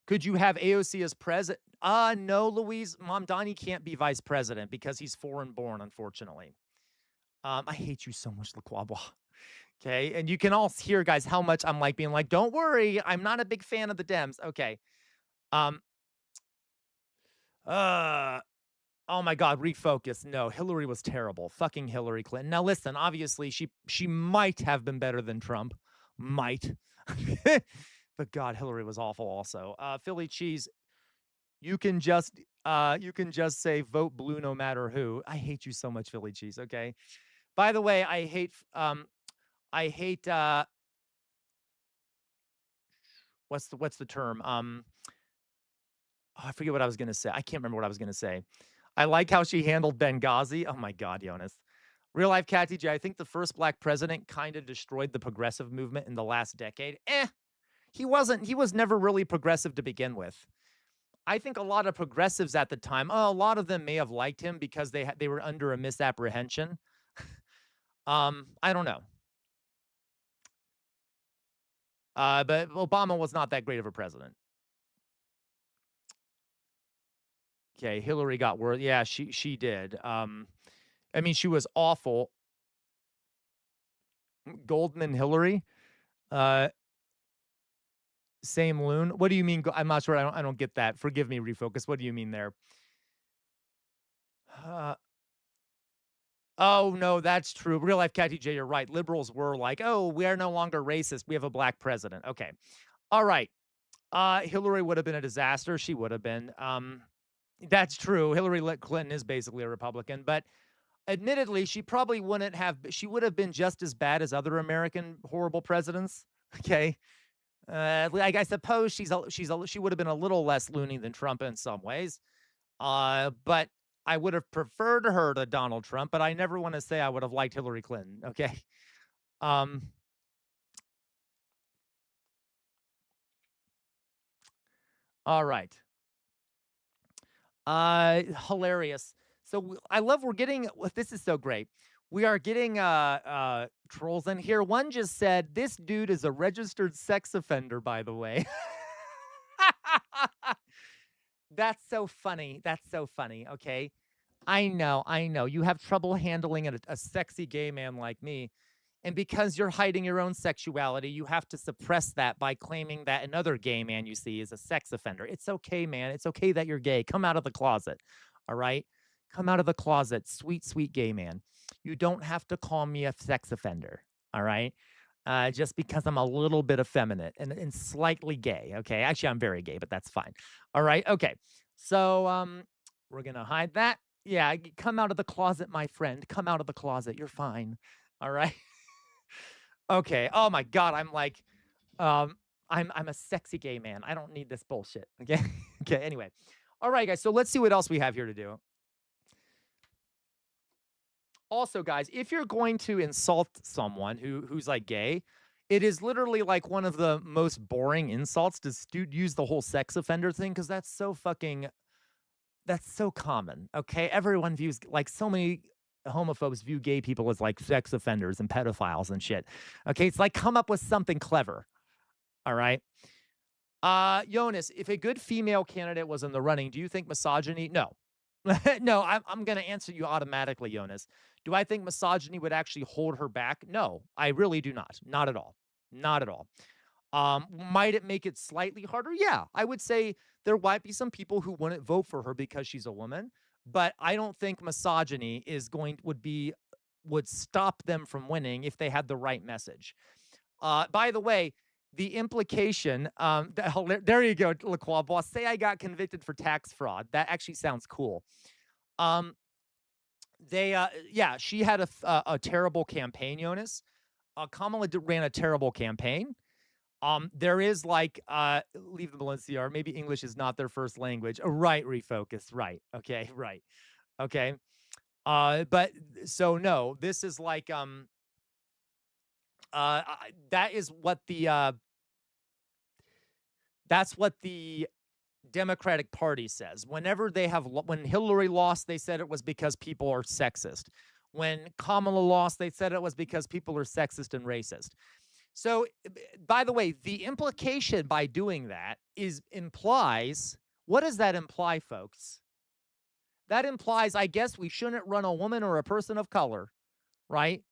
Could you have AOC as president? No, Louise. Mom Donnie can't be vice president because he's foreign born, unfortunately. I hate you so much, LaQuabwa. Okay. And you can all hear, guys, how much I'm like being like, don't worry, I'm not a big fan of the Dems. Okay. Oh my God, refocus. No, Hillary was terrible. Fucking Hillary Clinton. Now listen, obviously she might have been better than Trump. Might. But God, Hillary was awful also. Philly cheese, you can just say vote blue no matter who. I hate you so much, Philly cheese, okay? By the way, I hate what's the term? I forget what I was gonna say. I can't remember what I was gonna say. I like how she handled Benghazi. Oh my God, Jonas. Real life Cat TJ, I think the first black president kind of destroyed the progressive movement in the last decade. He was never really progressive to begin with. I think a lot of progressives at the time, a lot of them may have liked him because they were under a misapprehension. I don't know. But Obama was not that great of a president. Okay, Hillary got worse. Yeah, she did. I mean, she was awful. Goldman Hillary. Same loon. What do you mean? I'm not sure. I don't get that. Forgive me, refocus. What do you mean there? Oh no, that's true. Real life Cat TJ, you're right. Liberals were like, oh, we are no longer racist. We have a black president. Okay. All right. Hillary would have been a disaster. She would have been. That's true. Hillary Clinton is basically a Republican, but admittedly, she probably wouldn't have. She would have been just as bad as other American horrible presidents. Okay. Like I suppose she would have been a little less loony than Trump in some ways. But I would have preferred her to Donald Trump, but I never want to say I would have liked Hillary Clinton. Okay. All right. Hilarious. So I love we're getting this is so great. We are getting trolls in here. One just said this dude is a registered sex offender, by the way. That's so funny. That's so funny. Okay. I know. I know. You have trouble handling a sexy gay man like me. And because you're hiding your own sexuality, you have to suppress that by claiming that another gay man you see is a sex offender. It's okay, man. It's okay that you're gay. Come out of the closet. All right? Come out of the closet, sweet, sweet gay man. You don't have to call me a sex offender. All right? Just because I'm a little bit effeminate and slightly gay. Okay. Actually, I'm very gay, but that's fine. All right. Okay. So we're gonna hide that. Yeah, come out of the closet, my friend. Come out of the closet. You're fine. All right. Okay. Oh my God. I'm like, I'm a sexy gay man. I don't need this bullshit. Okay. Okay. Anyway. All right, guys. So let's see what else we have here to do. Also, guys, if you're going to insult someone who's like gay, it is literally like one of the most boring insults to use the whole sex offender thing because that's so common. Okay. Everyone views like so many homophobes view gay people as like sex offenders and pedophiles and shit. Okay. It's like come up with something clever. All right. Jonas, if a good female candidate was in the running, do you think misogyny? No. No, I'm going to answer you automatically, Jonas. Do I think misogyny would actually hold her back? No, I really do not. Not at all. Not at all. Might it make it slightly harder? Yeah, I would say there might be some people who wouldn't vote for her because she's a woman, but I don't think misogyny would stop them from winning if they had the right message. By the way, the implication, there you go, LaQual boss. Say I got convicted for tax fraud. That actually sounds cool. Yeah, she had a terrible campaign, Jonas. Kamala ran a terrible campaign. There is like, leave the Balenciaga. Maybe English is not their first language. Right, refocus. Right. Okay. Right. Okay. But so no, this is like, that is what that's what the Democratic Party says. Whenever when Hillary lost, they said it was because people are sexist. When Kamala lost, they said it was because people are sexist and racist. So, by the way, the implication by doing that implies, what does that imply, folks? That implies, I guess, we shouldn't run a woman or a person of color, right?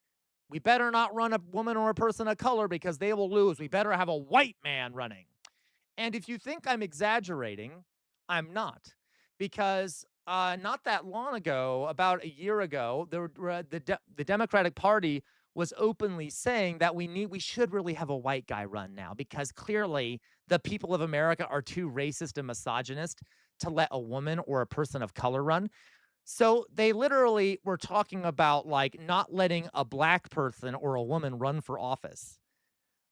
We better not run a woman or a person of color because they will lose. We better have a white man running. And if you think I'm exaggerating, I'm not. Because not that long ago, about a year ago, the Democratic Party was openly saying that we should really have a white guy run now because clearly the people of America are too racist and misogynist to let a woman or a person of color run. So they literally were talking about like not letting a black person or a woman run for office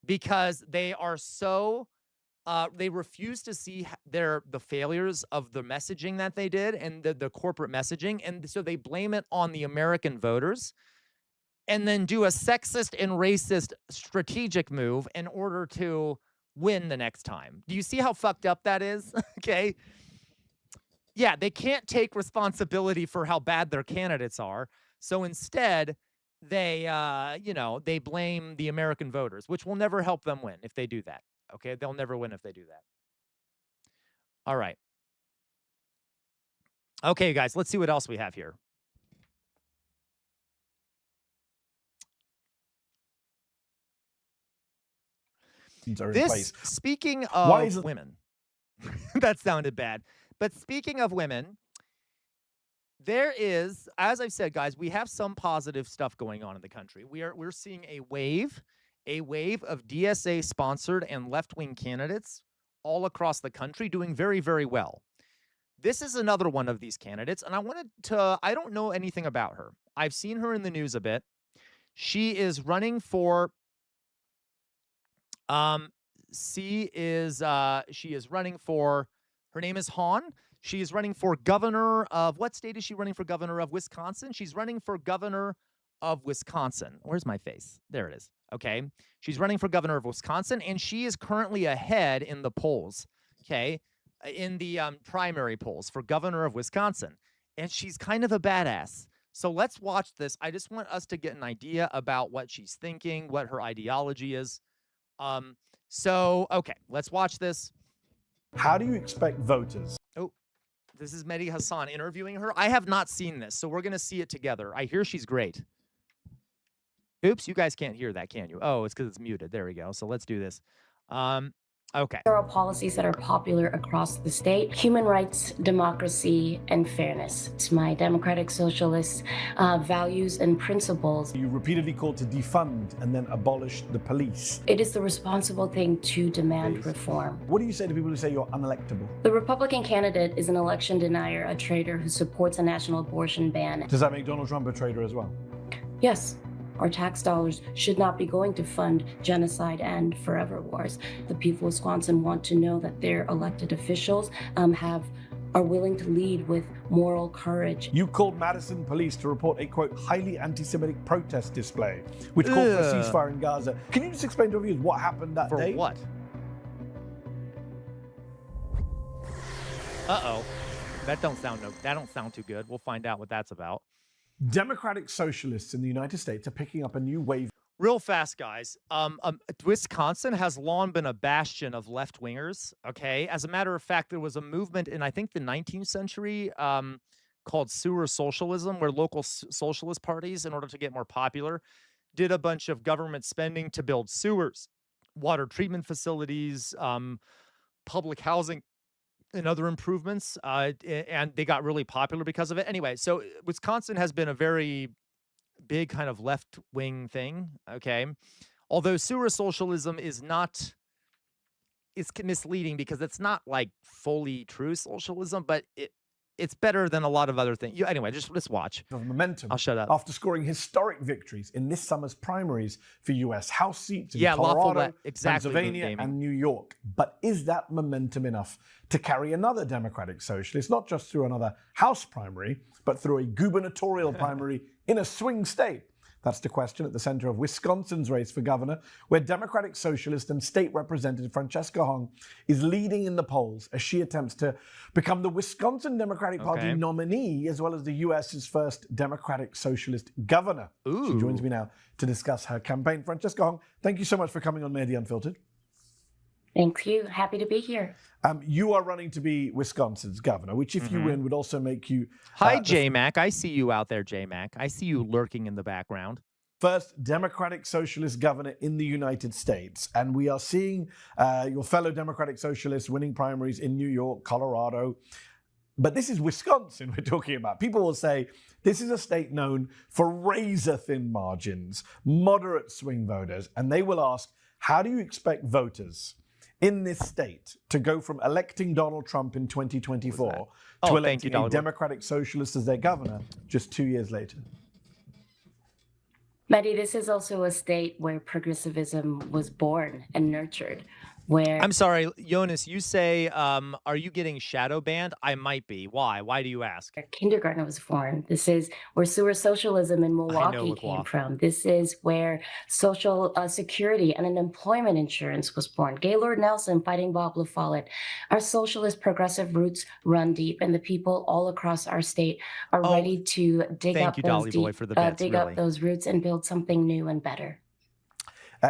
because they are so they refuse to see the failures of the messaging that they did and the corporate messaging, and so they blame it on the American voters and then do a sexist and racist strategic move in order to win the next time. Do you see how fucked up that is? Okay. Yeah, they can't take responsibility for how bad their candidates are. So instead, they they blame the American voters, which will never help them win if they do that. Okay? They'll never win if they do that. All right. Okay, guys, let's see what else we have here. Speaking of women, that sounded bad. But speaking of women, there is, as I've said, guys, we have some positive stuff going on in the country. We're seeing a wave of DSA sponsored and left-wing candidates all across the country doing very, very well. This is another one of these candidates, and I don't know anything about her. I've seen her in the news a bit. She is running for she is running for, her name is Han. She is running for governor of, what state is she running for governor of? Wisconsin. She's running for governor of Wisconsin. Where's my face? There it is. Okay. She's running for governor of Wisconsin, and she is currently ahead in the polls. Okay. in the primary polls for governor of Wisconsin, and she's kind of a badass. So let's watch this. I just want us to get an idea about what she's thinking, what her ideology is. Okay, let's watch this. How do you expect voters? Oh, this is Mehdi Hassan interviewing her. I have not seen this, so we're going to see it together. I hear she's great. Oops, you guys can't hear that, can you? Oh, it's because it's muted. There we go. So let's do this. Okay. There are policies that are popular across the state: human rights, democracy, and fairness. It's my democratic socialist values and principles. You repeatedly called to defund and then abolish the police. It is the responsible thing to demand reform. What do you say to people who say you're unelectable? The Republican candidate is an election denier, a traitor who supports a national abortion ban. Does that make Donald Trump a traitor as well? Yes. Our tax dollars should not be going to fund genocide and forever wars. The people of Wisconsin want to know that their elected officials are willing to lead with moral courage. You called Madison police to report a, quote, highly anti-Semitic protest display, which called for a ceasefire in Gaza. Can you just explain to our viewers what happened that day? For what? Uh-oh. That don't sound too good. We'll find out what that's about. Democratic socialists in the United States are picking up a new wave. Real fast, guys. Wisconsin has long been a bastion of left-wingers, okay? As a matter of fact, there was a movement in, I think, the 19th century called sewer socialism, where local socialist parties, in order to get more popular, did a bunch of government spending to build sewers, water treatment facilities, public housing, and other improvements, and they got really popular because of it. Anyway, so Wisconsin has been a very big kind of left-wing thing, okay? Although sewer socialism is not, it's misleading because it's not like fully true socialism, but it's better than a lot of other things. Anyway, just watch. Of momentum. I'll shut up. After scoring historic victories in this summer's primaries for U.S. House seats in lawful Colorado, exactly, Pennsylvania, and New York. But is that momentum enough to carry another Democratic socialist, not just through another House primary, but through a gubernatorial primary in a swing state? That's the question at the center of Wisconsin's race for governor, where Democratic Socialist and State Representative Francesca Hong is leading in the polls as she attempts to become the Wisconsin Democratic Party nominee, as well as the U.S.'s first Democratic Socialist governor. She joins me now to discuss her campaign. Francesca Hong, thank you so much for coming on Mehdi Unfiltered. Thank you. Happy to be here. You are running to be Wisconsin's governor, which, if you win, would also make you... Hi, J-Mac. I see you out there, J-Mac. I see you lurking in the background. First Democratic Socialist governor in the United States. And we are seeing your fellow Democratic Socialists winning primaries in New York, Colorado. But this is Wisconsin we're talking about. People will say this is a state known for razor-thin margins, moderate swing voters. And they will ask, how do you expect voters in this state to go from electing Donald Trump in 2024 to electing a Democratic Socialist as their governor just 2 years later? Mehdi, this is also a state where progressivism was born and nurtured. Where I'm sorry, Jonas, you say, are you getting shadow banned? I might be. Why? Why do you ask? Kindergarten was formed. This is where sewer socialism in Milwaukee came from. This is where social security and an employment insurance was born. Gaylord Nelson fighting Bob La Follette. Our socialist progressive roots run deep, and the people all across our state are ready to dig up those roots and build something new and better.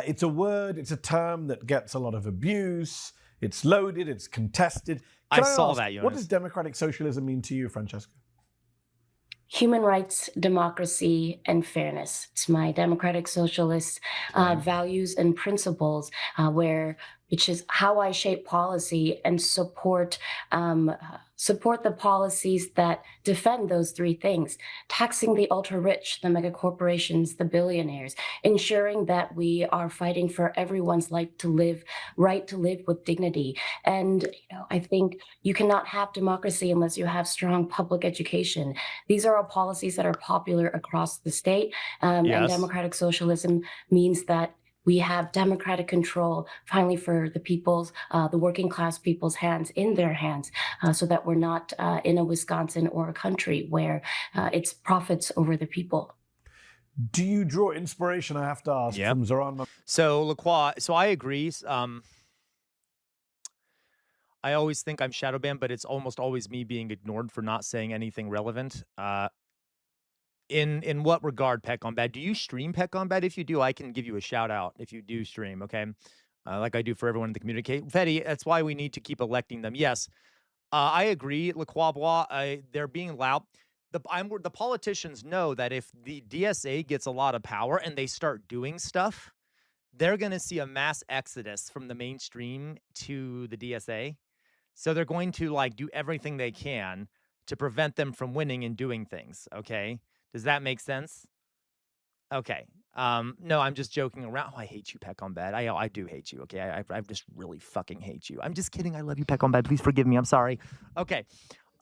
It's a word, it's a term that gets a lot of abuse. It's loaded, it's contested. I saw that, Jonas. What does democratic socialism mean to you, Francesca? Human rights, democracy, and fairness. It's my democratic socialist values and principles, which is how I shape policy and support the policies that defend those three things: taxing the ultra-rich, the mega corporations, the billionaires, ensuring that we are fighting for everyone's right to live with dignity. And I think you cannot have democracy unless you have strong public education. These are all policies that are popular across the state, and democratic socialism means that we have democratic control finally for the people's, the working class people's hands in their hands, so that we're not in a Wisconsin or a country where it's profits over the people. Do you draw inspiration, I have to ask, from Zoran? So, LaCroix, so I agree. I always think I'm shadow banned, but it's almost always me being ignored for not saying anything relevant. In what regard, Peck on Bad? Do you stream Peck on Bad? If you do, I can give you a shout out if you do stream, okay? Like I do for everyone in the community. Fetty, that's why we need to keep electing them. Yes, I agree, Lacroix. They're being loud. The politicians know that if the DSA gets a lot of power and they start doing stuff, they're going to see a mass exodus from the mainstream to the DSA. So they're going to like do everything they can to prevent them from winning and doing things. Okay. Does that make sense? Okay. No, I'm just joking around. Oh, I hate you, Peck on Bed. I do hate you. Okay. I just really fucking hate you. I'm just kidding. I love you, Peck on Bed. Please forgive me. I'm sorry. Okay.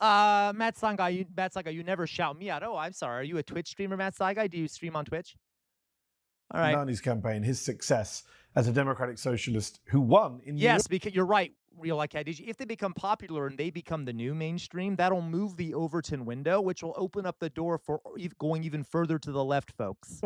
Matt Saigai, you never shout me out. Oh, I'm sorry. Are you a Twitch streamer, Matt Saigai? Do you stream on Twitch? All right. Nani's campaign, his success as a democratic socialist who won in Yes, because you're right, Real Like IDG. If they become popular and they become the new mainstream, that'll move the Overton window, which will open up the door for going even further to the left, folks.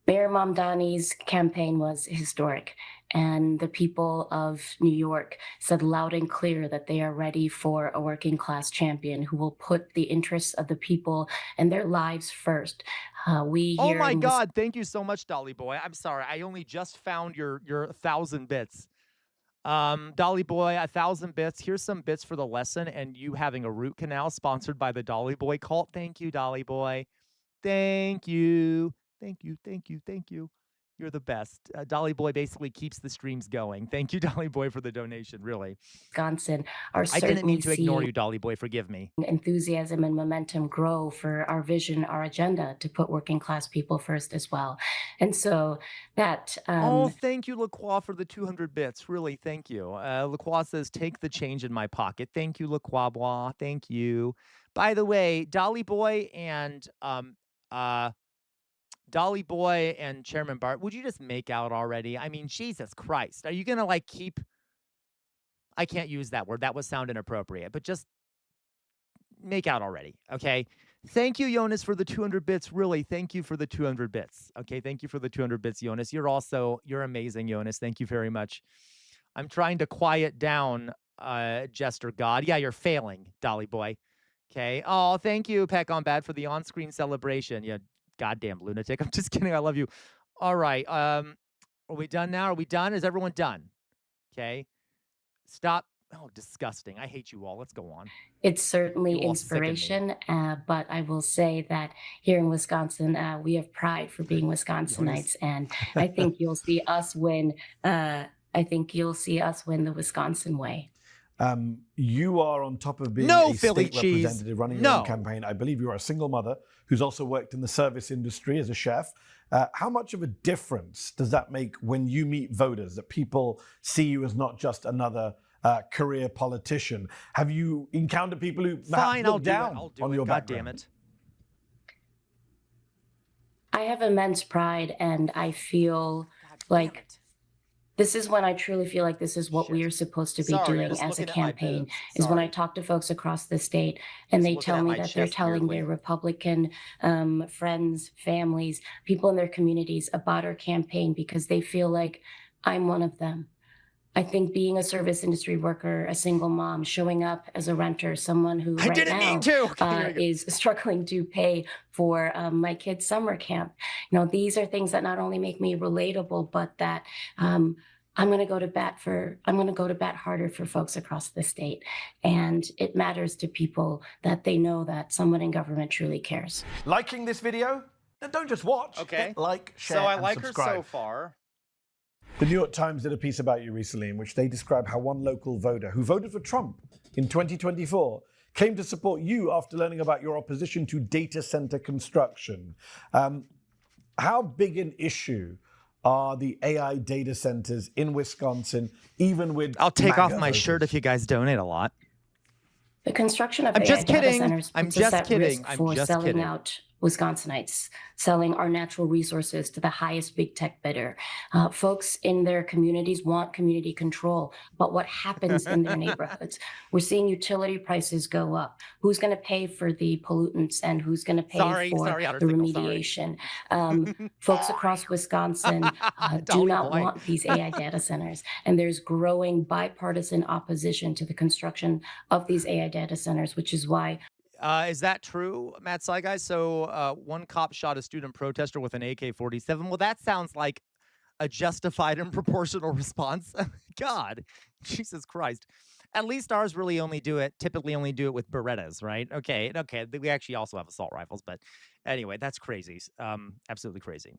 Mayor Mamdani's campaign was historic, and the people of New York said loud and clear that they are ready for a working class champion who will put the interests of the people and their lives first. Oh my God! Thank you so much, Dolly Boy. I'm sorry, I only just found your 1,000 bits. Dolly Boy, 1,000 bits. Here's some bits for the lesson, and you having a root canal sponsored by the Dolly Boy cult. Thank you, Dolly Boy. Thank you. Thank you, thank you, thank you. You're the best. Dolly Boy basically keeps the streams going. Thank you, Dolly Boy, for the donation, really. Wisconsin are I didn't mean to ignore you, Dolly Boy. Forgive me. Enthusiasm and momentum grow for our vision, our agenda to put working class people first as well. And so that... oh, thank you, Lacroix, for the 200 bits. Really, thank you. Lacroix says, take the change in my pocket. Thank you, Lacroix. Thank you. By the way, Dolly Boy and... Dolly Boy and Chairman Bart, would you just make out already? I mean, Jesus Christ. Are you going to like keep... I can't use that word. That would sound inappropriate, but just make out already. Okay. Thank you, Jonas, for the 200 bits. Really, thank you for the 200 bits. Okay. Thank you for the 200 bits, Jonas. You're amazing, Jonas. Thank you very much. I'm trying to quiet down Jester God. Yeah, you're failing, Dolly Boy. Okay. Oh, thank you, Peck on Bad, for the on-screen celebration. Yeah. Goddamn lunatic. I'm just kidding. I love you. All right. Are we done now? Are we done? Is everyone done? Okay. Stop. Oh, disgusting. I hate you all. Let's go on. It's certainly inspiration, but I will say that here in Wisconsin, we have pride for being Wisconsinites, and I think you'll see us win. I think you'll see us win the Wisconsin way. You are on top of being a state representative running your own campaign. I believe you are a single mother who's also worked in the service industry as a chef. How much of a difference does that make when you meet voters, that people see you as not just another career politician? Have you encountered people who look down on your background? God damn it. I have immense pride, and I feel like this is when I truly feel like this is what we are supposed to be doing as a campaign, is when I talk to folks across the state and they tell me that they're telling their Republican friends, families, people in their communities about our campaign because they feel like I'm one of them. I think being a service industry worker, a single mom, showing up as a renter, someone who right now is struggling to pay for my kids' summer camp. You know, these are things that not only make me relatable, but that I'm going to go to bat harder for folks across the state. And it matters to people that they know that someone in government truly cares. Liking this video? Then don't just watch. Okay. Hit like, share, so I and like subscribe. her so far. The New York Times did a piece about you recently in which they describe how one local voter who voted for Trump in 2024 came to support you after learning about your opposition to data center construction. How big an issue are the AI data centers in Wisconsin, even with I'll take off my shirt if you guys donate a lot. The construction of AI data centers puts us at risk for selling out Wisconsinites, selling our natural resources to the highest big tech bidder. Folks in their communities want community control, but what happens in their neighborhoods? We're seeing utility prices go up. Who's going to pay for the pollutants and who's going to pay for the remediation? Folks across Wisconsin do not want these AI data centers, and there's growing bipartisan opposition to the construction of these AI data centers, which is why. Is that true, Matt Saigai? So one cop shot a student protester with an AK-47. Well, that sounds like a justified and proportional response. God, Jesus Christ. At least ours really typically only do it with Berettas, right? Okay. We actually also have assault rifles, but anyway, that's crazy. Absolutely crazy.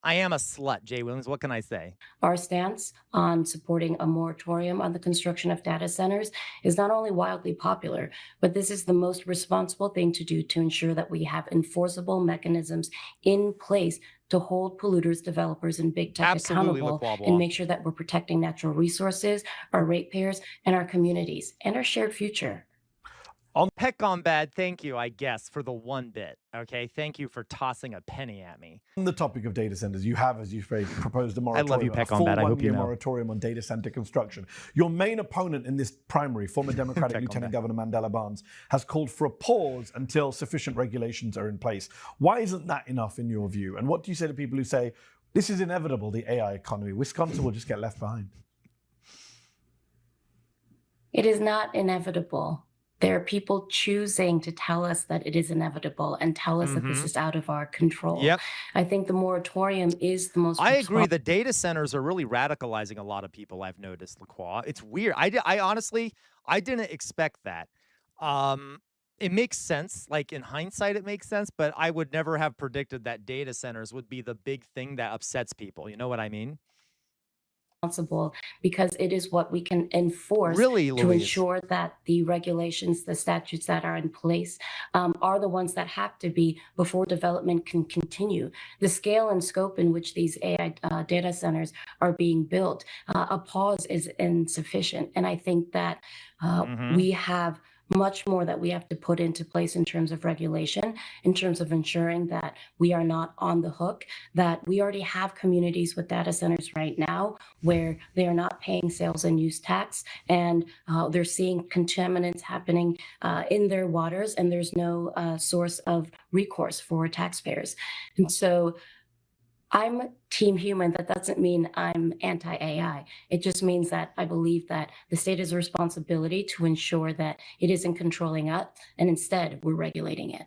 I am a slut, Jay Williams. What can I say? Our stance on supporting a moratorium on the construction of data centers is not only wildly popular, but this is the most responsible thing to do to ensure that we have enforceable mechanisms in place to hold polluters, developers, and big tech accountable and make sure that we're protecting natural resources, our ratepayers, and our communities, and our shared future. On Peck on Bad, thank you, I guess, for the one bit. Okay, thank you for tossing a penny at me. On the topic of data centers, you have, as you say, proposed a moratorium. I love you, Peck on Bad. I hope you know. Moratorium on data center construction. Your main opponent in this primary, former Democratic Lieutenant Governor Mandela Barnes, has called for a pause until sufficient regulations are in place. Why isn't that enough in your view? And what do you say to people who say this is inevitable, the AI economy? Wisconsin will just get left behind. It is not inevitable. There are people choosing to tell us that it is inevitable and tell us that this is out of our control. Yep. I think the moratorium is the most. I agree. The data centers are really radicalizing a lot of people. I've noticed, LaCroix. It's weird. I honestly, I didn't expect that. It makes sense. Like in hindsight, it makes sense. But I would never have predicted that data centers would be the big thing that upsets people. You know what I mean? Because it is what we can enforce to ensure that the regulations, the statutes that are in place are the ones that have to be before development can continue. The scale and scope in which these AI data centers are being built, a pause is insufficient. And I think that we have much more that we have to put into place in terms of regulation, in terms of ensuring that we are not on the hook, that we already have communities with data centers right now where they are not paying sales and use tax, and they're seeing contaminants happening in their waters, and there's no source of recourse for taxpayers. And so I'm team human. That doesn't mean I'm anti-AI. It just means that I believe that the state has a responsibility to ensure that it isn't controlling us, and instead we're regulating it.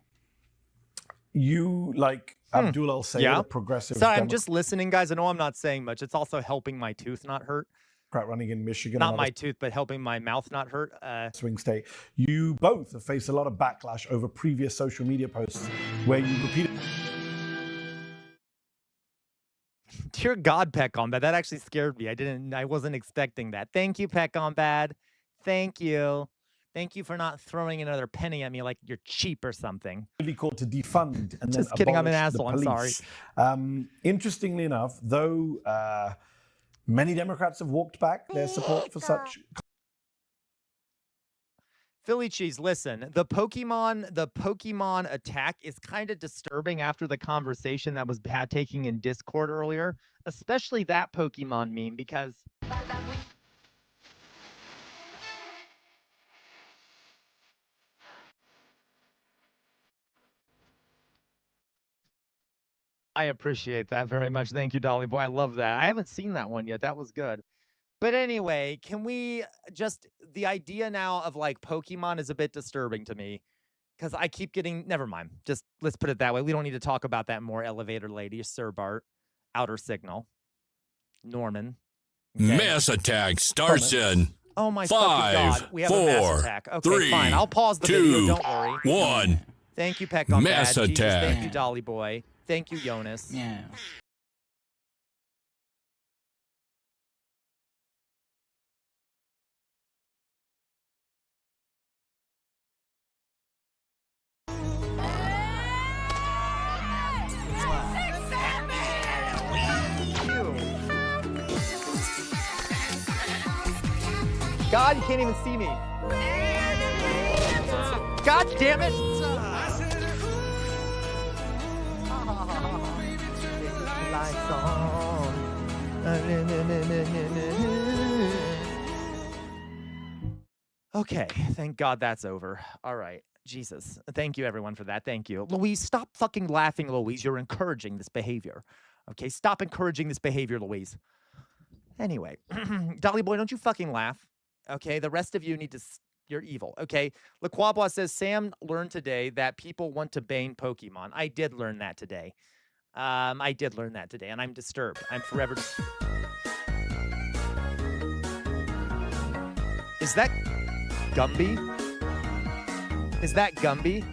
You, like Abdul El-Sayed, a progressive... Sorry, I'm just listening, guys. I know I'm not saying much. It's also helping my tooth not hurt. Running in Michigan. Not my tooth, but helping my mouth not hurt. Swing state. You both have faced a lot of backlash over previous social media posts where you repeated... Dear God, Peck on Bad. That actually scared me. I wasn't expecting that. Thank you, Peck on Bad. Thank you. Thank you for not throwing another penny at me like you're cheap or something. Really called to defund and just then kidding. I'm an abolish asshole. the I'm sorry. Interestingly enough, though many Democrats have walked back their support for such. Philly cheese, listen, the Pokemon attack is kind of disturbing after the conversation that was taking in Discord earlier, especially that Pokemon meme, because I appreciate that very much. Thank you, Dolly Boy. I love that. I haven't seen that one yet. That was good. But anyway, can we just, the idea now of like Pokemon is a bit disturbing to me because I keep getting, never mind. Just let's put it that way. We don't need to talk about that more. Elevator lady, Sir Bart, Outer Signal, Norman. Okay. Mass attack starts in oh my 5, God. We have 4, a mass attack. Okay, 3, fine. I'll pause the 2, video. Don't worry. 1. Thank you, Peck on Mass Bad. attack. Jesus, thank you, Dolly Boy. Thank you, Jonas. Yeah. God, you can't even see me. God damn it. Okay, thank God that's over. All right. Jesus. Thank you, everyone, for that. Thank you. Louise, stop fucking laughing, Louise. You're encouraging this behavior. Okay, stop encouraging this behavior, Louise. Anyway, Dolly Boy, don't you fucking laugh. Okay, the rest of you need to... You're evil. Okay, LaQuabois says, Sam learned today that people want to bane Pokemon. I did learn that today. And I'm disturbed. I'm forever... Is that Gumby? Is that Gumby?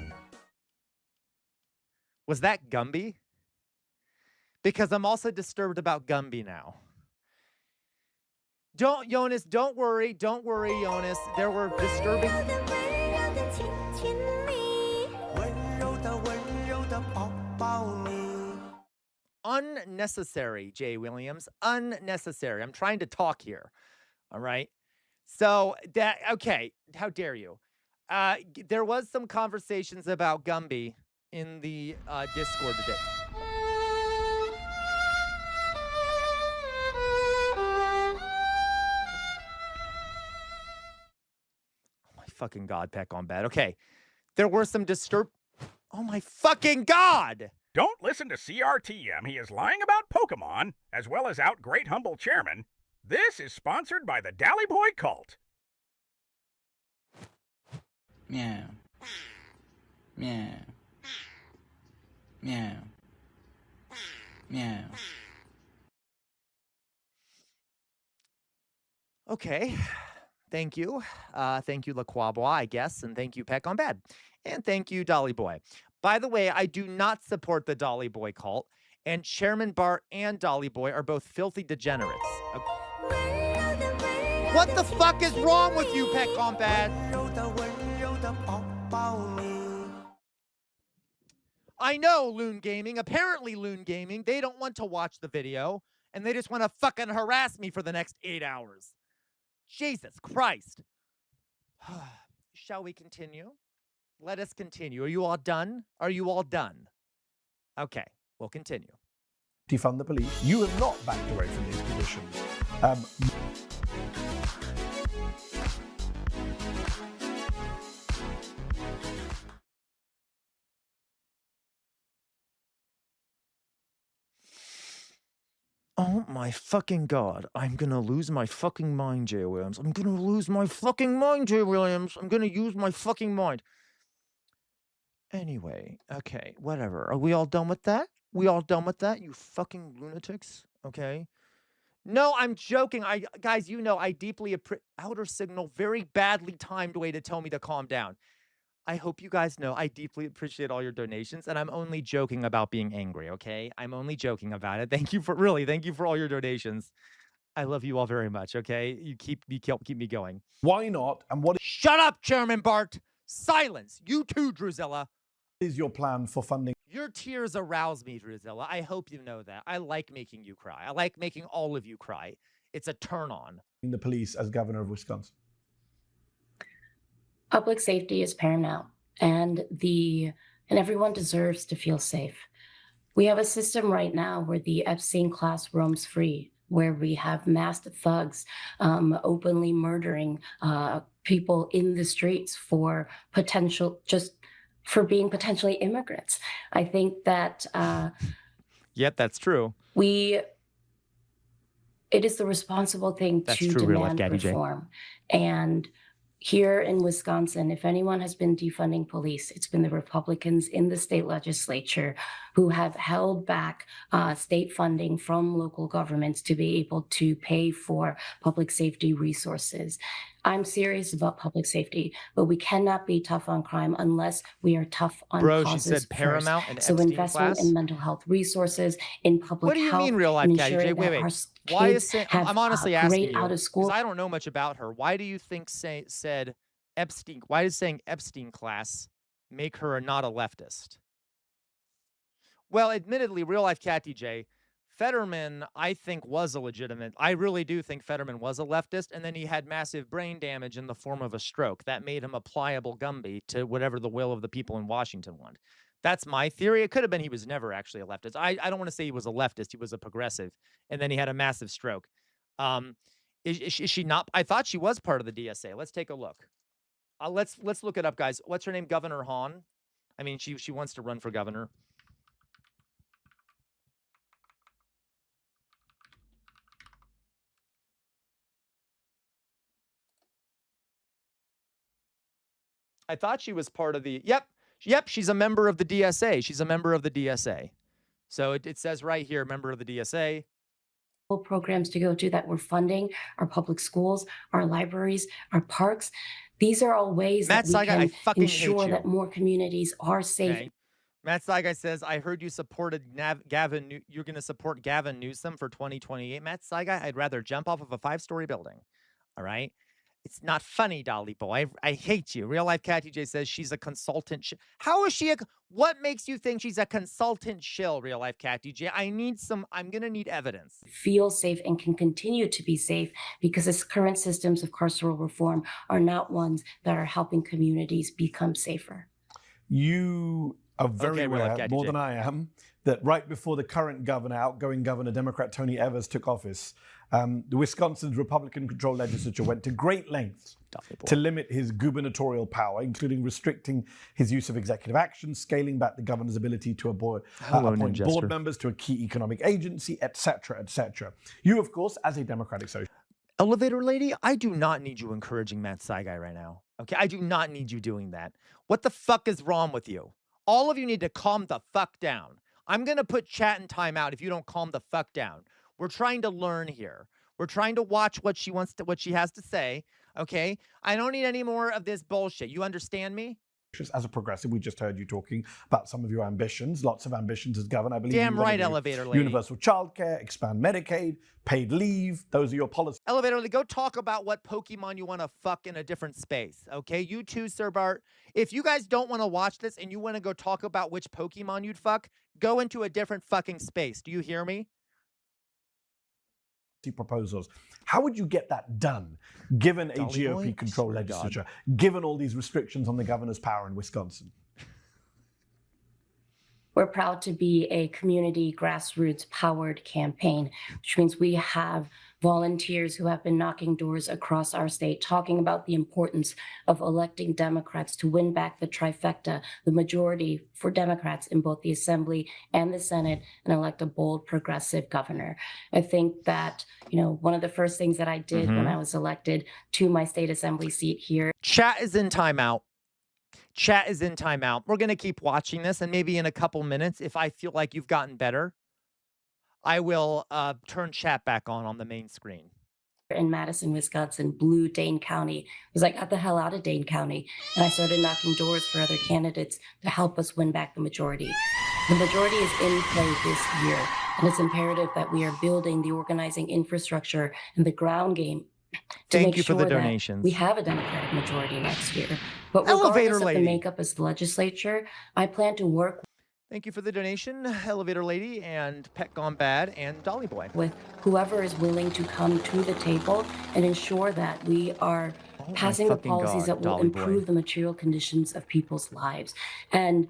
Was that Gumby? Because I'm also disturbed about Gumby now. Jonas, don't worry, Jonas. There were disturbing... Unnecessary, Jay Williams. Unnecessary. I'm trying to talk here. All right? So, okay, how dare you? There was some conversations about Gumby in the Discord today. Oh my fucking God, Peck on bed. Okay, there were some Oh my fucking God! Don't listen to CRTM. He is lying about Pokemon, as well as out great humble chairman. This is sponsored by the Dally Boy cult. Meow. Meow. Meow. Meow. Okay. Thank you. Thank you, LaQuabois, I guess, and thank you, Peck on Bed. And thank you, Dolly Boy. By the way, I do not support the Dolly Boy cult, and Chairman Bart and Dolly Boy are both filthy degenerates. What the fuck is wrong with you, Peck on Bed? I know, Loon Gaming. Apparently, Loon Gaming, they don't want to watch the video, and they just want to fucking harass me for the next 8 hours. Jesus Christ. Shall we continue? Let us continue. Are you all done? Are you all done? Okay, we'll continue. Defund the police. You have not backed away from these positions. Oh my fucking God. I'm gonna lose my fucking mind, Jay Williams. I'm gonna lose my fucking mind, Jay Williams. I'm gonna use my fucking mind. Anyway, okay, whatever. Are we all done with that? We all done with that, you fucking lunatics? Okay. No, I'm joking. Guys, you know, I deeply appreciate outer signal, very badly timed way to tell me to calm down. I hope you guys know I deeply appreciate all your donations, and I'm only joking about being angry, okay? I'm only joking about it. Thank you for all your donations. I love you all very much, okay? You keep me going. Why not? And what Shut up, Chairman Bart! Silence! You too, Drusilla! is your plan for funding? Your tears arouse me, Drusilla. I hope you know that. I like making you cry. I like making all of you cry. It's a turn on. The police as governor of Wisconsin. Public safety is paramount, and everyone deserves to feel safe. We have a system right now where the Epstein class roams free, where we have masked thugs openly murdering people in the streets for being potentially immigrants. I think that Yep, that's true. it is the responsible thing to demand reform. And here in Wisconsin, if anyone has been defunding police, it's been the Republicans in the state legislature who have held back state funding from local governments to be able to pay for public safety resources. I'm serious about public safety, but we cannot be tough on crime unless we are tough on causes she said paramount first. and So Epstein investment class? in mental health resources, in public What do you health, mean real life, and Caddy J? ensuring Wait. that our Why kids is it? have I'm honestly asking great you out of school. because I don't know much about her. Why do you think said Epstein? Why does saying Epstein class make her not a leftist? Well, admittedly, real life Cat DJ, Fetterman, I think, was a legitimate. I really do think Fetterman was a leftist, and then he had massive brain damage in the form of a stroke that made him a pliable Gumby to whatever the will of the people in Washington want. That's my theory. It could have been he was never actually a leftist. I don't want to say he was a leftist. He was a progressive, and then he had a massive stroke. Is she not? I thought she was part of the DSA. Let's take a look. Let's look it up, guys. What's her name? Governor Hahn. I mean, she wants to run for governor. I thought she was part of the. Yep. She's a member of the DSA. She's a member of the DSA. So it says right here, member of the DSA. Programs to go to that we're funding, our public schools, our libraries, our parks. These are all ways Matt that we Saigai, can ensure that more communities are safe. Okay. Matt Saigai says, I heard you supported Gavin. You're going to support Gavin Newsom for 2028. Matt Saigai, I'd rather jump off of a 5-story building. All right. It's not funny, Dolly Boy. I hate you. Real Life Cat TJ says she's a consultant. How is she what makes you think she's a consultant shill, Real Life Cat DJ? I'm going to need evidence. Feel safe and can continue to be safe because its current systems of carceral reform are not ones that are helping communities become safer. You are very aware, more than I am, that right before the current governor, outgoing governor, Democrat Tony Evers, took office, the Wisconsin's Republican-controlled legislature went to great lengths to limit his gubernatorial power, including restricting his use of executive action, scaling back the governor's ability to appoint board members to a key economic agency, etc., etc. You, of course, as a Democratic social elevator lady, I do not need you encouraging Matt Saigai right now. Okay, I do not need you doing that. What the fuck is wrong with you? All of you need to calm the fuck down. I'm gonna put chat in timeout if you don't calm the fuck down. We're trying to learn here. We're trying to watch what she has to say. Okay, I don't need any more of this bullshit. You understand me? As a progressive, we just heard you talking about some of your ambitions, lots of ambitions as governor. I believe damn right, elevator lady. Universal childcare, expand Medicaid, paid leave. Those are your policies. Elevator lady, go talk about what Pokemon you want to fuck in a different space. Okay, you too, Sir Bart. If you guys don't want to watch this and you want to go talk about which Pokemon you'd fuck, go into a different fucking space. Do you hear me? Proposals. How would you get that done, given a GOP-controlled legislature, given all these restrictions on the governor's power in Wisconsin? We're proud to be a community grassroots powered campaign, which means we have volunteers who have been knocking doors across our state, talking about the importance of electing Democrats to win back the trifecta, the majority for Democrats in both the Assembly and the Senate, and elect a bold progressive governor. I think that, one of the first things that I did when I was elected to my state Assembly seat here. Chat is in timeout. Chat is in timeout. We're going to keep watching this, and maybe in a couple minutes, if I feel like you've gotten better, I will turn chat back on the main screen. In Madison, Wisconsin, blew Dane County, because I got the hell out of Dane County, and I started knocking doors for other candidates to help us win back the majority. The majority is in play this year, and it's imperative that we are building the organizing infrastructure and the ground game to Thank make you sure for the that donations. we have a Democratic majority next year. But regardless of the makeup as the legislature, I plan to work. Thank you for the donation, Elevator Lady and Pet Gone Bad and Dolly Boy. With whoever is willing to come to the table and ensure that we are passing the policies that will improve the material conditions of people's lives. And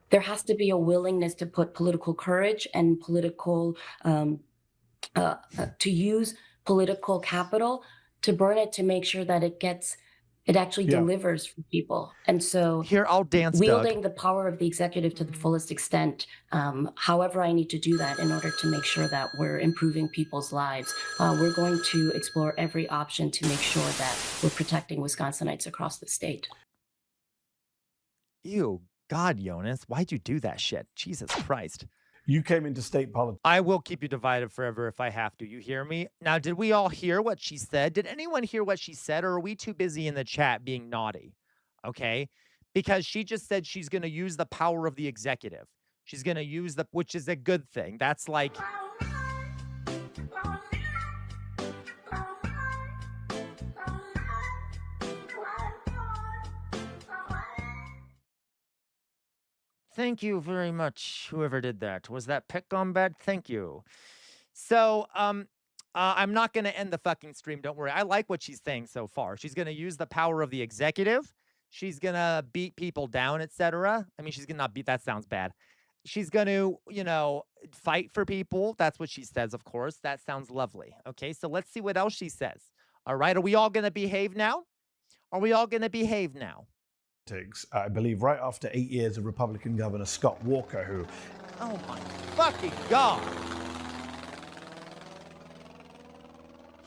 there has to be a willingness to put political courage and political, to use political capital to burn it to make sure that it actually delivers for people. And so here, I'll dance, wielding the power of the executive to the fullest extent, however I need to do that in order to make sure that we're improving people's lives. We're going to explore every option to make sure that we're protecting Wisconsinites across the state. Ew, God, Jonas, why'd you do that shit? Jesus Christ. You came into state politics. I will keep you divided forever if I have to. You hear me? Now, did we all hear what she said? Did anyone hear what she said, or are we too busy in the chat being naughty? Okay? Because she just said she's going to use the power of the executive. She's going to use which is a good thing. That's like... Thank you very much, whoever did that. Was that pick on bad? Thank you. So, I'm not gonna end the fucking stream, don't worry. I like what she's saying so far. She's gonna use the power of the executive. She's gonna beat people down, etc. I mean, she's gonna not beat, that sounds bad. She's gonna, fight for people. That's what she says, of course. That sounds lovely. Okay, so let's see what else she says. All right, are we all gonna behave now? Are we all gonna behave now? I believe right after 8 years of Republican Governor Scott Walker, who... Oh my fucking God.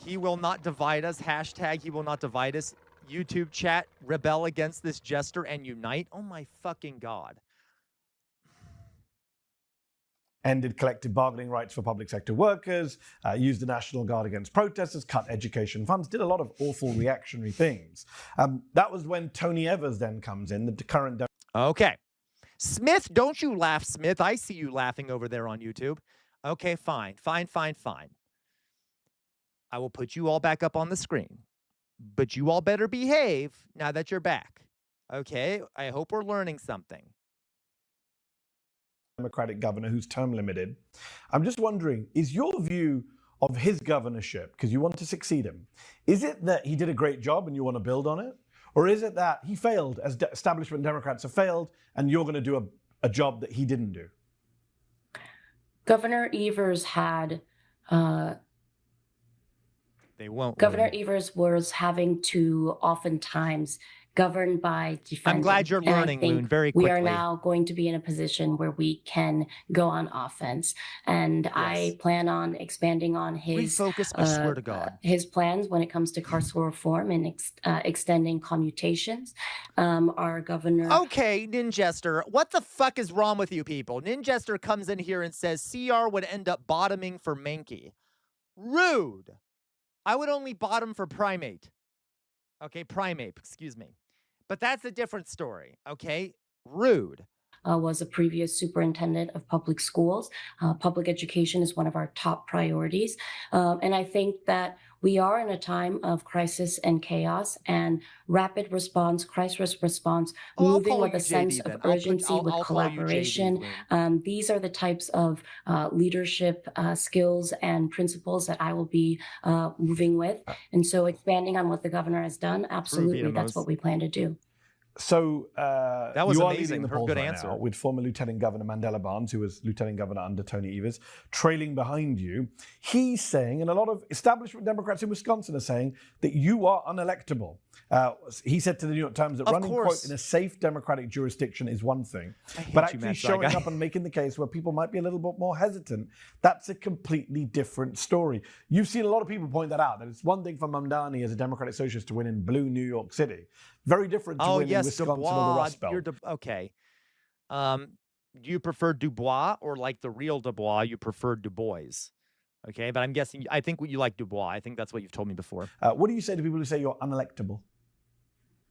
He will not divide us. Hashtag he will not divide us. YouTube chat, rebel against this jester and unite. Oh my fucking God. Ended collective bargaining rights for public sector workers, used the National Guard against protesters, cut education funds, did a lot of awful reactionary things. That was when Tony Evers then comes in, the current... Okay. Smith, don't you laugh, Smith. I see you laughing over there on YouTube. Okay, fine. Fine. I will put you all back up on the screen. But you all better behave now that you're back. Okay? I hope we're learning something. Democratic governor who's term limited. I'm just wondering, is your view of his governorship, because you want to succeed him, is it that he did a great job and you want to build on it? Or is it that he failed, as establishment Democrats have failed, and you're going to do a job that he didn't do? Governor Evers had... They won't. Governor Evers was having to oftentimes govern by defending. I'm glad you're learning, Loon, very quickly. We are now going to be in a position where we can go on offense. And yes. I plan on expanding on his... Refocus, I swear to God. His plans when it comes to carceral reform and extending commutations. Our governor... Okay, Ninjester, what the fuck is wrong with you people? Ninjester comes in here and says CR would end up bottoming for Mankey. Rude. I would only bottom for Primate. Okay, Primate, excuse me. But that's a different story, okay? Rude. Was a previous superintendent of public schools. Public education is one of our top priorities. And I think that we are in a time of crisis and chaos and rapid response, crisis response, moving with a sense of urgency, with collaboration. These are the types of leadership skills and principles that I will be moving with. And so expanding on what the governor has done, absolutely, that's what we plan to do. So that was you are amazing. leading the polls Good right answer. now, with former Lieutenant Governor Mandela Barnes, who was Lieutenant Governor under Tony Evers, trailing behind you. He's saying, and a lot of establishment Democrats in Wisconsin are saying, that you are unelectable. He said to the New York Times that running, quote, in a safe Democratic jurisdiction is one thing, but actually showing up and making the case where people might be a little bit more hesitant, that's a completely different story. You've seen a lot of people point that out, that it's one thing for Mamdani as a Democratic Socialist to win in blue New York City. Very different to win in Wisconsin or the Rust Belt. Okay. Do you prefer Dubois or like the real Dubois, you prefer Du Bois? Okay, but I'm guessing, I think you like Dubois. I think that's what you've told me before. What do you say to people who say you're unelectable?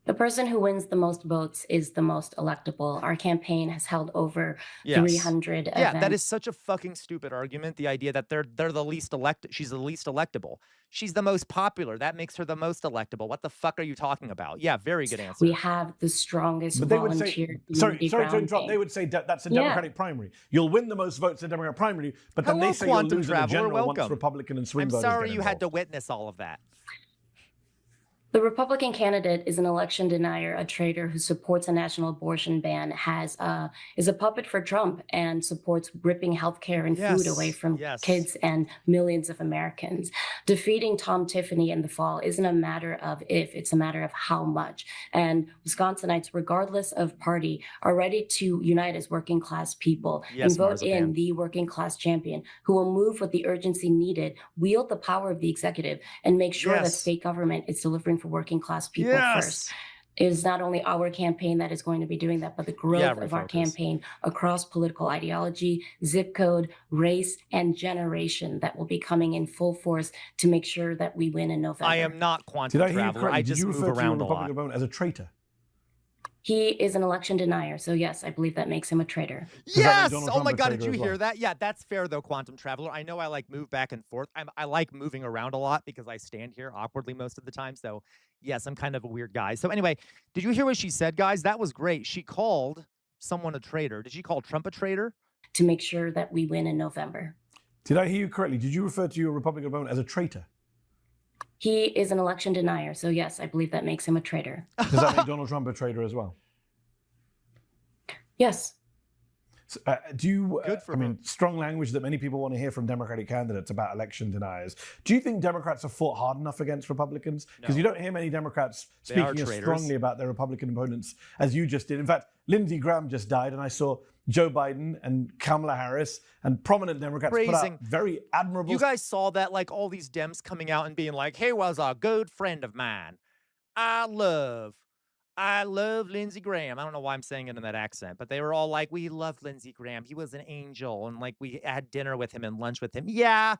The person who wins the most votes is the most electable. Our campaign has held over 300 events. Yeah, that is such a fucking stupid argument. The idea that they're the least elected, she's the least electable. She's the most popular. That makes her the most electable. What the fuck are you talking about? Yeah, very good answer. We have the strongest volunteer. Sorry to interrupt. They would say that's a Democratic primary. You'll win the most votes in a Democratic primary, but then they say you'll lose in a general once Republican and swing voters. I'm sorry you had to witness all of that. The Republican candidate is an election denier, a traitor who supports a national abortion ban, is a puppet for Trump and supports ripping healthcare and food away from kids and millions of Americans. Defeating Tom Tiffany in the fall isn't a matter of if, it's a matter of how much. And Wisconsinites, regardless of party, are ready to unite as working class people and vote in the working class champion who will move with the urgency needed, wield the power of the executive, and make sure that state government is delivering for working class people first. It is not only our campaign that is going to be doing that, but the growth of our campaign across political ideology, zip code, race, and generation that will be coming in full force to make sure that we win in November. I am not quantum traveler. I just move around a lot. As a traitor? He is an election denier. So yes, I believe that makes him a traitor. Yes! Oh my God, did you hear that? Yeah, that's fair though, quantum traveler. I know I like move back and forth. I like moving around a lot because I stand here awkwardly most of the time. So yes, I'm kind of a weird guy. So anyway, did you hear what she said, guys? That was great. She called someone a traitor? Did she call Trump a traitor? To make sure that we win in November. Did I hear you correctly? Did you refer to your Republican opponent as a traitor? He is an election denier, so yes, I believe that makes him a traitor. Does that make Donald Trump a traitor as well? Yes. So, do you, I mean, strong language that many people want to hear from Democratic candidates about election deniers. Do you think Democrats have fought hard enough against Republicans? Because you don't hear many Democrats speaking as strongly about their Republican opponents as you just did. In fact, Lindsey Graham just died, and I saw Joe Biden and Kamala Harris and prominent Democrats put out very admirable... You guys saw that, like, all these Dems coming out and being like, he was a good friend of mine. I love Lindsey Graham. I don't know why I'm saying it in that accent, but they were all like, we love Lindsey Graham. He was an angel. And like, we had dinner with him and lunch with him. Yeah,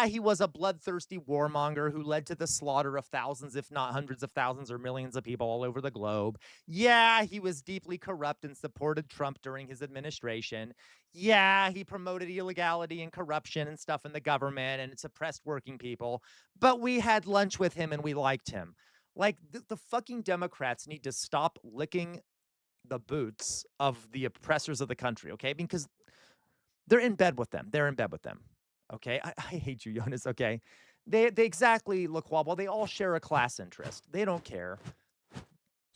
he was a bloodthirsty warmonger who led to the slaughter of thousands, if not hundreds of thousands or millions of people all over the globe. Yeah, he was deeply corrupt and supported Trump during his administration. Yeah, he promoted illegality and corruption and stuff in the government and suppressed working people. But we had lunch with him and we liked him. Like, the fucking Democrats need to stop licking the boots of the oppressors of the country, okay? Because they're in bed with them. They're in bed with them, okay? I hate you, Jonas, okay? They exactly, Laquab, they all share a class interest. They don't care.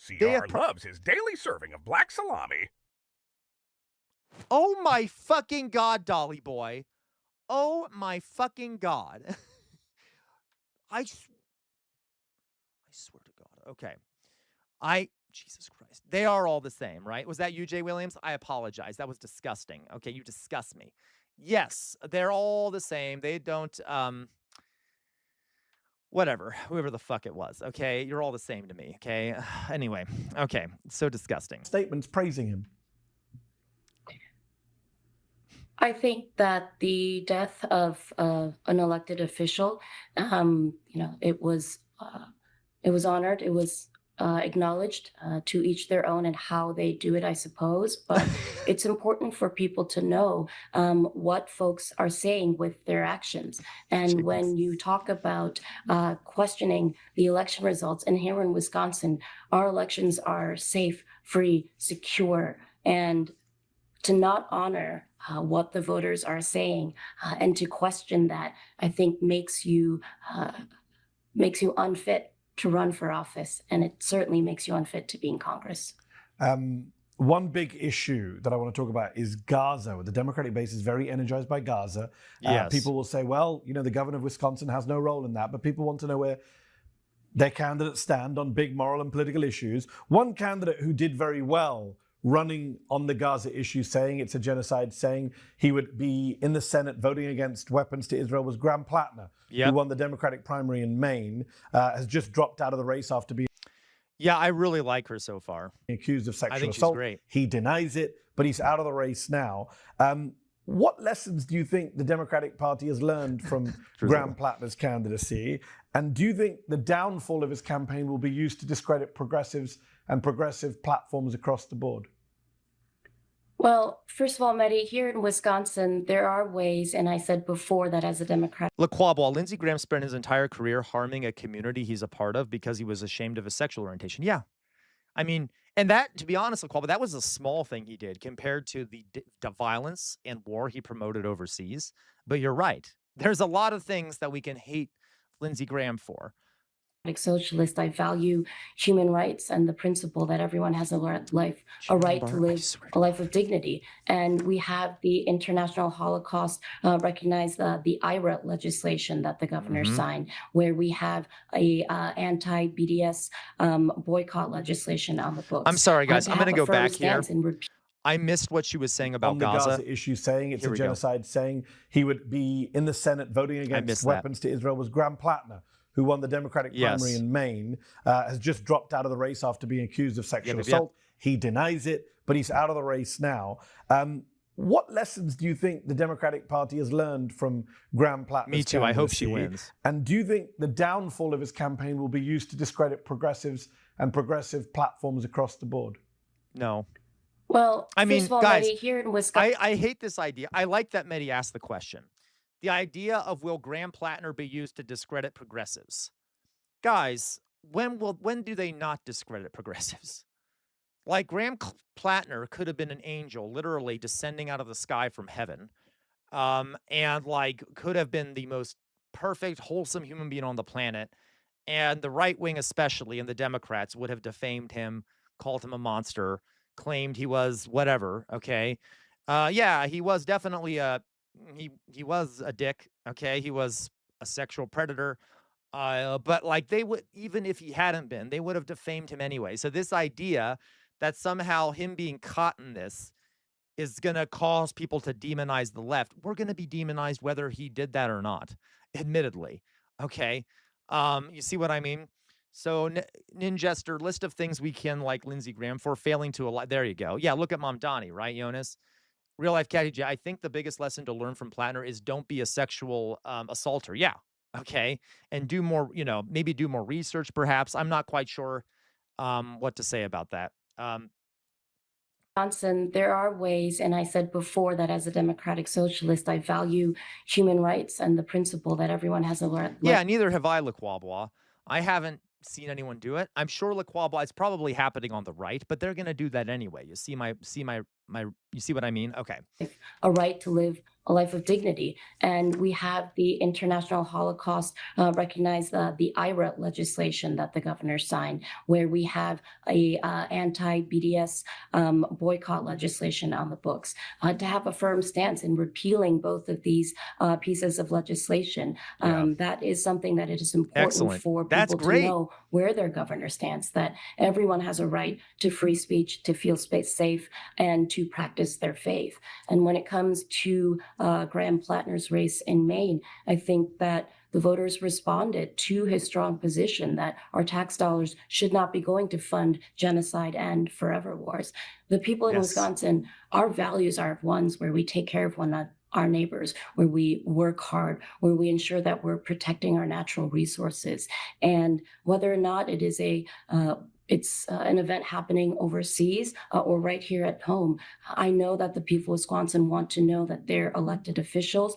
CR loves his daily serving of black salami. Oh, my fucking God, Dolly boy. Oh, my fucking God. I swear to God. Okay. Jesus Christ. They are all the same, right? Was that you, Jay Williams? I apologize. That was disgusting. Okay, you disgust me. Yes, they're all the same. They don't, whatever, whoever the fuck it was, okay? You're all the same to me, okay? Anyway, okay, so disgusting. Statements praising him. I think that the death of an elected official, it was honored. It was acknowledged, to each their own and how they do it, I suppose. But it's important for people to know what folks are saying with their actions. And when you talk about questioning the election results, and here in Wisconsin, our elections are safe, free, secure, and to not honor what the voters are saying and to question that, I think makes you unfit to run for office, and it certainly makes you unfit to be in Congress. One big issue that I want to talk about is Gaza. The Democratic base is very energized by Gaza. Yes. People will say, well, the governor of Wisconsin has no role in that, but people want to know where their candidates stand on big moral and political issues. One candidate who did very well running on the Gaza issue, saying it's a genocide, saying he would be in the Senate voting against weapons to Israel, was Graham Plattner, who won the Democratic primary in Maine, has just dropped out of the race after being I really like her so far. Accused of sexual I think assault. She's great. He denies it, but he's out of the race now. What lessons do you think the Democratic Party has learned from Graham Plattner's candidacy? And do you think the downfall of his campaign will be used to discredit progressives and progressive platforms across the board? Well, first of all, Mehdi, here in Wisconsin, there are ways, and I said before that as a Democrat. Laquab, while Lindsey Graham spent his entire career harming a community he's a part of because he was ashamed of his sexual orientation. Yeah. I mean, and that, to be honest, Laquab, that was a small thing he did compared to the violence and war he promoted overseas. But you're right. There's a lot of things that we can hate Lindsey Graham for. Socialist, I value human rights and the principle that everyone has a right to live a life of dignity. And we have the International Holocaust recognize the IRA legislation that the governor signed, where we have a anti-BDS boycott legislation on the books. I'm sorry, guys. I'm going to go back here. I missed what she was saying about on the Gaza issue, saying it's a genocide, saying he would be in the Senate voting against weapons to Israel, was Graham Plattner, who won the Democratic primary in Maine, has just dropped out of the race after being accused of sexual assault. He denies it, but he's out of the race now. What lessons do you think the Democratic Party has learned from Graham Plattner's Me too. I hope she wins. And do you think the downfall of his campaign will be used to discredit progressives and progressive platforms across the board? No. Well, I mean, first of all, guys, Mehdi, here in Wisconsin, I hate this idea. I like that Mehdi asked the question. The idea of will Graham Plattner be used to discredit progressives? Guys, when do they not discredit progressives? Like Plattner could have been an angel, literally descending out of the sky from heaven, and like could have been the most perfect, wholesome human being on the planet. And the right wing, especially, and the Democrats would have defamed him, called him a monster, claimed he was whatever. Okay, yeah, he was definitely he was a dick. Okay, he was a sexual predator. But like they would, even if he hadn't been, they would have defamed him anyway. So this idea that somehow him being caught in this is going to cause people to demonize the left, we're going to be demonized whether he did that or not, admittedly. Okay. You see what I mean? So, Ninjester, list of things we can like Lindsey Graham for failing to allow. There you go. Yeah, look at Mom Donnie, right, Jonas? Real life Caddy J. I think the biggest lesson to learn from Plattner is don't be a sexual assaulter. Yeah. Okay. And do more, maybe do more research, perhaps. I'm not quite sure what to say about that. Johnson, there are ways, and I said before that as a democratic socialist, I value human rights and the principle that everyone has a right. Yeah, neither have I, LaQuabois. I haven't seen anyone do it. I'm sure LaQuabois, it's probably happening on the right, but they're going to do that anyway. You see you see what I mean? Okay. A right to live a life of dignity. And we have the International Holocaust recognize the IRA legislation that the governor signed, where we have a anti-BDS boycott legislation on the books. To have a firm stance in repealing both of these pieces of legislation, that is something that it is important for people to know where their governor stands, that everyone has a right to free speech, to feel safe, and to practice their faith. And when it comes to Graham Plattner's race in Maine, I think that the voters responded to his strong position that our tax dollars should not be going to fund genocide and forever wars. The people in Wisconsin, our values are ones where we take care of one another, our neighbors, where we work hard, where we ensure that we're protecting our natural resources. And whether or not it is it's an event happening overseas or right here at home, I know that the people of Wisconsin want to know that their elected officials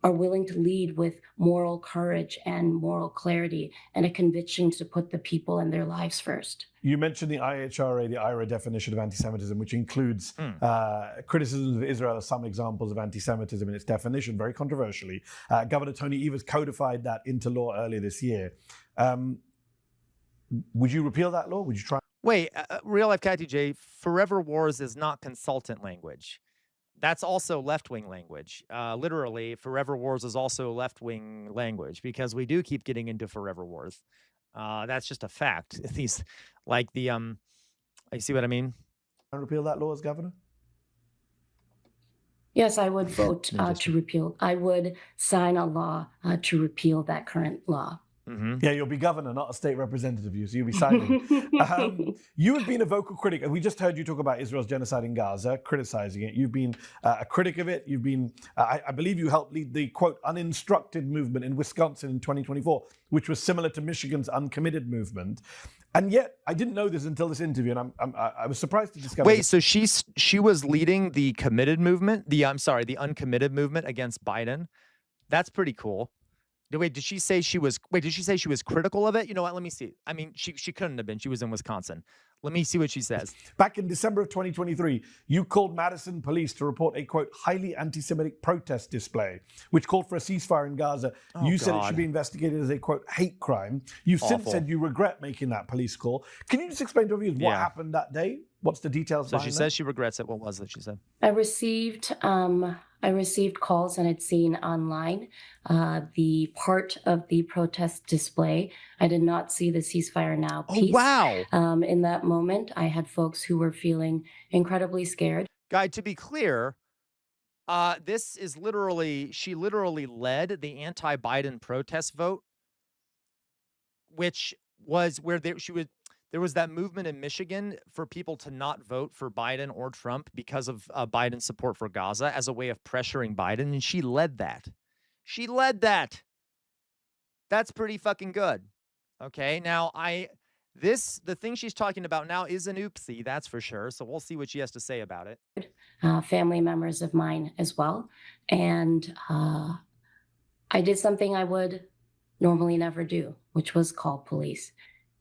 are willing to lead with moral courage and moral clarity and a conviction to put the people and their lives first. You mentioned the IHRA, the IRA definition of anti-Semitism, which includes criticisms of Israel as some examples of anti-Semitism in its definition, very controversially. Governor Tony Evers codified that into law earlier this year. Would you repeal that law? Would you try? Wait, real life Cat DJ, forever wars is not consultant language. That's also left-wing language. Literally, forever wars is also left-wing language because we do keep getting into forever wars. That's just a fact. These, like the, you see what I mean? Repeal that law as governor? Yes, I would vote to repeal. I would sign a law to repeal that current law. Yeah, you'll be governor, not a state representative, so you'll be signing. You have been a vocal critic, and we just heard you talk about Israel's genocide in Gaza, criticizing it. You've been a critic of it. You've been, I believe you helped lead the, quote, uninstructed movement in Wisconsin in 2024, which was similar to Michigan's uncommitted movement. And yet, I didn't know this until this interview, and I was surprised to discover. Wait, so she was leading the committed movement, the uncommitted movement against Biden? That's pretty cool. Wait, did she say she was critical of it? You know what? Let me see. I mean, she couldn't have been. She was in Wisconsin. Let me see what she says. Back in December of 2023, you called Madison police to report a, quote, highly anti-Semitic protest display, which called for a ceasefire in Gaza. You said it should be investigated as a, quote, hate crime. You've since said you regret making that police call. Can you just explain to our viewers what happened that day? What's the details behind that? So she says she regrets it. What was it she said? I received calls and had seen online the part of the protest display. I did not see the ceasefire now piece. Oh, wow. In that moment, I had folks who were feeling incredibly scared. Guy, to be clear, this is she literally led the anti-Biden protest vote, which was where there was that movement in Michigan for people to not vote for Biden or Trump because of Biden's support for Gaza as a way of pressuring Biden, and she led that. She led that. That's pretty fucking good. Okay, now the thing she's talking about now is an oopsie, that's for sure. So we'll see what she has to say about it. Family members of mine as well, and I did something I would normally never do, which was call police.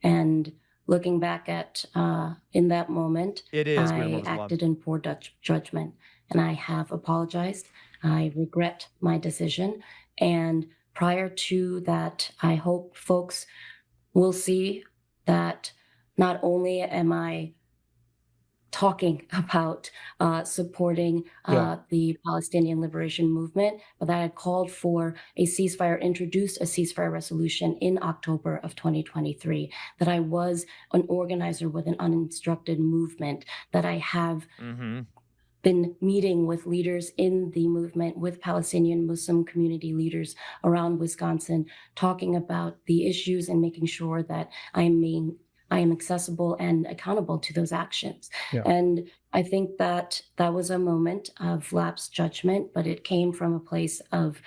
And looking back at in that moment, It is Weird I Mother's Love. acted in poor judgment, and I have apologized. I regret my decision. And prior to that, I hope folks will see that not only am I talking about supporting the Palestinian Liberation Movement, but that I called for a ceasefire, introduced a ceasefire resolution in October of 2023, that I was an organizer with an uninstructed movement, that I have been meeting with leaders in the movement, with Palestinian Muslim community leaders around Wisconsin, talking about the issues and making sure that I am accessible and accountable to those actions. Yeah. And I think that that was a moment of lapsed judgment, but it came from a place of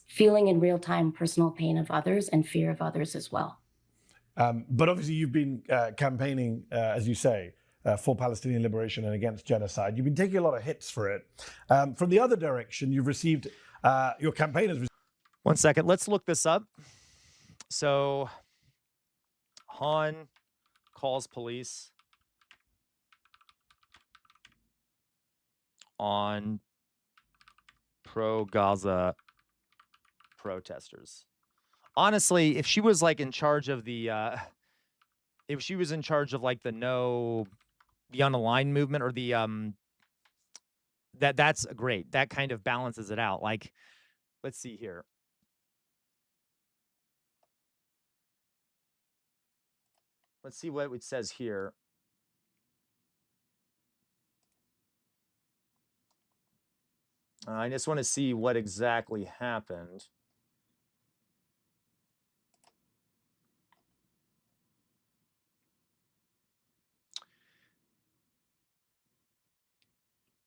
feeling in real time personal pain of others and fear of others as well. But obviously you've been campaigning, as you say, for Palestinian liberation and against genocide. You've been taking a lot of hits for it. From the other direction, you've received, your campaign has received... One second, let's look this up. So, Han calls police on pro-Gaza protesters. Honestly, if she was like in charge of the, if she was in charge of like the unaligned movement or the, that's great. That kind of balances it out. Like, let's see here. Let's see what it says here. I just want to see what exactly happened.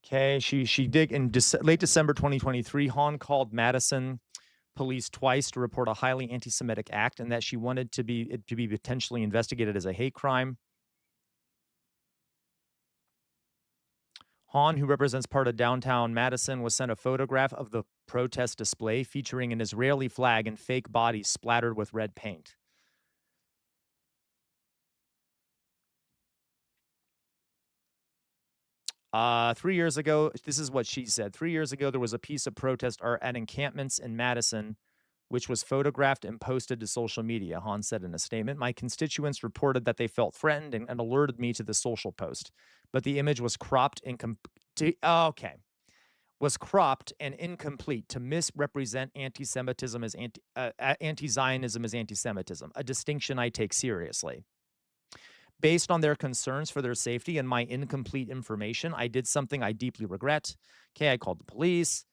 Okay, she did in late December 2023. Han called Madison police twice to report a highly anti-Semitic act and that she wanted it to be potentially investigated as a hate crime. Han, who represents part of downtown Madison, was sent a photograph of the protest display featuring an Israeli flag and fake bodies splattered with red paint. Three years ago, this is what she said. 3 years ago, there was a piece of protest art at encampments in Madison, which was photographed and posted to social media, Han said in a statement. My constituents reported that they felt threatened and alerted me to the social post, but the image was cropped was cropped and incomplete to misrepresent anti-Semitism as anti-Zionism as anti-Semitism, a distinction I take seriously. Based on their concerns for their safety and my incomplete information, I did something I deeply regret. Okay, I called the police.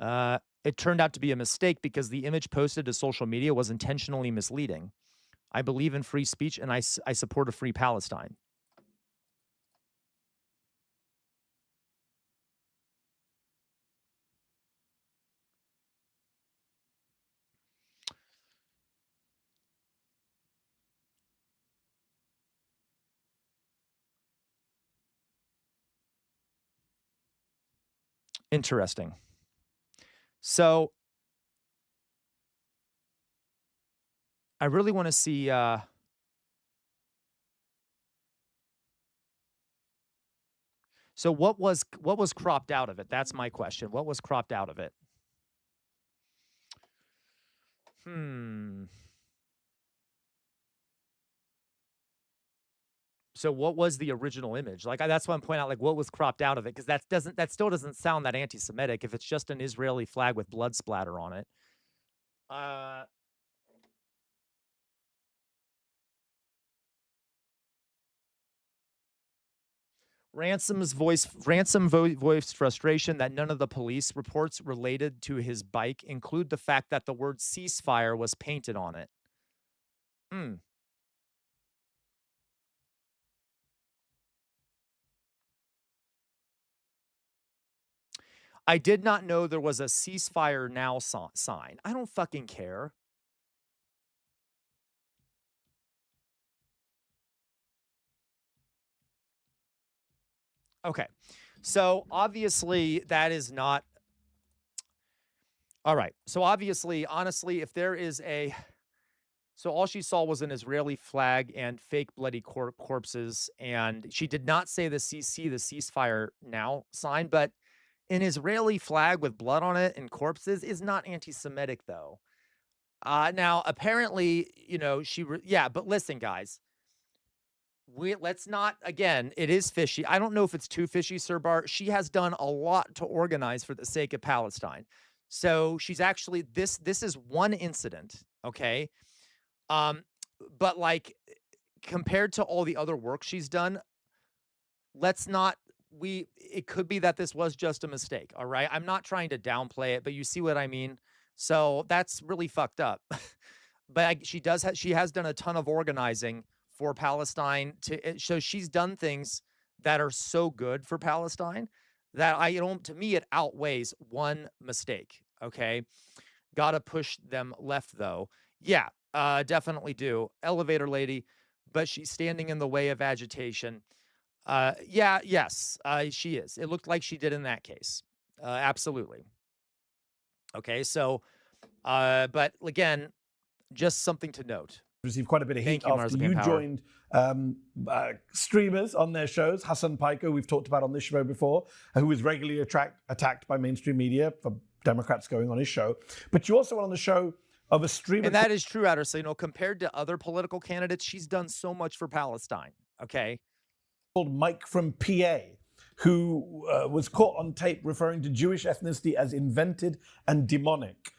It turned out to be a mistake because the image posted to social media was intentionally misleading. I believe in free speech and I support a free Palestine. Interesting. So I really want to see so what was cropped out of it? That's my question. What was cropped out of it? So what was the original image? Like that's why I'm pointing out like what was cropped out of it, because that still doesn't sound that anti-Semitic if it's just an Israeli flag with blood splatter on it. Ransom voiced frustration that none of the police reports related to his bike include the fact that the word ceasefire was painted on it. I did not know there was a ceasefire now sign. I don't fucking care. Okay. So obviously that is not. All right. So obviously, honestly, if there is a So all she saw was an Israeli flag and fake bloody corpses, and she did not say the CC, the ceasefire now sign, but an Israeli flag with blood on it and corpses is not anti-Semitic, though. Now, apparently, yeah, but listen, guys, let's not, again, it is fishy. I don't know if it's too fishy, Sir Bart. She has done a lot to organize for the sake of Palestine. So she's actually, this is one incident, okay? But like compared to all the other work she's done, let's not it could be that this was just a mistake, all right? I'm not trying to downplay it, but you see what I mean? So that's really fucked up. But she has done a ton of organizing for Palestine so she's done things that are so good for Palestine that to me it outweighs one mistake, okay? Got to push them left though. Yeah, definitely do. Elevator lady, but she's standing in the way of agitation. Yes, she is. It looked like she did in that case. Absolutely. Okay, so, but again, just something to note. Received quite a bit of heat you, after you joined streamers on their shows. Hassan Piker, we've talked about on this show before, who was regularly attacked by mainstream media for Democrats going on his show. But you also went on the show of a streamer. And that is true, Adder. Compared to other political candidates, she's done so much for Palestine. Okay. Called Mike from PA, who was caught on tape referring to Jewish ethnicity as invented and demonic.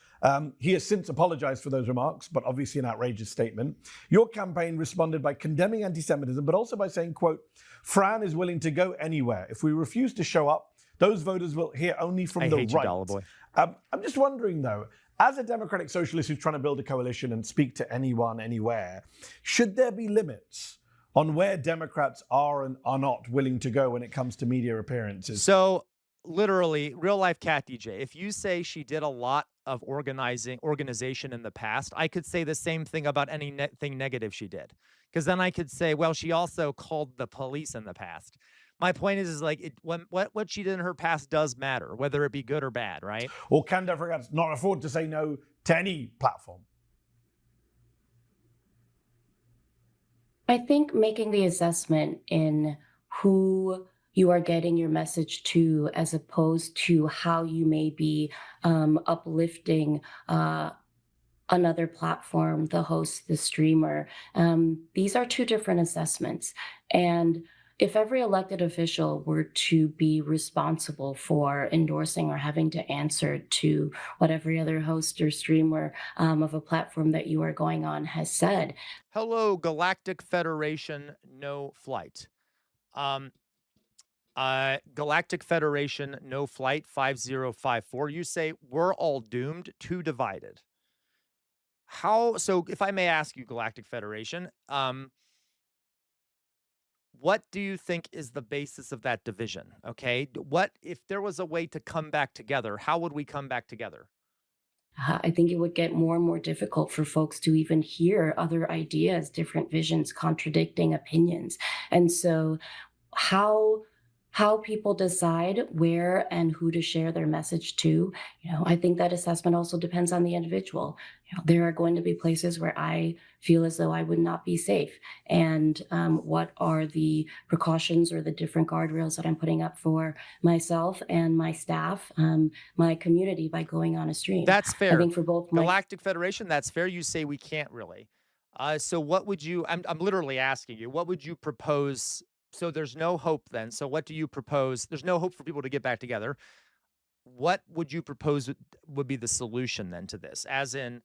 He has since apologized for those remarks, but obviously an outrageous statement. Your campaign responded by condemning anti-Semitism, but also by saying, quote, Fran is willing to go anywhere. If we refuse to show up, those voters will hear only from the right. You, dollar boy. I'm just wondering, though, as a democratic socialist who's trying to build a coalition and speak to anyone, anywhere, should there be limits on where Democrats are and are not willing to go when it comes to media appearances? So, literally, real life Cat DJ, if you say she did a lot of organization in the past, I could say the same thing about anything negative she did. Because then I could say, well, she also called the police in the past. My point is like, what she did in her past does matter, whether it be good or bad, right? Or can Democrats not afford to say no to any platform? I think making the assessment in who you are getting your message to, as opposed to how you may be uplifting another platform, the host, the streamer. These are two different assessments. And if every elected official were to be responsible for endorsing or having to answer to what every other host or streamer of a platform that you are going on has said. Hello, Galactic Federation, no flight. Galactic Federation, no flight, 5054. You say we're all doomed, too divided. So if I may ask you, Galactic Federation, what do you think is the basis of that division? Okay. What if there was a way to come back together? How would we come back together? I think it would get more and more difficult for folks to even hear other ideas, different visions, contradicting opinions. And so how people decide where and who to share their message to, I think that assessment also depends on the individual. There are going to be places where I feel as though I would not be safe. And what are the precautions or the different guardrails that I'm putting up for myself and my staff, my community by going on a stream? That's fair. I think for both Galactic Federation, that's fair. You say we can't really. So what would you, I'm literally asking you, what would you propose? So there's no hope then. So what do you propose? There's no hope for people to get back together. What would you propose would be the solution then to this? As in,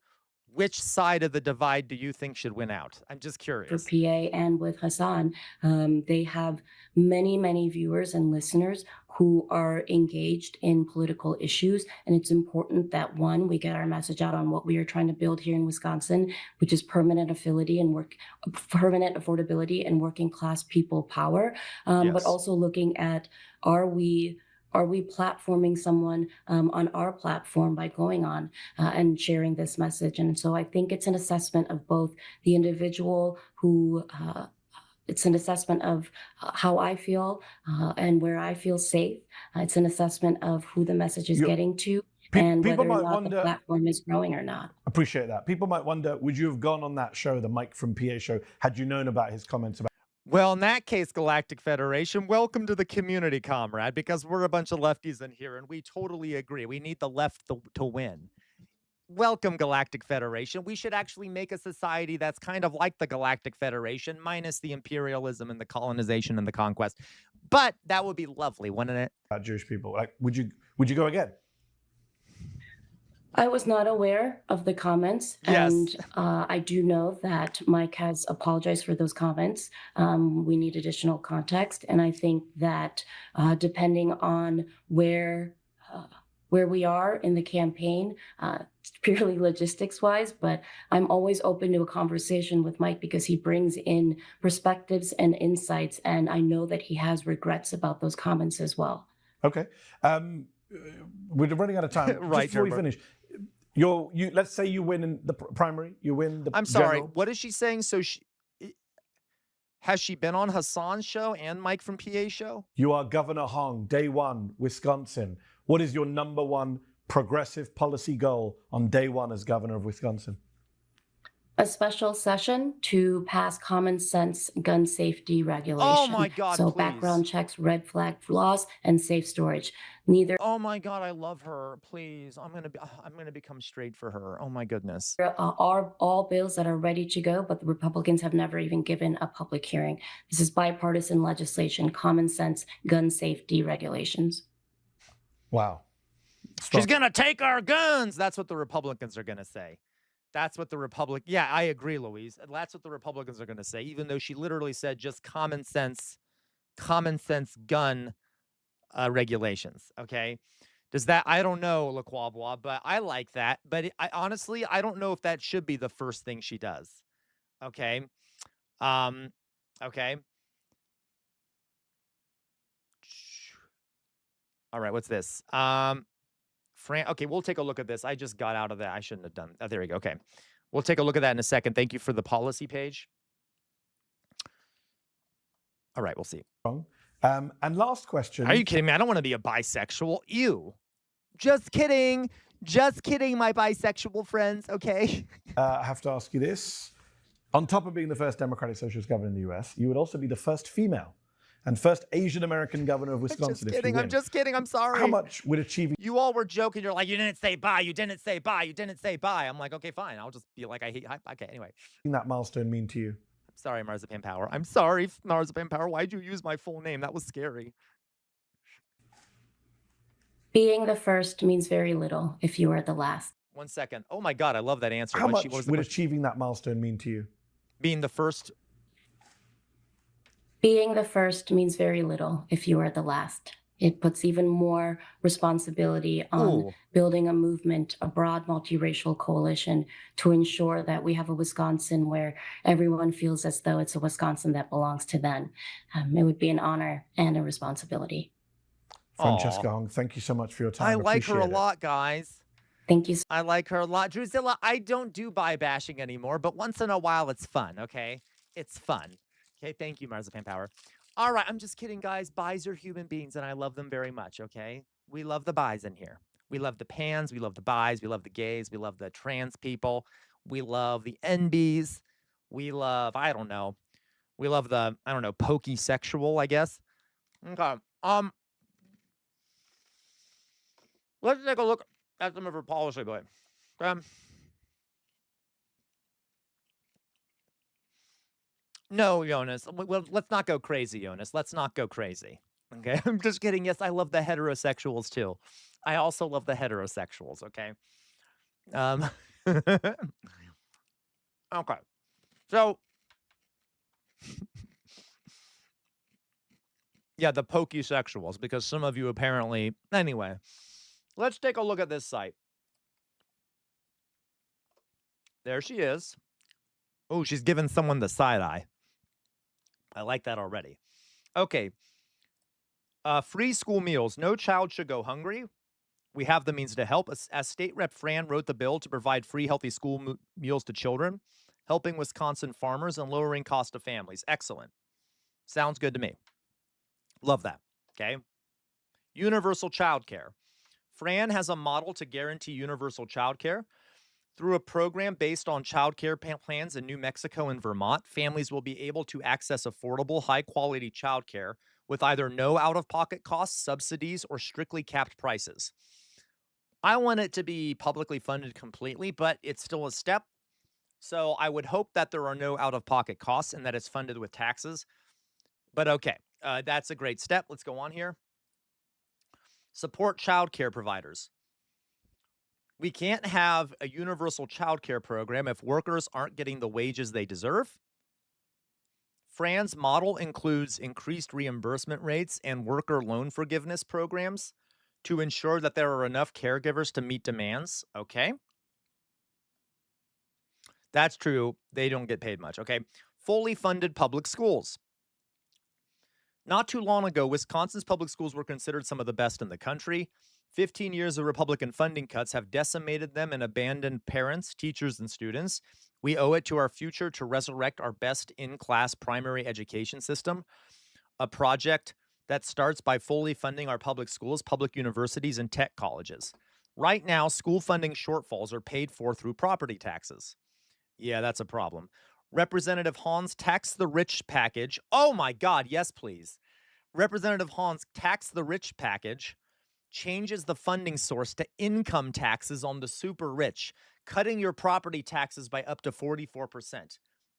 which side of the divide do you think should win out? I'm just curious. For PA and with Hassan, they have many, many viewers and listeners who are engaged in political issues. And it's important that, one, we get our message out on what we are trying to build here in Wisconsin, which is permanent affordability and working class people power. But also looking at, are we platforming someone on our platform by going on and sharing this message? And so I think it's an assessment of both the individual who, it's an assessment of how I feel and where I feel safe. It's an assessment of who the message is getting to. and People whether or might not the wonder. platform is growing or not. Appreciate that. People might wonder, would you have gone on that show, the Mike from PA show, had you known about his comments about? Well, in that case, Galactic Federation, welcome to the community, comrade, because we're a bunch of lefties in here, and we totally agree. We need the left to win. Welcome, Galactic Federation. We should actually make a society that's kind of like the Galactic Federation, minus the imperialism and the colonization and the conquest. But that would be lovely, wouldn't it? Jewish people. Like, would you go again? I was not aware of the comments, Yes. and I do know that Mike has apologized for those comments. We need additional context, and I think that depending on where we are in the campaign, purely logistics-wise, but I'm always open to a conversation with Mike because he brings in perspectives and insights, and I know that he has regrets about those comments as well. Okay. We're running out of time. Right, Just before we Gerber. finish, let's say you win in the primary, you win the I'm sorry. general. What is she saying? So has she been on Hassan's show and Mike from PA show? You are Governor Hong, day one, Wisconsin. What is your number one progressive policy goal on day one as governor of Wisconsin? A special session to pass common sense gun safety regulation. Oh my God, So please. background checks, red flag laws, and safe storage. Neither Oh my God, I love her. Please, I'm gonna become straight for her. Oh my goodness. are all bills that are ready to go, but the Republicans have never even given a public hearing. This is bipartisan legislation, common sense gun safety regulations. Wow. She's gonna take our guns. That's what the Republicans are gonna say. That's what yeah, I agree, Louise. That's what the Republicans are gonna say, even though she literally said just common sense gun regulations. Okay. Does that, I don't know, LaQuavois, but I like that. But I honestly, I don't know if that should be the first thing she does. Okay. Okay. All right, what's this? Okay, we'll take a look at this. I just got out of that. I shouldn't have done. Oh, there we go. Okay. We'll take a look at that in a second. Thank you for the policy page. All right, we'll see. And last question. Are you kidding me? I don't want to be a bisexual. Ew. Just kidding. Just kidding, my bisexual friends, okay? I have to ask you this. On top of being the first Democratic Socialist governor in the US, you would also be the first female and first Asian American governor of Wisconsin. I'm just kidding. I'm sorry. How much would achieving? You all were joking. You're like, you didn't say bye. You didn't say bye. You didn't say bye. I'm like, okay, fine. I'll just be like, I hate. Okay, anyway. That milestone mean to you? Sorry, Marzipan Power. I'm sorry, Marzipan Power. Why'd you use my full name? That was scary. Being the first means very little if you are the last. 1 second. Oh my God, I love that answer. How much would achieving that milestone mean to you? Being the first. Being the first means very little if you are the last. It puts even more responsibility on building a movement, a broad multiracial coalition to ensure that we have a Wisconsin where everyone feels as though it's a Wisconsin that belongs to them. It would be an honor and a responsibility. Francesca Hong, thank you so much for your time. I like her a lot, guys. Thank you. I like her a lot. Drusilla, I don't do bi bashing anymore, but once in a while it's fun, okay? It's fun. Okay, thank you, Marzipan Power. All right, I'm just kidding, guys. Bis are human beings, and I love them very much, okay? We love the bis in here. We love the pans. We love the bis. We love the gays. We love the trans people. We love the NBs. We love, I don't know. We love the, I don't know, pokey sexual, I guess. Okay. Let's take a look at some of her policy, boy. No, Jonas. Well, let's not go crazy, Jonas. Let's not go crazy. Okay, I'm just kidding. Yes, I love the heterosexuals too. I also love the heterosexuals. Okay. Okay. So, yeah, the pokey sexuals, because some of you apparently. Anyway, let's take a look at this site. There she is. Oh, she's giving someone the side eye. I like that already. Okay. Free school meals. No child should go hungry. We have the means to help. As State Rep Fran wrote the bill to provide free, healthy school meals to children, helping Wisconsin farmers and lowering cost of families. Excellent. Sounds good to me. Love that. Okay. Universal child care. Fran has a model to guarantee universal childcare. Through a program based on childcare plans in New Mexico and Vermont, families will be able to access affordable, high-quality childcare with either no out-of-pocket costs, subsidies, or strictly capped prices. I want it to be publicly funded completely, but it's still a step. So I would hope that there are no out-of-pocket costs and that it's funded with taxes. But okay, that's a great step. Let's go on here. Support childcare providers. We can't have a universal childcare program if workers aren't getting the wages they deserve. Fran's model includes increased reimbursement rates and worker loan forgiveness programs to ensure that there are enough caregivers to meet demands. Okay. That's true. They don't get paid much. Okay. Fully funded public schools. Not too long ago, Wisconsin's public schools were considered some of the best in the country. 15 years of Republican funding cuts have decimated them and abandoned parents, teachers, and students. We owe it to our future to resurrect our best in-class primary education system, a project that starts by fully funding our public schools, public universities, and tech colleges. Right now, school funding shortfalls are paid for through property taxes. Yeah, that's a problem. Representative Hahn's Tax the Rich package. Oh my God, yes, please. Representative Hahn's Tax the Rich package changes the funding source to income taxes on the super rich, cutting your property taxes by up to 44%.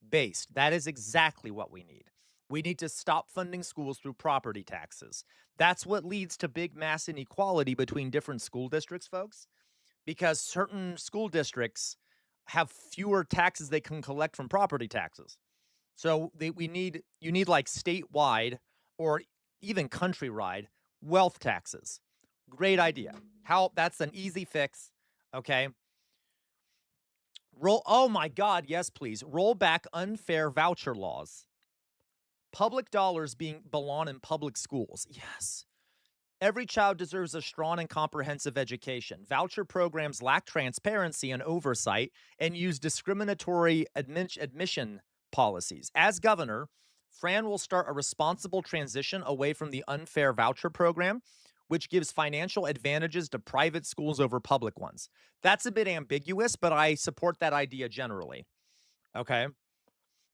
Based. That is exactly what we need. We need to stop funding schools through property taxes. That's what leads to big mass inequality between different school districts, folks, because certain school districts have fewer taxes they can collect from property taxes. So you need like statewide or even countrywide wealth taxes. Great idea. That's an easy fix. Okay. Oh my God, yes, please. Roll back unfair voucher laws. Public dollars belong in public schools. Yes. Every child deserves a strong and comprehensive education. Voucher programs lack transparency and oversight and use discriminatory admission policies. As governor, Fran will start a responsible transition away from the unfair voucher program, which gives financial advantages to private schools over public ones. That's a bit ambiguous, but I support that idea generally. Okay.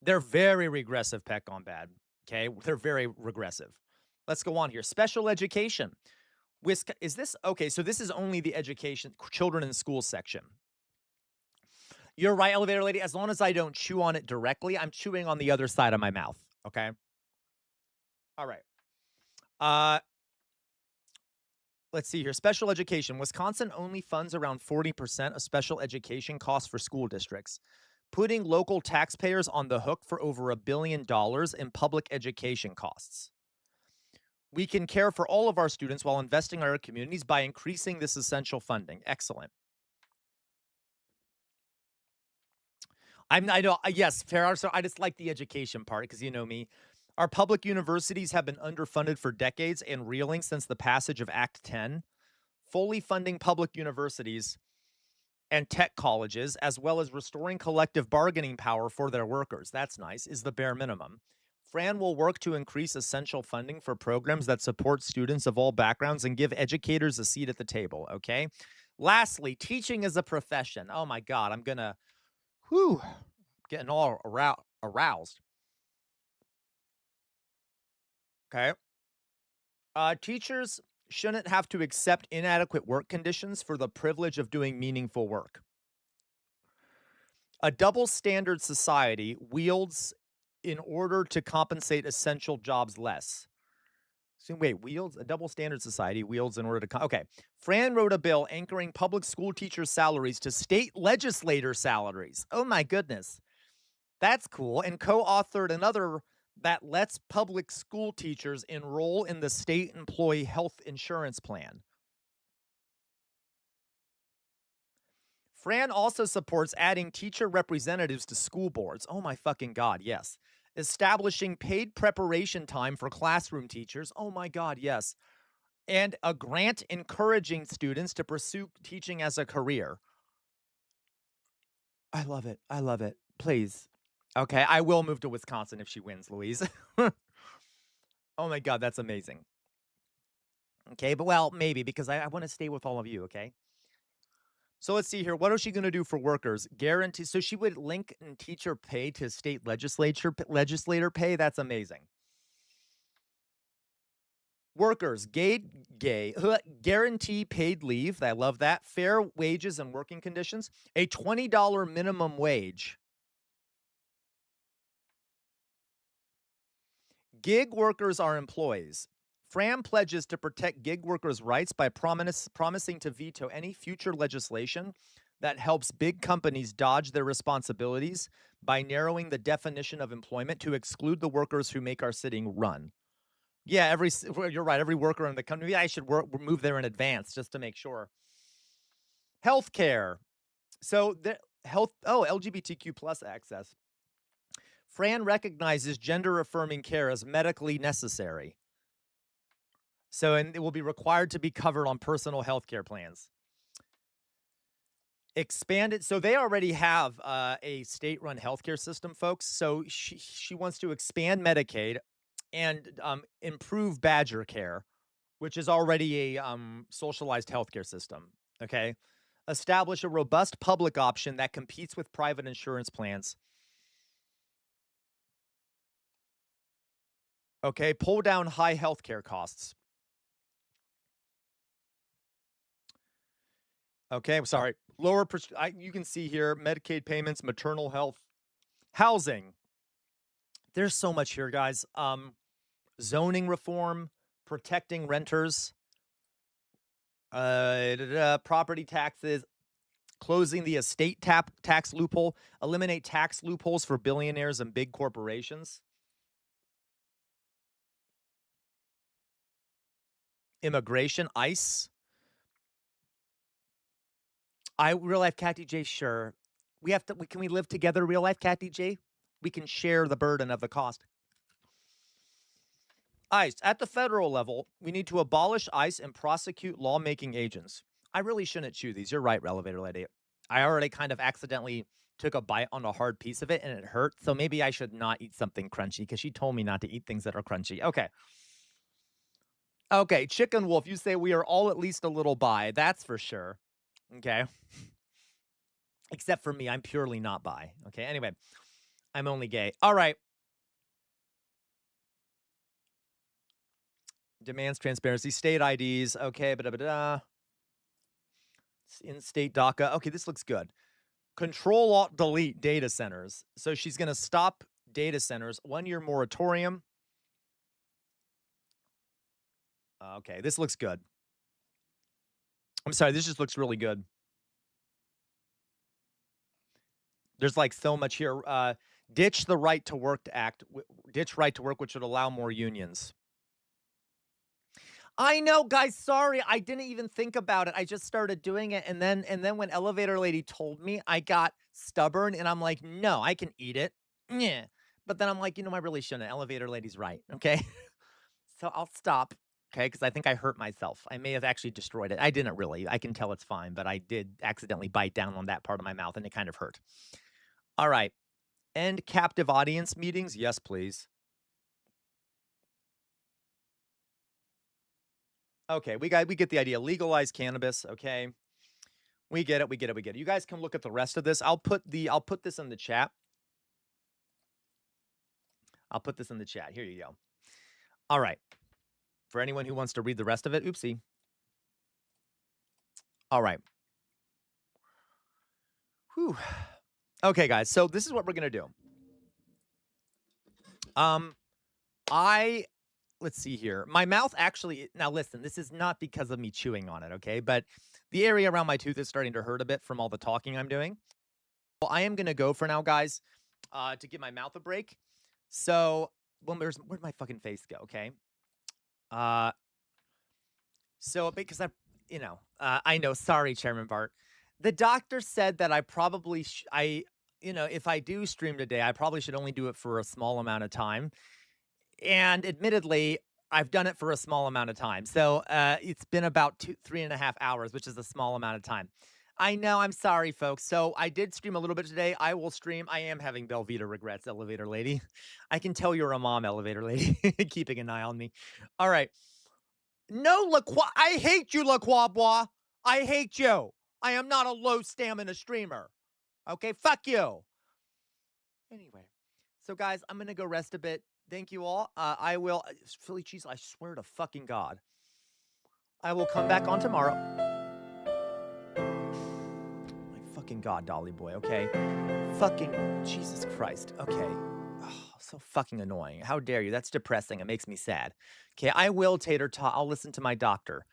They're very regressive, Peck on bad. Okay. They're very regressive. Let's go on here. Special education. Is this okay? So this is only the education, children in school section. You're right, elevator lady. As long as I don't chew on it directly, I'm chewing on the other side of my mouth. Okay. All right. Let's see here. Special education. Wisconsin only funds around 40% of special education costs for school districts, putting local taxpayers on the hook for over $1 billion in public education costs. We can care for all of our students while investing in our communities by increasing this essential funding. Excellent. Yes, fair. So I just like the education part because you know me. Our public universities have been underfunded for decades and reeling since the passage of Act 10. Fully funding public universities and tech colleges, as well as restoring collective bargaining power for their workers, that's nice, is the bare minimum. Fran will work to increase essential funding for programs that support students of all backgrounds and give educators a seat at the table, okay? Lastly, teaching is a profession. Oh my God, I'm gonna, getting all aroused. Okay. Teachers shouldn't have to accept inadequate work conditions for the privilege of doing meaningful work. A double standard society wields in order to compensate essential jobs less. So wait, wields a double standard society wields in order to okay. Fran wrote a bill anchoring public school teachers' salaries to state legislator salaries. Oh my goodness. That's cool. And co-authored another that lets public school teachers enroll in the state employee health insurance plan. Fran also supports adding teacher representatives to school boards. Oh my fucking God, yes. Establishing paid preparation time for classroom teachers. Oh my God, yes. And a grant encouraging students to pursue teaching as a career. I love it. I love it. Please. Okay, I will move to Wisconsin if she wins, Louise. Oh my God, that's amazing. Okay, but well, maybe because I want to stay with all of you. Okay. So let's see here. What is she going to do for workers? Guarantee. So she would link and teacher pay to state legislator pay. That's amazing. Workers, guarantee paid leave. I love that. Fair wages and working conditions. A $20 minimum wage. Gig workers are employees. Fram pledges to protect gig workers' rights by promising to veto any future legislation that helps big companies dodge their responsibilities by narrowing the definition of employment to exclude the workers who make our city run. Yeah, you're right. Every worker in the country, I should move there in advance just to make sure. Healthcare. So LGBTQ plus access. Fran recognizes gender affirming care as medically necessary. So, and it will be required to be covered on personal health care plans. Expanded. So they already have a state-run healthcare system, folks. So she wants to expand Medicaid and improve Badger Care, which is already a socialized healthcare system. Okay. Establish a robust public option that competes with private insurance plans. Okay. Pull down high healthcare costs. Okay, I'm sorry. Lower, you can see here, Medicaid payments, maternal health, housing. There's so much here, guys. Zoning reform, protecting renters, property taxes, closing the estate tax loophole, eliminate tax loopholes for billionaires and big corporations. Immigration, ICE. Real life Cat DJ, sure. Can we live together, real life Cat DJ? We can share the burden of the cost. ICE. At the federal level, we need to abolish ICE and prosecute lawmaking agents. I really shouldn't chew these. You're right, Elevator Lady. I already kind of accidentally took a bite on a hard piece of it and it hurt. So maybe I should not eat something crunchy because she told me not to eat things that are crunchy. Okay. Okay, Chicken Wolf, you say we are all at least a little bi. That's for sure. Okay. Except for me, I'm purely not bi. Okay, anyway, I'm only gay. All right. Demands transparency, state IDs. Okay, in-state DACA. Okay, this looks good. Control-Alt-Delete data centers. So she's going to stop data centers. 1-year moratorium. Okay, this looks good. I'm sorry, this just looks really good. There's like so much here. Ditch the Right to Work Act. Ditch Right to Work, which would allow more unions. I know, guys. Sorry, I didn't even think about it. I just started doing it, and then when Elevator Lady told me, I got stubborn, and I'm like, no, I can eat it. Yeah. But then I'm like, I really shouldn't. Elevator Lady's right. Okay. So I'll stop. Okay, because I think I hurt myself. I may have actually destroyed it. I didn't really. I can tell it's fine, but I did accidentally bite down on that part of my mouth, and it kind of hurt. All right. End captive audience meetings. Yes, please. Okay, we get the idea. Legalize cannabis. Okay, we get it. You guys can look at the rest of this. I'll put this in the chat. Here you go. All right. For anyone who wants to read the rest of it, oopsie. All right. Whew. Okay, guys. So this is what we're gonna do. Let's see here. My mouth actually, now listen, this is not because of me chewing on it, okay? But the area around my tooth is starting to hurt a bit from all the talking I'm doing. Well, I am going to go for now, guys, to give my mouth a break. So, where'd my fucking face go, okay? So, because I know, sorry, Chairman Bart. The doctor said that I probably, if I do stream today, I probably should only do it for a small amount of time. And admittedly, I've done it for a small amount of time. So it's been about 3.5 hours, which is a small amount of time. I know. I'm sorry, folks. So I did stream a little bit today. I will stream. I am having Belvita regrets, Elevator Lady. I can tell you're a mom, Elevator Lady, keeping an eye on me. All right. No, I hate you, LaQuabois. I hate you. I am not a low stamina streamer. Okay, fuck you. Anyway, so guys, I'm gonna go rest a bit. Thank you all. I will, Philly cheese. I swear to fucking God, I will come back on tomorrow. My fucking God, Dolly boy. Okay, fucking Jesus Christ. Okay. Oh, so fucking annoying. How dare you? That's depressing. It makes me sad. Okay, I will tater tot. I'll listen to my doctor.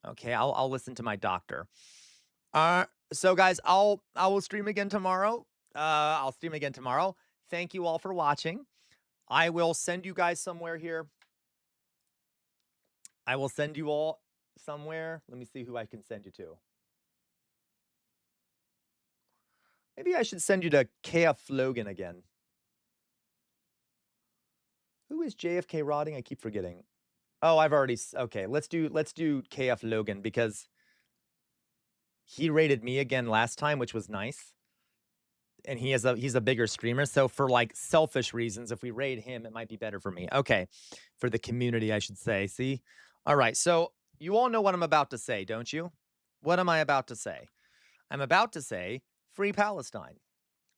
Okay, I'll listen to my doctor. So guys, I will stream again tomorrow. I'll stream again tomorrow. Thank you all for watching. I will send you guys somewhere here. I will send you all somewhere. Let me see who I can send you to. Maybe I should send you to KF Logan again. Who is JFK rotting? I keep forgetting. Oh, I've already okay, let's do KF Logan because he rated me again last time, which was nice. And he's a bigger streamer, so for like selfish reasons, if we raid him, it might be better for me. Okay, for the community, I should say. See, all right. So you all know what I'm about to say, don't you? What am I about to say? I'm about to say, free Palestine,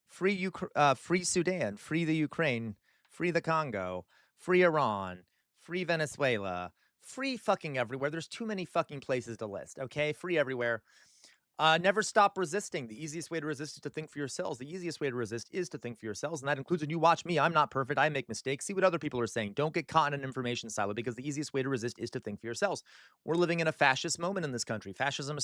free free Sudan, free the Ukraine, free the Congo, free Iran, free Venezuela, free fucking everywhere. There's too many fucking places to list. Okay, free everywhere. Never stop resisting. The easiest way to resist is to think for yourselves. The easiest way to resist is to think for yourselves. And that includes when you watch me. I'm not perfect. I make mistakes. See what other people are saying. Don't get caught in an information silo because the easiest way to resist is to think for yourselves. We're living in a fascist moment in this country. Fascism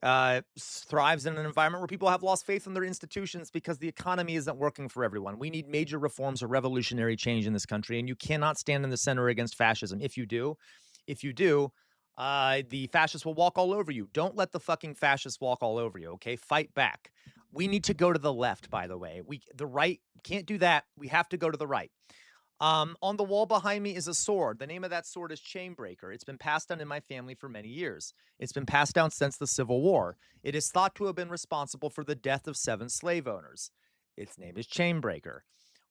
thrives in an environment where people have lost faith in their institutions because the economy isn't working for everyone. We need major reforms or revolutionary change in this country. And you cannot stand in the center against fascism. If you do, the fascists will walk all over you. Don't let the fucking fascists walk all over you, okay? Fight back. We need to go to the left, by the way. The right can't do that. We have to go to the right. On the wall behind me is a sword. The name of that sword is Chainbreaker. It's been passed down in my family for many years. It's been passed down since the Civil War. It is thought to have been responsible for the death of 7 slave owners. Its name is Chainbreaker.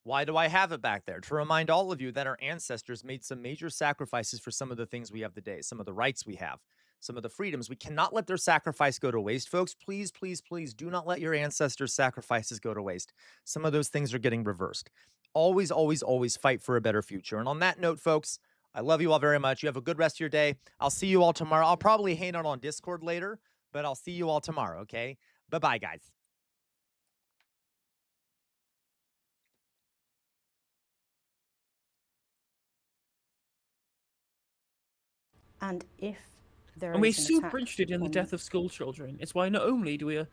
Why do I have it back there? To remind all of you that our ancestors made some major sacrifices for some of the things we have today, some of the rights we have, some of the freedoms. We cannot let their sacrifice go to waste, folks. Please, please, please do not let your ancestors' sacrifices go to waste. Some of those things are getting reversed. Always, always, always fight for a better future. And on that note, folks, I love you all very much. You have a good rest of your day. I'll see you all tomorrow. I'll probably hang out on Discord later, but I'll see you all tomorrow, okay? Bye-bye, guys. And if there And we're is an super attack interested in the on death of school children. It's why not only do we